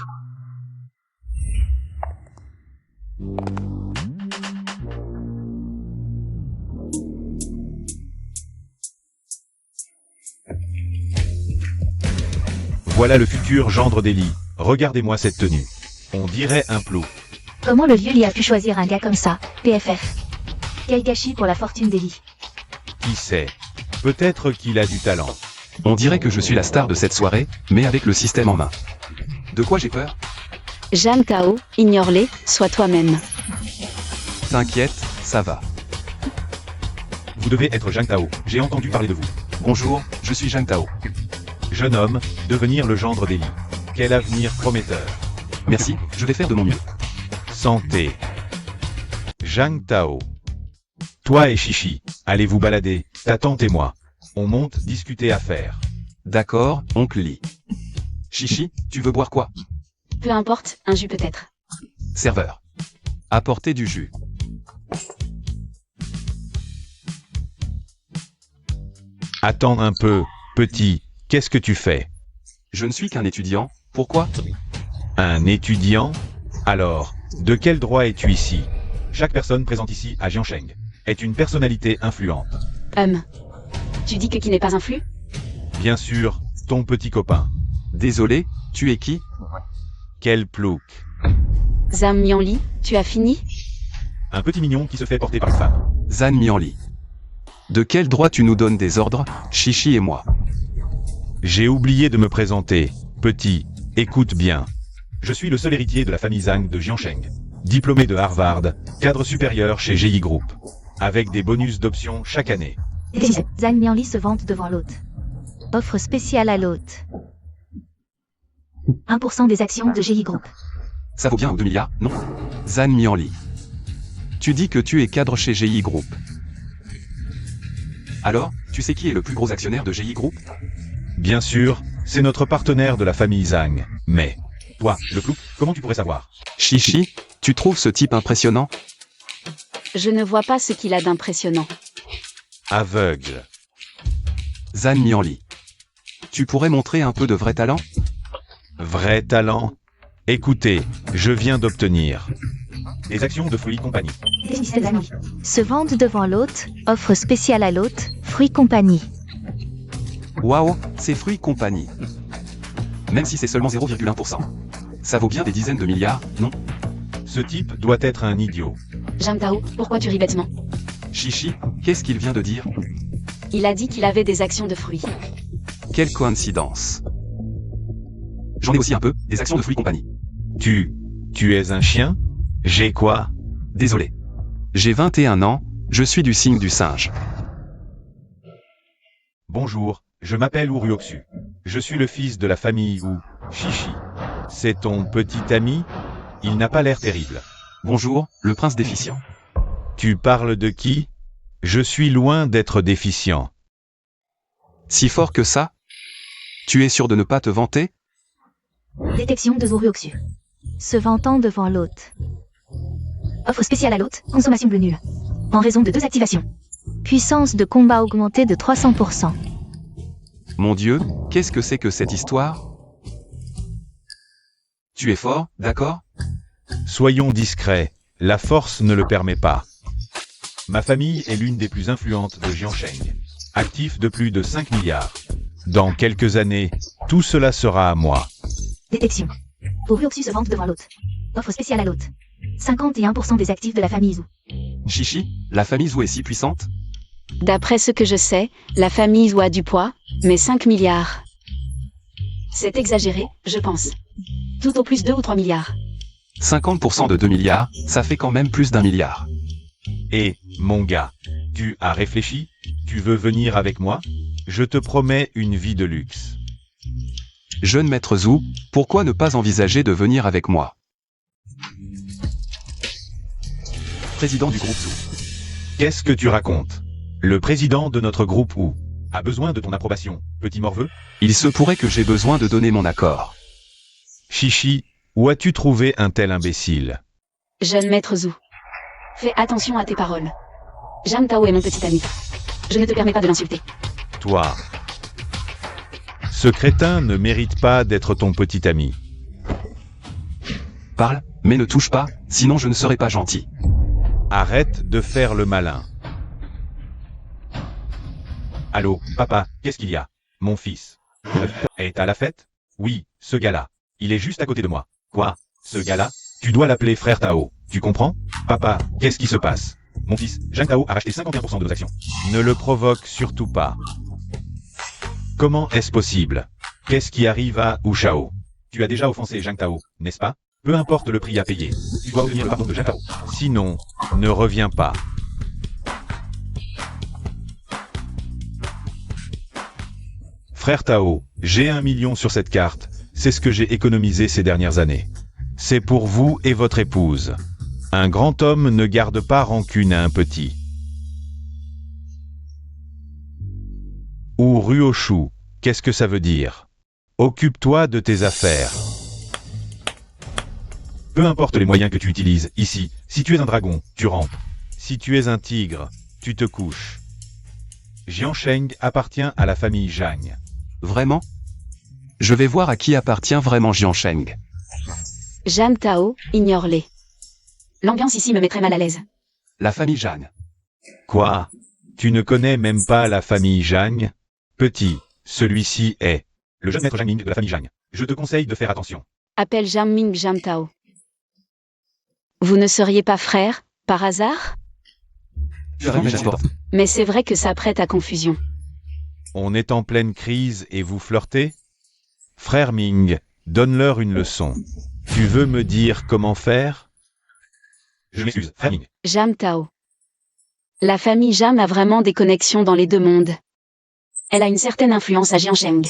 Speaker 1: Voilà le futur gendre d'Eli. Regardez-moi cette tenue. On dirait un plou.
Speaker 3: Comment le vieux Lee a pu choisir un gars comme ça? PFF. Quel gâchis pour la fortune d'Eli.
Speaker 1: Qui sait? Peut-être qu'il a du talent.
Speaker 2: On dirait que je suis la star de cette soirée, mais avec le système en main. De quoi j'ai peur?
Speaker 4: Jang Tao, ignore-les, sois toi-même.
Speaker 2: T'inquiète, ça va.
Speaker 1: Vous devez être Jang Tao. J'ai entendu parler de vous.
Speaker 2: Bonjour, je suis Jang Tao.
Speaker 1: Jeune homme, devenir le gendre d'Eli. Quel avenir prometteur.
Speaker 2: Merci, je vais faire de mon mieux.
Speaker 1: Santé. Jang Tao. Toi et Chichi, allez vous balader, ta tante et moi. On monte discuter affaires.
Speaker 2: D'accord, oncle Lee. Chichi, tu veux boire quoi?
Speaker 4: Peu importe, un jus peut-être.
Speaker 2: Serveur. Apportez du jus.
Speaker 1: Attends un peu, petit, qu'est-ce que tu fais?
Speaker 2: Je ne suis qu'un étudiant, pourquoi?
Speaker 1: Un étudiant? Alors, de quel droit es-tu ici? Chaque personne présente ici à Jiansheng est une personnalité influente.
Speaker 4: Tu dis que qui n'est pas un flux?
Speaker 1: Bien sûr, ton petit copain.
Speaker 2: Désolé, tu es qui?
Speaker 1: Quel plouc.
Speaker 4: Zhang Mianli, tu as fini?
Speaker 1: Un petit mignon qui se fait porter par une femme.
Speaker 2: Zhan Mianli. De quel droit tu nous donnes des ordres, Chichi et moi?
Speaker 1: J'ai oublié de me présenter. Petit, écoute bien. Je suis le seul héritier de la famille Zhang de Jiansheng. Diplômé de Harvard, cadre supérieur chez GI Group. Avec des bonus d'options chaque année.
Speaker 3: Zhang Mianli se vante devant l'hôte. Offre spéciale à l'hôte. 1% des actions de GI Group.
Speaker 2: Ça vaut bien 2 milliards, non? Zhan Mianli. Tu dis que tu es cadre chez GI Group. Alors, tu sais qui est le plus gros actionnaire de GI Group?
Speaker 1: Bien sûr, c'est notre partenaire de la famille Zhang. Mais, toi, le plouc, comment tu pourrais savoir?
Speaker 2: Chichi, tu trouves ce type impressionnant?
Speaker 4: Je ne vois pas ce qu'il a d'impressionnant.
Speaker 1: Aveugle.
Speaker 2: Zhan Mianli. Tu pourrais montrer un peu de vrai talent?
Speaker 1: Vrai talent? Écoutez, je viens d'obtenir des actions de Fruits Compagnie.
Speaker 3: Se vante devant l'hôte, offre spéciale à l'hôte, Fruits Compagnie.
Speaker 2: Waouh, c'est Fruits Compagnie. Même si c'est seulement 0,1%. Ça vaut bien des dizaines de milliards, non?
Speaker 1: Ce type doit être un idiot.
Speaker 4: Jang Tao, pourquoi tu ris bêtement?
Speaker 2: Chichi, qu'est-ce qu'il vient de dire?
Speaker 4: Il a dit qu'il avait des actions de fruits.
Speaker 2: Quelle coïncidence. J'en ai aussi un peu, des actions de Fruits Compagnie.
Speaker 1: Tu es un chien? J'ai quoi?
Speaker 2: Désolé. J'ai 21 ans, je suis du signe du singe.
Speaker 1: Bonjour, je m'appelle Uruoksu. Je suis le fils de la famille Wu, Chichi. C'est ton petit ami? Il n'a pas l'air terrible.
Speaker 2: Bonjour, le prince déficient.
Speaker 1: Tu parles de qui? Je suis loin d'être déficient.
Speaker 2: Si fort que ça? Tu es sûr de ne pas te vanter?
Speaker 3: Détection de Uruoksu. Se vantant devant l'hôte. Offre spéciale à l'hôte, consommation bleue nulle. En raison de 2 activations. Puissance de combat augmentée de 300%.
Speaker 2: Mon Dieu, qu'est-ce que c'est que cette histoire? Tu es fort, d'accord?
Speaker 1: Soyons discrets, la force ne le permet pas. Ma famille est l'une des plus influentes de Jiansheng. Actif de plus de 5 milliards. Dans quelques années, tout cela sera à moi.
Speaker 3: Détection. Uruoksu se vante devant l'hôte. Offre spéciale à l'hôte. 51% des actifs de la famille Zhou.
Speaker 2: Chichi, la famille Zhou est si puissante?
Speaker 4: D'après ce que je sais, la famille Zhou a du poids, mais 5 milliards. C'est exagéré, je pense. Tout au plus 2 ou 3 milliards.
Speaker 2: 50% de 2 milliards, ça fait quand même plus d'1 milliard.
Speaker 1: Et, mon gars, tu as réfléchi? Tu veux venir avec moi? Je te promets une vie de luxe.
Speaker 2: Jeune maître Zhou, pourquoi ne pas envisager de venir avec moi? Président du groupe Zou.
Speaker 1: Qu'est-ce que tu racontes? Le président de notre groupe ou a besoin de ton approbation, petit morveux?
Speaker 2: Il se pourrait que j'ai besoin de donner mon accord.
Speaker 1: Chichi, où as-tu trouvé un tel imbécile?
Speaker 4: Jeune maître Zou. Fais attention à tes paroles. Jam Tao est mon petit ami. Je ne te permets pas de l'insulter.
Speaker 1: Toi. Ce crétin ne mérite pas d'être ton petit ami.
Speaker 2: Parle, mais ne touche pas, sinon je ne serai pas gentil.
Speaker 1: Arrête de faire le malin. Allô, papa, qu'est-ce qu'il y a? Mon fils est à la fête? Oui, ce gars-là. Il est juste à côté de moi. Quoi? Ce gars-là? Tu dois l'appeler frère Tao, tu comprends? Papa, qu'est-ce qui se passe? Mon fils, Zhang Tao a racheté 51% de nos actions. Ne le provoque surtout pas. Comment est-ce possible? Qu'est-ce qui arrive à Wu Shao? Tu as déjà offensé Zhang Tao, n'est-ce pas? Peu importe le prix à payer. Tu dois obtenir le pardon de Zhang Tao. Sinon, ne reviens pas. Frère Tao, j'ai 1 million sur cette carte. C'est ce que j'ai économisé ces dernières années. C'est pour vous et votre épouse. Un grand homme ne garde pas rancune à un petit. Ou Ruoshu, qu'est-ce que ça veut dire? Occupe-toi de tes affaires. Peu importe les moyens que tu utilises, ici, si tu es un dragon, tu rampes. Si tu es un tigre, tu te couches. Jiansheng appartient à la famille Zhang.
Speaker 2: Vraiment? Je vais voir à qui appartient vraiment Jiansheng.
Speaker 4: Jam Tao, ignore-les. L'ambiance ici me mettrait mal à l'aise.
Speaker 2: La famille Zhang.
Speaker 1: Quoi? Tu ne connais même pas la famille Zhang? Petit, celui-ci est le jeune maître Zhang Ming de la famille Zhang. Je te conseille de faire attention.
Speaker 4: Appelle Jam Ming Jam Tao. Vous ne seriez pas frères, par hasard? Mais c'est vrai que ça prête à confusion.
Speaker 1: On est en pleine crise et vous flirtez? Frère Ming, donne-leur une leçon. Tu veux me dire comment faire? Je m'excuse, frère Ming.
Speaker 4: Jam Tao. La famille Jam a vraiment des connexions dans les deux mondes. Elle a une certaine influence à Jiansheng.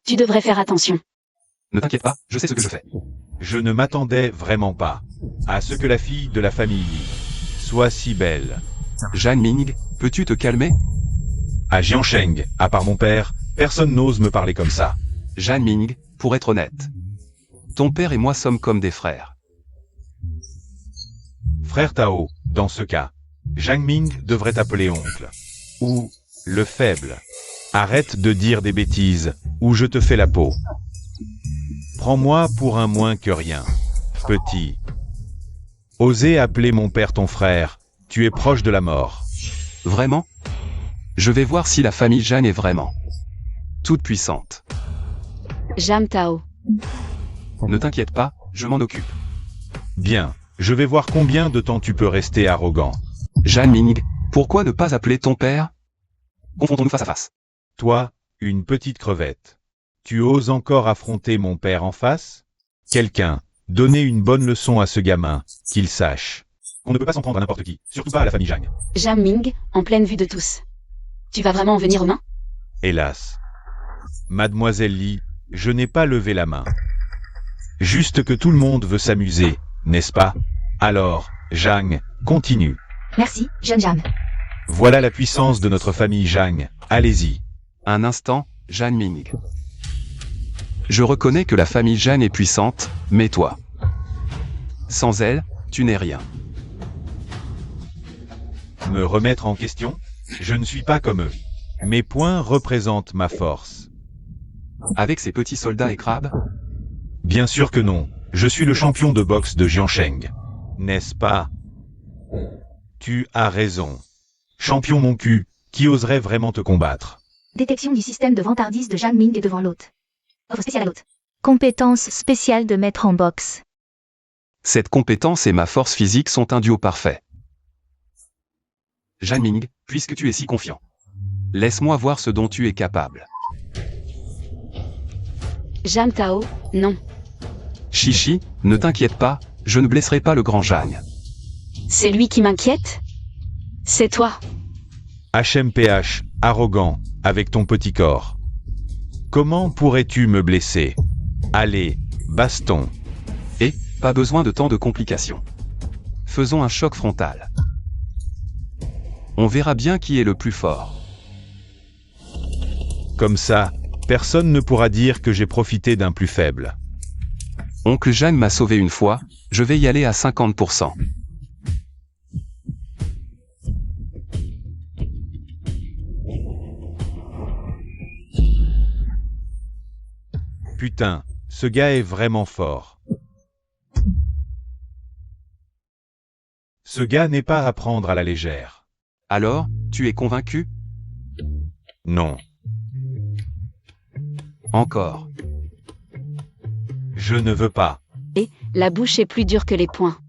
Speaker 4: Tu devrais faire attention.
Speaker 2: Ne t'inquiète pas, je sais ce que je fais.
Speaker 1: Je ne m'attendais vraiment pas à ce que la fille de la famille soit si belle.
Speaker 2: Zhang Ming, peux-tu te calmer?
Speaker 1: À Jiansheng, à part mon père, personne n'ose me parler comme ça.
Speaker 2: Zhang Ming, pour être honnête. Ton père et moi sommes comme des frères.
Speaker 1: Frère Tao, dans ce cas, Zhang Ming devrait t'appeler oncle. Ou le faible. Arrête de dire des bêtises, ou je te fais la peau. Prends-moi pour un moins que rien. Petit. Oser appeler mon père ton frère, tu es proche de la mort.
Speaker 2: Vraiment? Je vais voir si la famille Zhang est vraiment toute puissante.
Speaker 4: Jam Tao.
Speaker 2: Ne t'inquiète pas, je m'en occupe.
Speaker 1: Bien, je vais voir combien de temps tu peux rester arrogant.
Speaker 2: Zhang Ming, pourquoi ne pas appeler ton père? Confrontons-nous face à face.
Speaker 1: Toi, une petite crevette. Tu oses encore affronter mon père en face? Quelqu'un, donnez une bonne leçon à ce gamin, qu'il sache. On ne peut pas s'en prendre à n'importe qui, surtout pas à la famille Zhang.
Speaker 4: Jam Ming, en pleine vue de tous. Tu vas vraiment en venir aux mains?
Speaker 1: Hélas. Mademoiselle Li, je n'ai pas levé la main. Juste que tout le monde veut s'amuser, n'est-ce pas? Alors, Zhang, continue.
Speaker 3: Merci, jeune Jam.
Speaker 1: Voilà la puissance de notre famille Zhang, allez-y.
Speaker 2: Un instant, Zhang Ming. Je reconnais que la famille Zhang est puissante, mais toi. Sans elle, tu n'es rien.
Speaker 1: Me remettre en question? Je ne suis pas comme eux. Mes poings représentent ma force.
Speaker 2: Avec ces petits soldats et crabes?
Speaker 1: Bien sûr que non, je suis le champion de boxe de Jiansheng. N'est-ce pas? Tu as raison. Champion mon cul, qui oserait vraiment te combattre?
Speaker 3: Détection du système de vantardise de Zhang Ming devant l'hôte. Offre spéciale à l'hôte. Compétence spéciale de maître en boxe.
Speaker 2: Cette compétence et ma force physique sont un duo parfait. Zhang Ming, puisque tu es si confiant, laisse-moi voir ce dont tu es capable.
Speaker 4: Jam Tao, non.
Speaker 2: Chichi, ne t'inquiète pas, je ne blesserai pas le grand Zhang.
Speaker 4: C'est lui qui m'inquiète? C'est toi.
Speaker 1: HMPH, arrogant, avec ton petit corps. Comment pourrais-tu me blesser? Allez, baston.
Speaker 2: Pas besoin de tant de complications. Faisons un choc frontal. On verra bien qui est le plus fort.
Speaker 1: Comme ça, personne ne pourra dire que j'ai profité d'un plus faible.
Speaker 2: Oncle Jeanne m'a sauvé une fois, je vais y aller à 50%.
Speaker 1: Putain, ce gars est vraiment fort. Ce gars n'est pas à prendre à la légère.
Speaker 2: Alors, tu es convaincu?
Speaker 1: Non.
Speaker 2: Encore.
Speaker 1: Je ne veux pas.
Speaker 4: Et, la bouche est plus dure que les poings.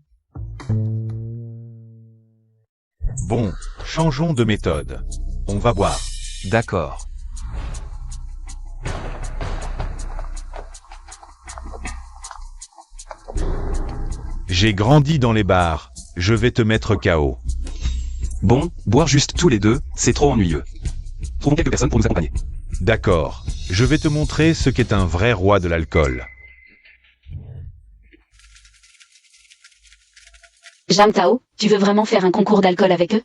Speaker 1: Bon, changeons de méthode. On va boire.
Speaker 2: D'accord.
Speaker 1: J'ai grandi dans les bars, je vais te mettre KO.
Speaker 2: Bon, boire juste tous les deux, c'est trop ennuyeux. Trouvons quelques personnes pour nous accompagner.
Speaker 1: D'accord, je vais te montrer ce qu'est un vrai roi de l'alcool.
Speaker 4: Jam Tao, tu veux vraiment faire un concours d'alcool avec eux?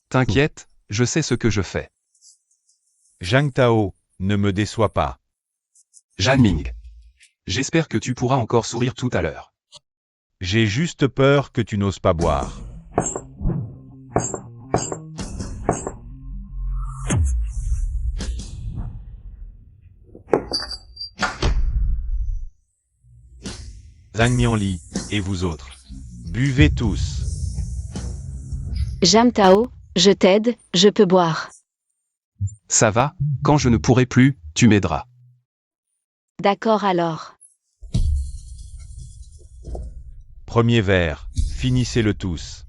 Speaker 2: T'inquiète, je sais ce que je fais.
Speaker 1: Zhang Tao, ne me déçois pas.
Speaker 2: Jeanne Ming. J'espère que tu pourras encore sourire tout à l'heure.
Speaker 1: J'ai juste peur que tu n'oses pas boire. Zhang Mianli, et vous autres, buvez tous.
Speaker 4: Jam Tao, je t'aide, je peux boire.
Speaker 2: Ça va, quand je ne pourrai plus, tu m'aideras.
Speaker 4: D'accord alors.
Speaker 1: Premier verre, finissez-le tous.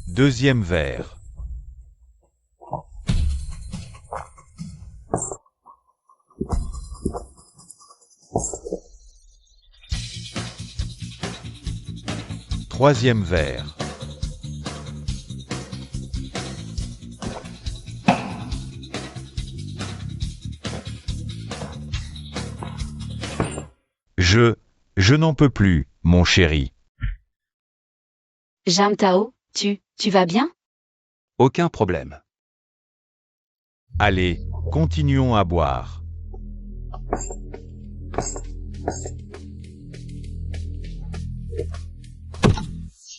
Speaker 1: Deuxième verre. Troisième verre. Je n'en peux plus, mon chéri.
Speaker 4: Jam Tao, tu vas bien?
Speaker 2: Aucun problème.
Speaker 1: Allez, continuons à boire.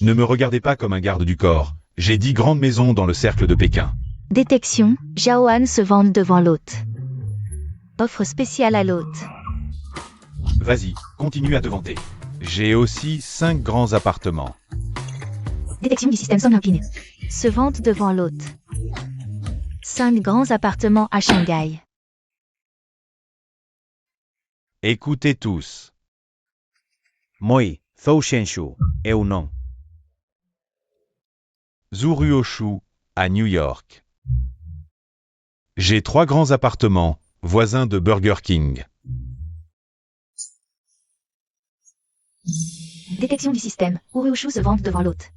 Speaker 1: Ne me regardez pas comme un garde du corps. J'ai 10 grandes maisons dans le cercle de Pékin.
Speaker 3: Détection, Zhaohan se vante devant l'hôte. Offre spéciale à l'hôte.
Speaker 1: Vas-y, continue à te vanter. J'ai aussi 5 grands appartements.
Speaker 3: Détection du système Song Ping. Se vante devant l'hôte. 5 grands appartements à Shanghai.
Speaker 1: Écoutez tous.
Speaker 5: Moi, Zhou Xianshu, eu non.
Speaker 1: Zuruoshu, à New York. J'ai 3 grands appartements, voisins de Burger King.
Speaker 3: Détection du système. Uryushu se vante devant l'hôte.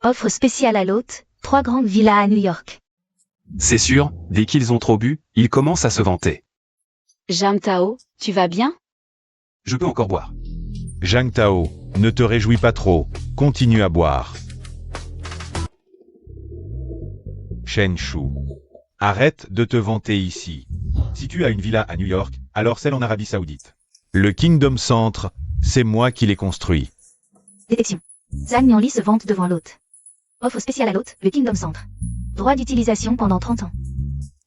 Speaker 3: Offre spéciale à l'hôte. 3 grandes villas à New York.
Speaker 2: C'est sûr, dès qu'ils ont trop bu, ils commencent à se vanter.
Speaker 4: Jam Tao, tu vas bien?
Speaker 2: Je peux encore boire.
Speaker 1: Zhang Tao, ne te réjouis pas trop, continue à boire. Shen Shu, arrête de te vanter ici. Si tu as une villa à New York, alors celle en Arabie Saoudite. Le Kingdom Centre, c'est moi qui l'ai construit.
Speaker 3: Détection. Zhang Mianli se vante devant l'hôte. Offre spéciale à l'hôte, le Kingdom Centre. Droit d'utilisation pendant 30 ans.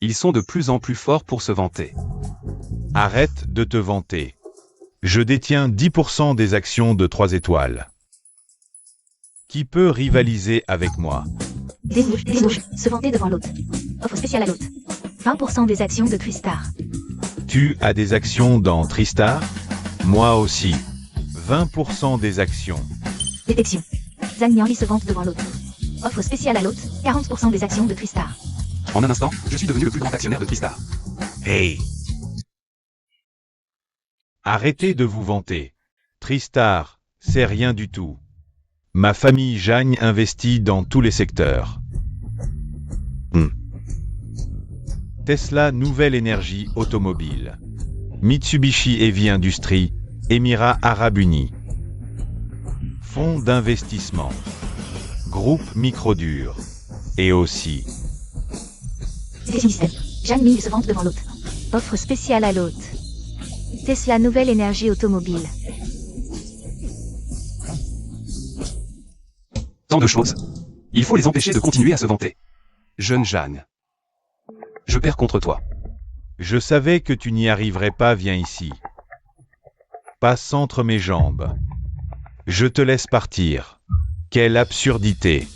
Speaker 2: Ils sont de plus en plus forts pour se vanter.
Speaker 1: Arrête de te vanter. Je détiens 10% des actions de 3 étoiles. Qui peut rivaliser avec moi?
Speaker 3: Desbouches, se vanter devant l'hôte. Offre spéciale à l'hôte. 20% des actions de Tristar.
Speaker 1: Tu as des actions dans Tristar? Moi aussi. 20% des actions.
Speaker 3: Détection. Zhang Mianli se vante devant l'hôte. Offre spéciale à l'hôte. 40% des actions de Tristar.
Speaker 2: En un instant, je suis devenu le plus grand actionnaire de Tristar.
Speaker 1: Hey! Arrêtez de vous vanter. Tristar, c'est rien du tout. Ma famille Jagne investit dans tous les secteurs. Tesla Nouvelle Énergie Automobile. Mitsubishi Heavy Industries, Émirats Arabes Unis. Fonds d'investissement. Groupe Microdur. Et aussi.
Speaker 3: Détection du système. Zhang Ming se vante devant l'hôte. Offre spéciale à l'hôte. Tesla Nouvelle Énergie Automobile.
Speaker 2: Tant de choses. Il faut les empêcher de continuer à se vanter. Jeune Jeanne. Je perds contre toi.
Speaker 1: Je savais que tu n'y arriverais pas, viens ici. Passe entre mes jambes. Je te laisse partir. Quelle absurdité.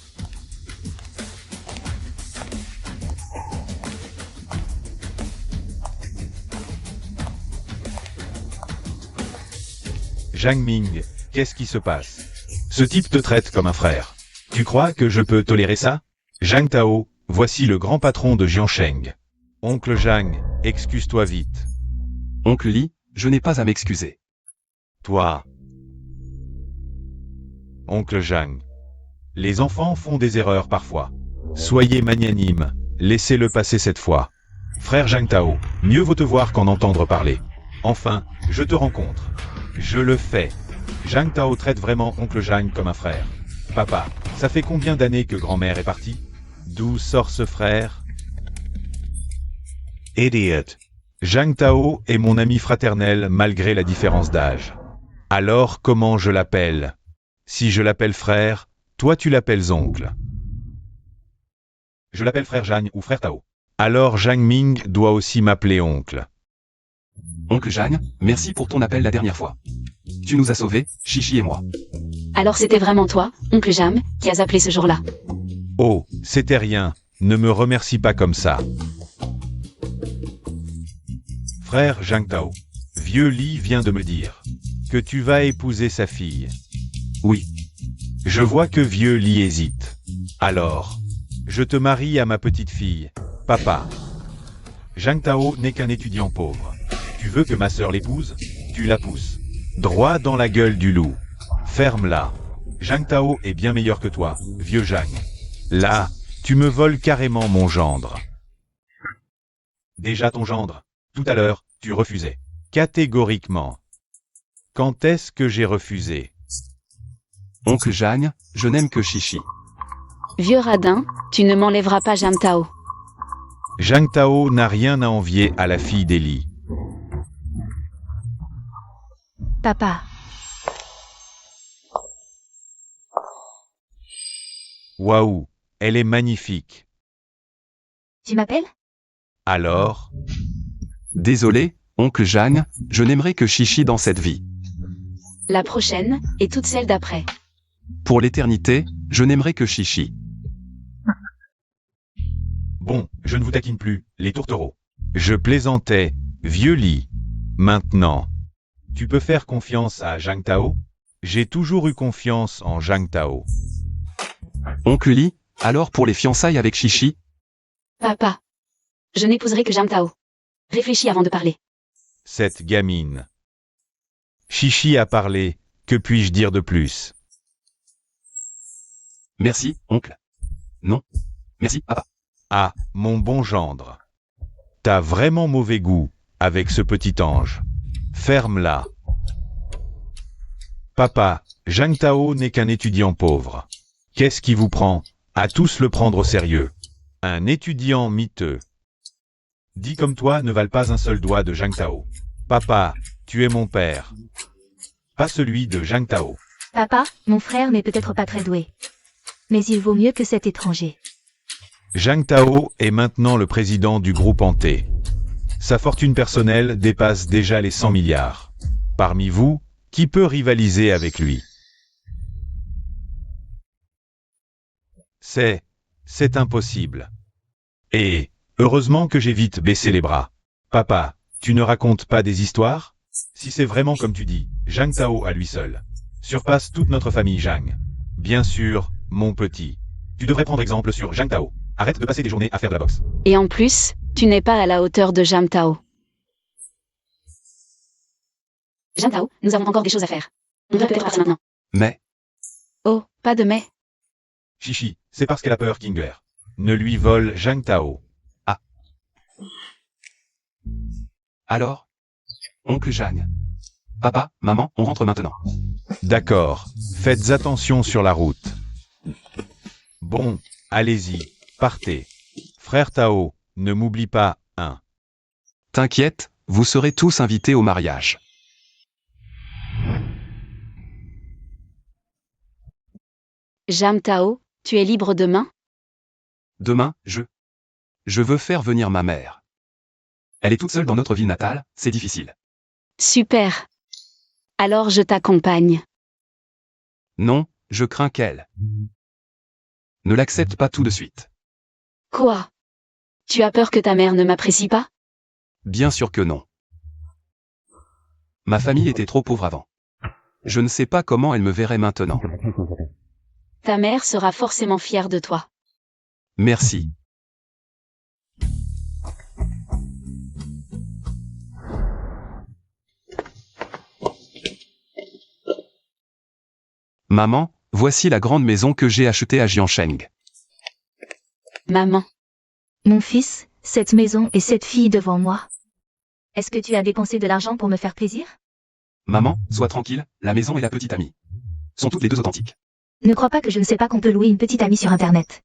Speaker 1: Zhang Ming, qu'est-ce qui se passe? Ce type te traite comme un frère. Tu crois que je peux tolérer ça? Zhang Tao, voici le grand patron de Jiansheng. Oncle Zhang, excuse-toi vite.
Speaker 2: Oncle Li, je n'ai pas à m'excuser.
Speaker 1: Toi. Oncle Zhang. Les enfants font des erreurs parfois. Soyez magnanime, laissez-le passer cette fois. Frère Zhang Tao, mieux vaut te voir qu'en entendre parler. Enfin, je te rencontre. Je le fais. Zhang Tao traite vraiment Oncle Zhang comme un frère. Papa, ça fait combien d'années que grand-mère est partie? D'où sort ce frère? Idiot. Zhang Tao est mon ami fraternel malgré la différence d'âge. Alors comment je l'appelle? Si je l'appelle frère, toi tu l'appelles oncle. Je l'appelle frère Zhang ou frère Tao. Alors Zhang Ming doit aussi m'appeler oncle.
Speaker 2: Oncle Jeanne, merci pour ton appel la dernière fois. Tu nous as sauvés, Chichi et moi.
Speaker 4: Alors c'était vraiment toi, oncle Jam, qui as appelé ce jour-là.
Speaker 1: Oh, c'était rien, ne me remercie pas comme ça. Frère Zhang Tao, vieux Li vient de me dire que tu vas épouser sa fille.
Speaker 2: Oui.
Speaker 1: Je vois que vieux Li hésite. Alors, je te marie à ma petite fille, papa. Zhang Tao n'est qu'un étudiant pauvre. Tu veux que ma sœur l'épouse? Tu la pousses. Droit dans la gueule du loup. Ferme-la. Zhang Tao est bien meilleur que toi, vieux Zhang. Là, tu me voles carrément mon gendre. Déjà ton gendre. Tout à l'heure, tu refusais. Catégoriquement. Quand est-ce que j'ai refusé?
Speaker 2: Oncle Jeanne, je n'aime que Chichi.
Speaker 4: Vieux radin, tu ne m'enlèveras pas Jam Tao.
Speaker 1: Zhang Tao n'a rien à envier à la fille d'Eli.
Speaker 3: Papa.
Speaker 1: Waouh, elle est magnifique.
Speaker 3: Tu m'appelles?
Speaker 1: Alors?
Speaker 2: Désolé, oncle Jeanne, je n'aimerai que Chichi dans cette vie.
Speaker 4: La prochaine, et toutes celles d'après.
Speaker 2: Pour l'éternité, je n'aimerai que Chichi.
Speaker 1: Bon, je ne vous taquine plus, les tourtereaux. Je plaisantais, vieux Li. Maintenant, tu peux faire confiance à Zhang Tao? J'ai toujours eu confiance en Zhang Tao.
Speaker 2: Oncle Li, alors pour les fiançailles avec Chichi?
Speaker 4: Papa. Je n'épouserai que Jam Tao. Réfléchis avant de parler.
Speaker 1: Cette gamine. Chichi a parlé, que puis-je dire de plus?
Speaker 2: Merci, oncle. Non. Merci, papa.
Speaker 1: Ah, mon bon gendre. T'as vraiment mauvais goût, avec ce petit ange. Ferme-la. Papa, Zhang Tao n'est qu'un étudiant pauvre. Qu'est-ce qui vous prend, à tous le prendre au sérieux? Un étudiant miteux. Dit comme toi ne valent pas un seul doigt de Zhang Tao. Papa, tu es mon père. Pas celui de Zhang Tao.
Speaker 3: Papa, mon frère n'est peut-être pas très doué. Mais il vaut mieux que cet étranger.
Speaker 1: Zhang Tao est maintenant le président du groupe Hanté. Sa fortune personnelle dépasse déjà les 100 milliards. Parmi vous, qui peut rivaliser avec lui? C'est impossible. Et, heureusement que j'ai vite baissé les bras. Papa, tu ne racontes pas des histoires? Si c'est vraiment comme tu dis, Zhang Tao à lui seul surpasse toute notre famille Zhang. Bien sûr, mon petit. Tu devrais prendre exemple sur Zhang Tao. Arrête de passer des journées à faire de la boxe.
Speaker 4: Et en plus, tu n'es pas à la hauteur de Jam Tao. Jam Tao, nous avons encore des choses à faire. On doit peut-être partir maintenant.
Speaker 2: Mais,
Speaker 4: Oh, pas de mais.
Speaker 1: Chichi, c'est parce qu'elle a peur Kinger. Ne lui vole Zhang Tao.
Speaker 2: alors? Oncle Jeanne. Papa, maman, on rentre maintenant.
Speaker 1: D'accord, faites attention sur la route. Bon, allez-y, partez. Frère Tao, ne m'oublie pas, hein.
Speaker 2: T'inquiète, vous serez tous invités au mariage.
Speaker 4: Jam Tao, tu es libre demain?
Speaker 2: Demain, je veux faire venir ma mère. Elle est toute seule dans notre ville natale, c'est difficile.
Speaker 4: Super. Alors je t'accompagne.
Speaker 2: Non, je crains qu'elle ne l'accepte pas tout de suite.
Speaker 4: Quoi? Tu as peur que ta mère ne m'apprécie pas?
Speaker 2: Bien sûr que non. Ma famille était trop pauvre avant. Je ne sais pas comment elle me verrait maintenant.
Speaker 4: Ta mère sera forcément fière de toi.
Speaker 2: Merci. Maman, voici la grande maison que j'ai achetée à Jiansheng.
Speaker 4: Maman,
Speaker 3: Mon fils, cette maison et cette fille devant moi. Est-ce que tu as dépensé de l'argent pour me faire plaisir?
Speaker 2: Maman, sois tranquille, la maison et la petite amie sont toutes les deux authentiques.
Speaker 3: Ne crois pas que je ne sais pas qu'on peut louer une petite amie sur Internet.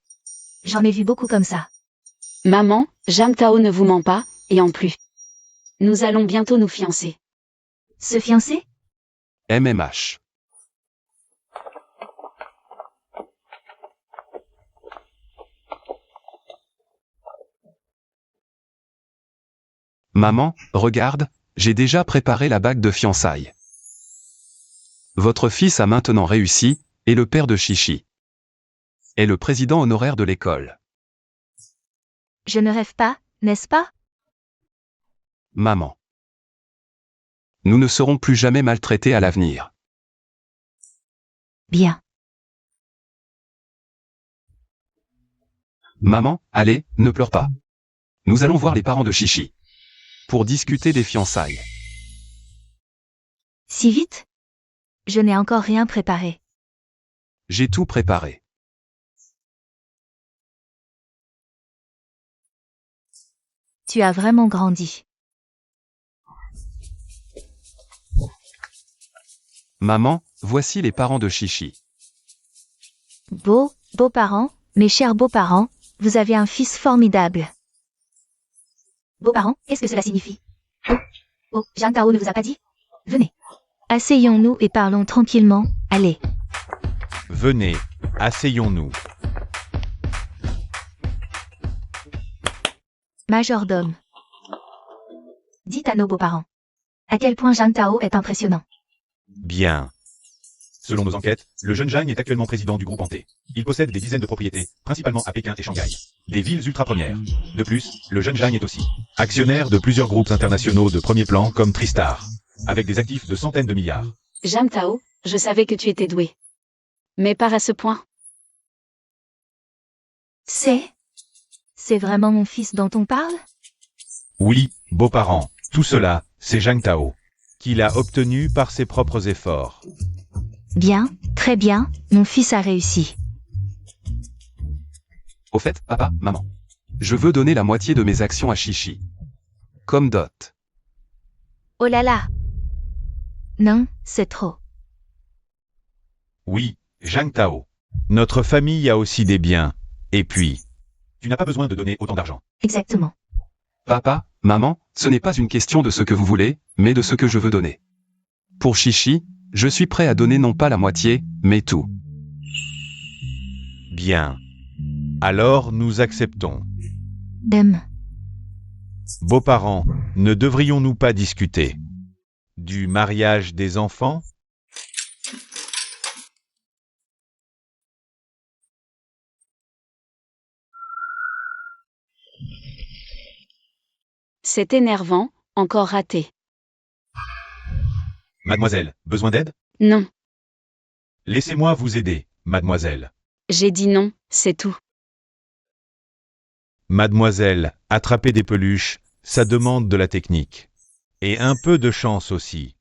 Speaker 3: J'en ai vu beaucoup comme ça.
Speaker 4: maman, Jam Tao ne vous ment pas, et en plus. Nous allons bientôt nous fiancer.
Speaker 3: Se fiancer?
Speaker 2: MMH. Maman, regarde, j'ai déjà préparé la bague de fiançailles. Votre fils a maintenant réussi, et le père de Chichi est le président honoraire de l'école.
Speaker 3: Je ne rêve pas, n'est-ce pas?
Speaker 2: Maman. Nous ne serons plus jamais maltraités à l'avenir.
Speaker 3: Bien.
Speaker 2: Maman, allez, ne pleure pas. Nous allons voir les parents de Chichi pour discuter des fiançailles.
Speaker 3: Si vite? Je n'ai encore rien préparé.
Speaker 2: J'ai tout préparé.
Speaker 3: Tu as vraiment grandi.
Speaker 2: Maman, voici les parents de Chichi.
Speaker 3: Beaux-parents, mes chers beaux-parents, vous avez un fils formidable. Beaux-parents, qu'est-ce que cela signifie? Oh, Jam Tao ne vous a pas dit? Venez. Asseyons-nous et parlons tranquillement, allez.
Speaker 1: Venez, asseyons-nous.
Speaker 3: Majordome. Dites à nos beaux-parents. À quel point Jam Tao est impressionnant.
Speaker 1: Bien. Selon nos enquêtes, le jeune Zhang est actuellement président du groupe Ante. Il possède des dizaines de propriétés, principalement à Pékin et Shanghai. Des villes ultra-premières. De plus, le jeune Zhang est aussi actionnaire de plusieurs groupes internationaux de premier plan comme Tristar, avec des actifs de centaines de milliards.
Speaker 4: Jam Tao, je savais que tu étais doué. Mais pas à ce point.
Speaker 3: C'est vraiment mon fils dont on parle?
Speaker 1: Oui, beaux-parents, tout cela, c'est Zhang Tao, qu'il a obtenu par ses propres efforts.
Speaker 3: Bien, très bien, mon fils a réussi.
Speaker 2: Au fait, papa, maman. Je veux donner la moitié de mes actions à Chichi. Comme dot.
Speaker 3: Oh là là! Non, c'est trop.
Speaker 1: Oui, Zhang Tao. Notre famille a aussi des biens. Et puis, tu n'as pas besoin de donner autant d'argent.
Speaker 3: Exactement.
Speaker 2: Papa, maman, ce n'est pas une question de ce que vous voulez, mais de ce que je veux donner. Pour Chichi, je suis prêt à donner non pas la moitié, mais tout.
Speaker 1: Bien. Alors nous acceptons. Beaux-parents, ne devrions-nous pas discuter du mariage des enfants?
Speaker 4: C'est énervant, encore raté.
Speaker 1: Mademoiselle, besoin d'aide?
Speaker 4: Non,
Speaker 1: Laissez-moi vous aider, mademoiselle.
Speaker 4: j'ai dit non, c'est tout.
Speaker 1: Mademoiselle, attraper des peluches, ça demande de la technique. Et un peu de chance aussi.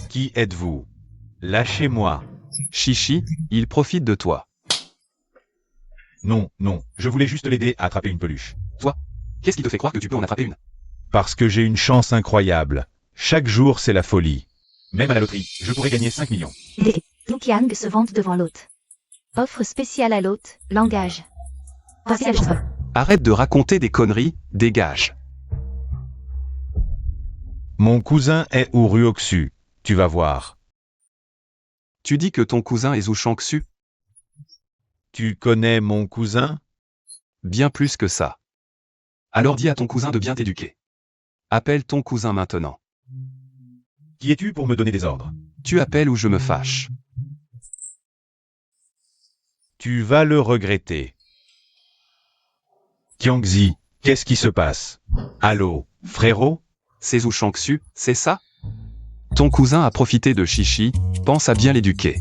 Speaker 1: Qui êtes-vous? Lâchez-moi.
Speaker 2: Chichi, il profite de toi.
Speaker 1: Non, non, je voulais juste l'aider à attraper une peluche.
Speaker 2: Qu'est-ce qui te fait croire que tu peux en attraper une?
Speaker 1: Parce que j'ai une chance incroyable. Chaque jour, c'est la folie. Même à la loterie, je pourrais gagner 5 millions.
Speaker 3: Lukiang se vante devant l'hôte. Offre spéciale à l'hôte, langage. Voici la chanson.
Speaker 2: Arrête de raconter des conneries, dégage.
Speaker 1: Mon cousin est Uruoksu. Tu vas voir.
Speaker 2: Tu dis que ton cousin est Zhu Shangxu?
Speaker 1: Tu connais mon cousin?
Speaker 2: Bien plus que ça. Alors dis à ton cousin de bien t'éduquer. Appelle ton cousin maintenant.
Speaker 1: Qui es-tu pour me donner des ordres?
Speaker 2: Tu appelles ou je me fâche.
Speaker 1: Tu vas le regretter. Tiangzi, qu'est-ce qui se passe? Allô, frérot?
Speaker 2: C'est Zhu Shangxu, c'est ça? Ton cousin a profité de Chichi, pense à bien l'éduquer.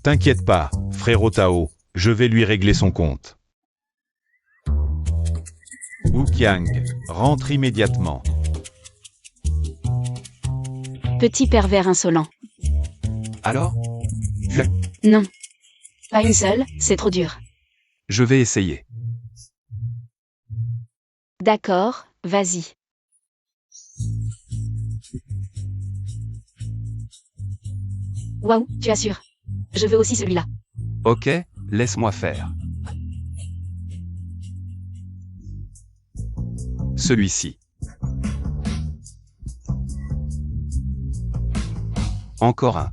Speaker 1: T'inquiète pas, frérot Tao, je vais lui régler son compte. Wuqiang, rentre immédiatement.
Speaker 4: Petit pervers insolent.
Speaker 2: Alors?
Speaker 4: Non. Pas une seule, c'est trop dur.
Speaker 2: Je vais essayer.
Speaker 4: D'accord, vas-y. Waouh, tu assures. Je veux aussi celui-là.
Speaker 2: Ok, laisse-moi faire. Celui-ci. Encore un.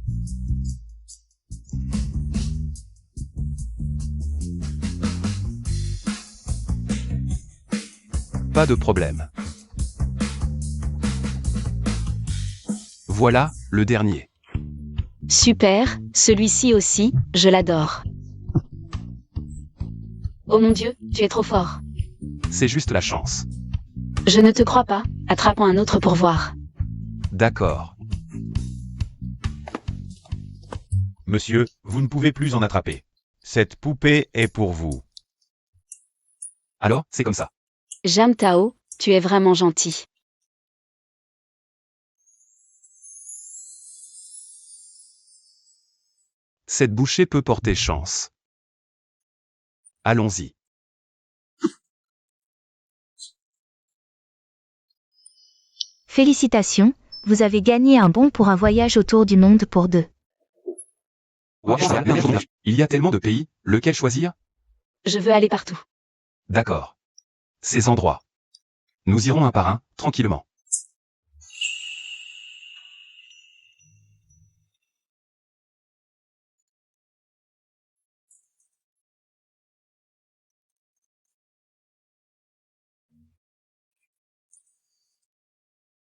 Speaker 2: Pas de problème. Voilà, le dernier.
Speaker 4: Super, celui-ci aussi, je l'adore. Oh mon Dieu, tu es trop fort.
Speaker 2: C'est juste la chance.
Speaker 4: Je ne te crois pas, attrapons un autre pour voir.
Speaker 2: D'accord.
Speaker 1: Monsieur, vous ne pouvez plus en attraper. Cette poupée est pour vous.
Speaker 2: Alors, c'est comme ça.
Speaker 4: Jam Tao, tu es vraiment gentil.
Speaker 2: Cette bouchée peut porter chance. Allons-y.
Speaker 3: Félicitations, vous avez gagné un bon pour un voyage autour du monde pour deux.
Speaker 2: Il y a tellement de pays, lequel choisir?
Speaker 4: Je veux aller partout.
Speaker 2: D'accord. Ces endroits. Nous irons un par un, tranquillement.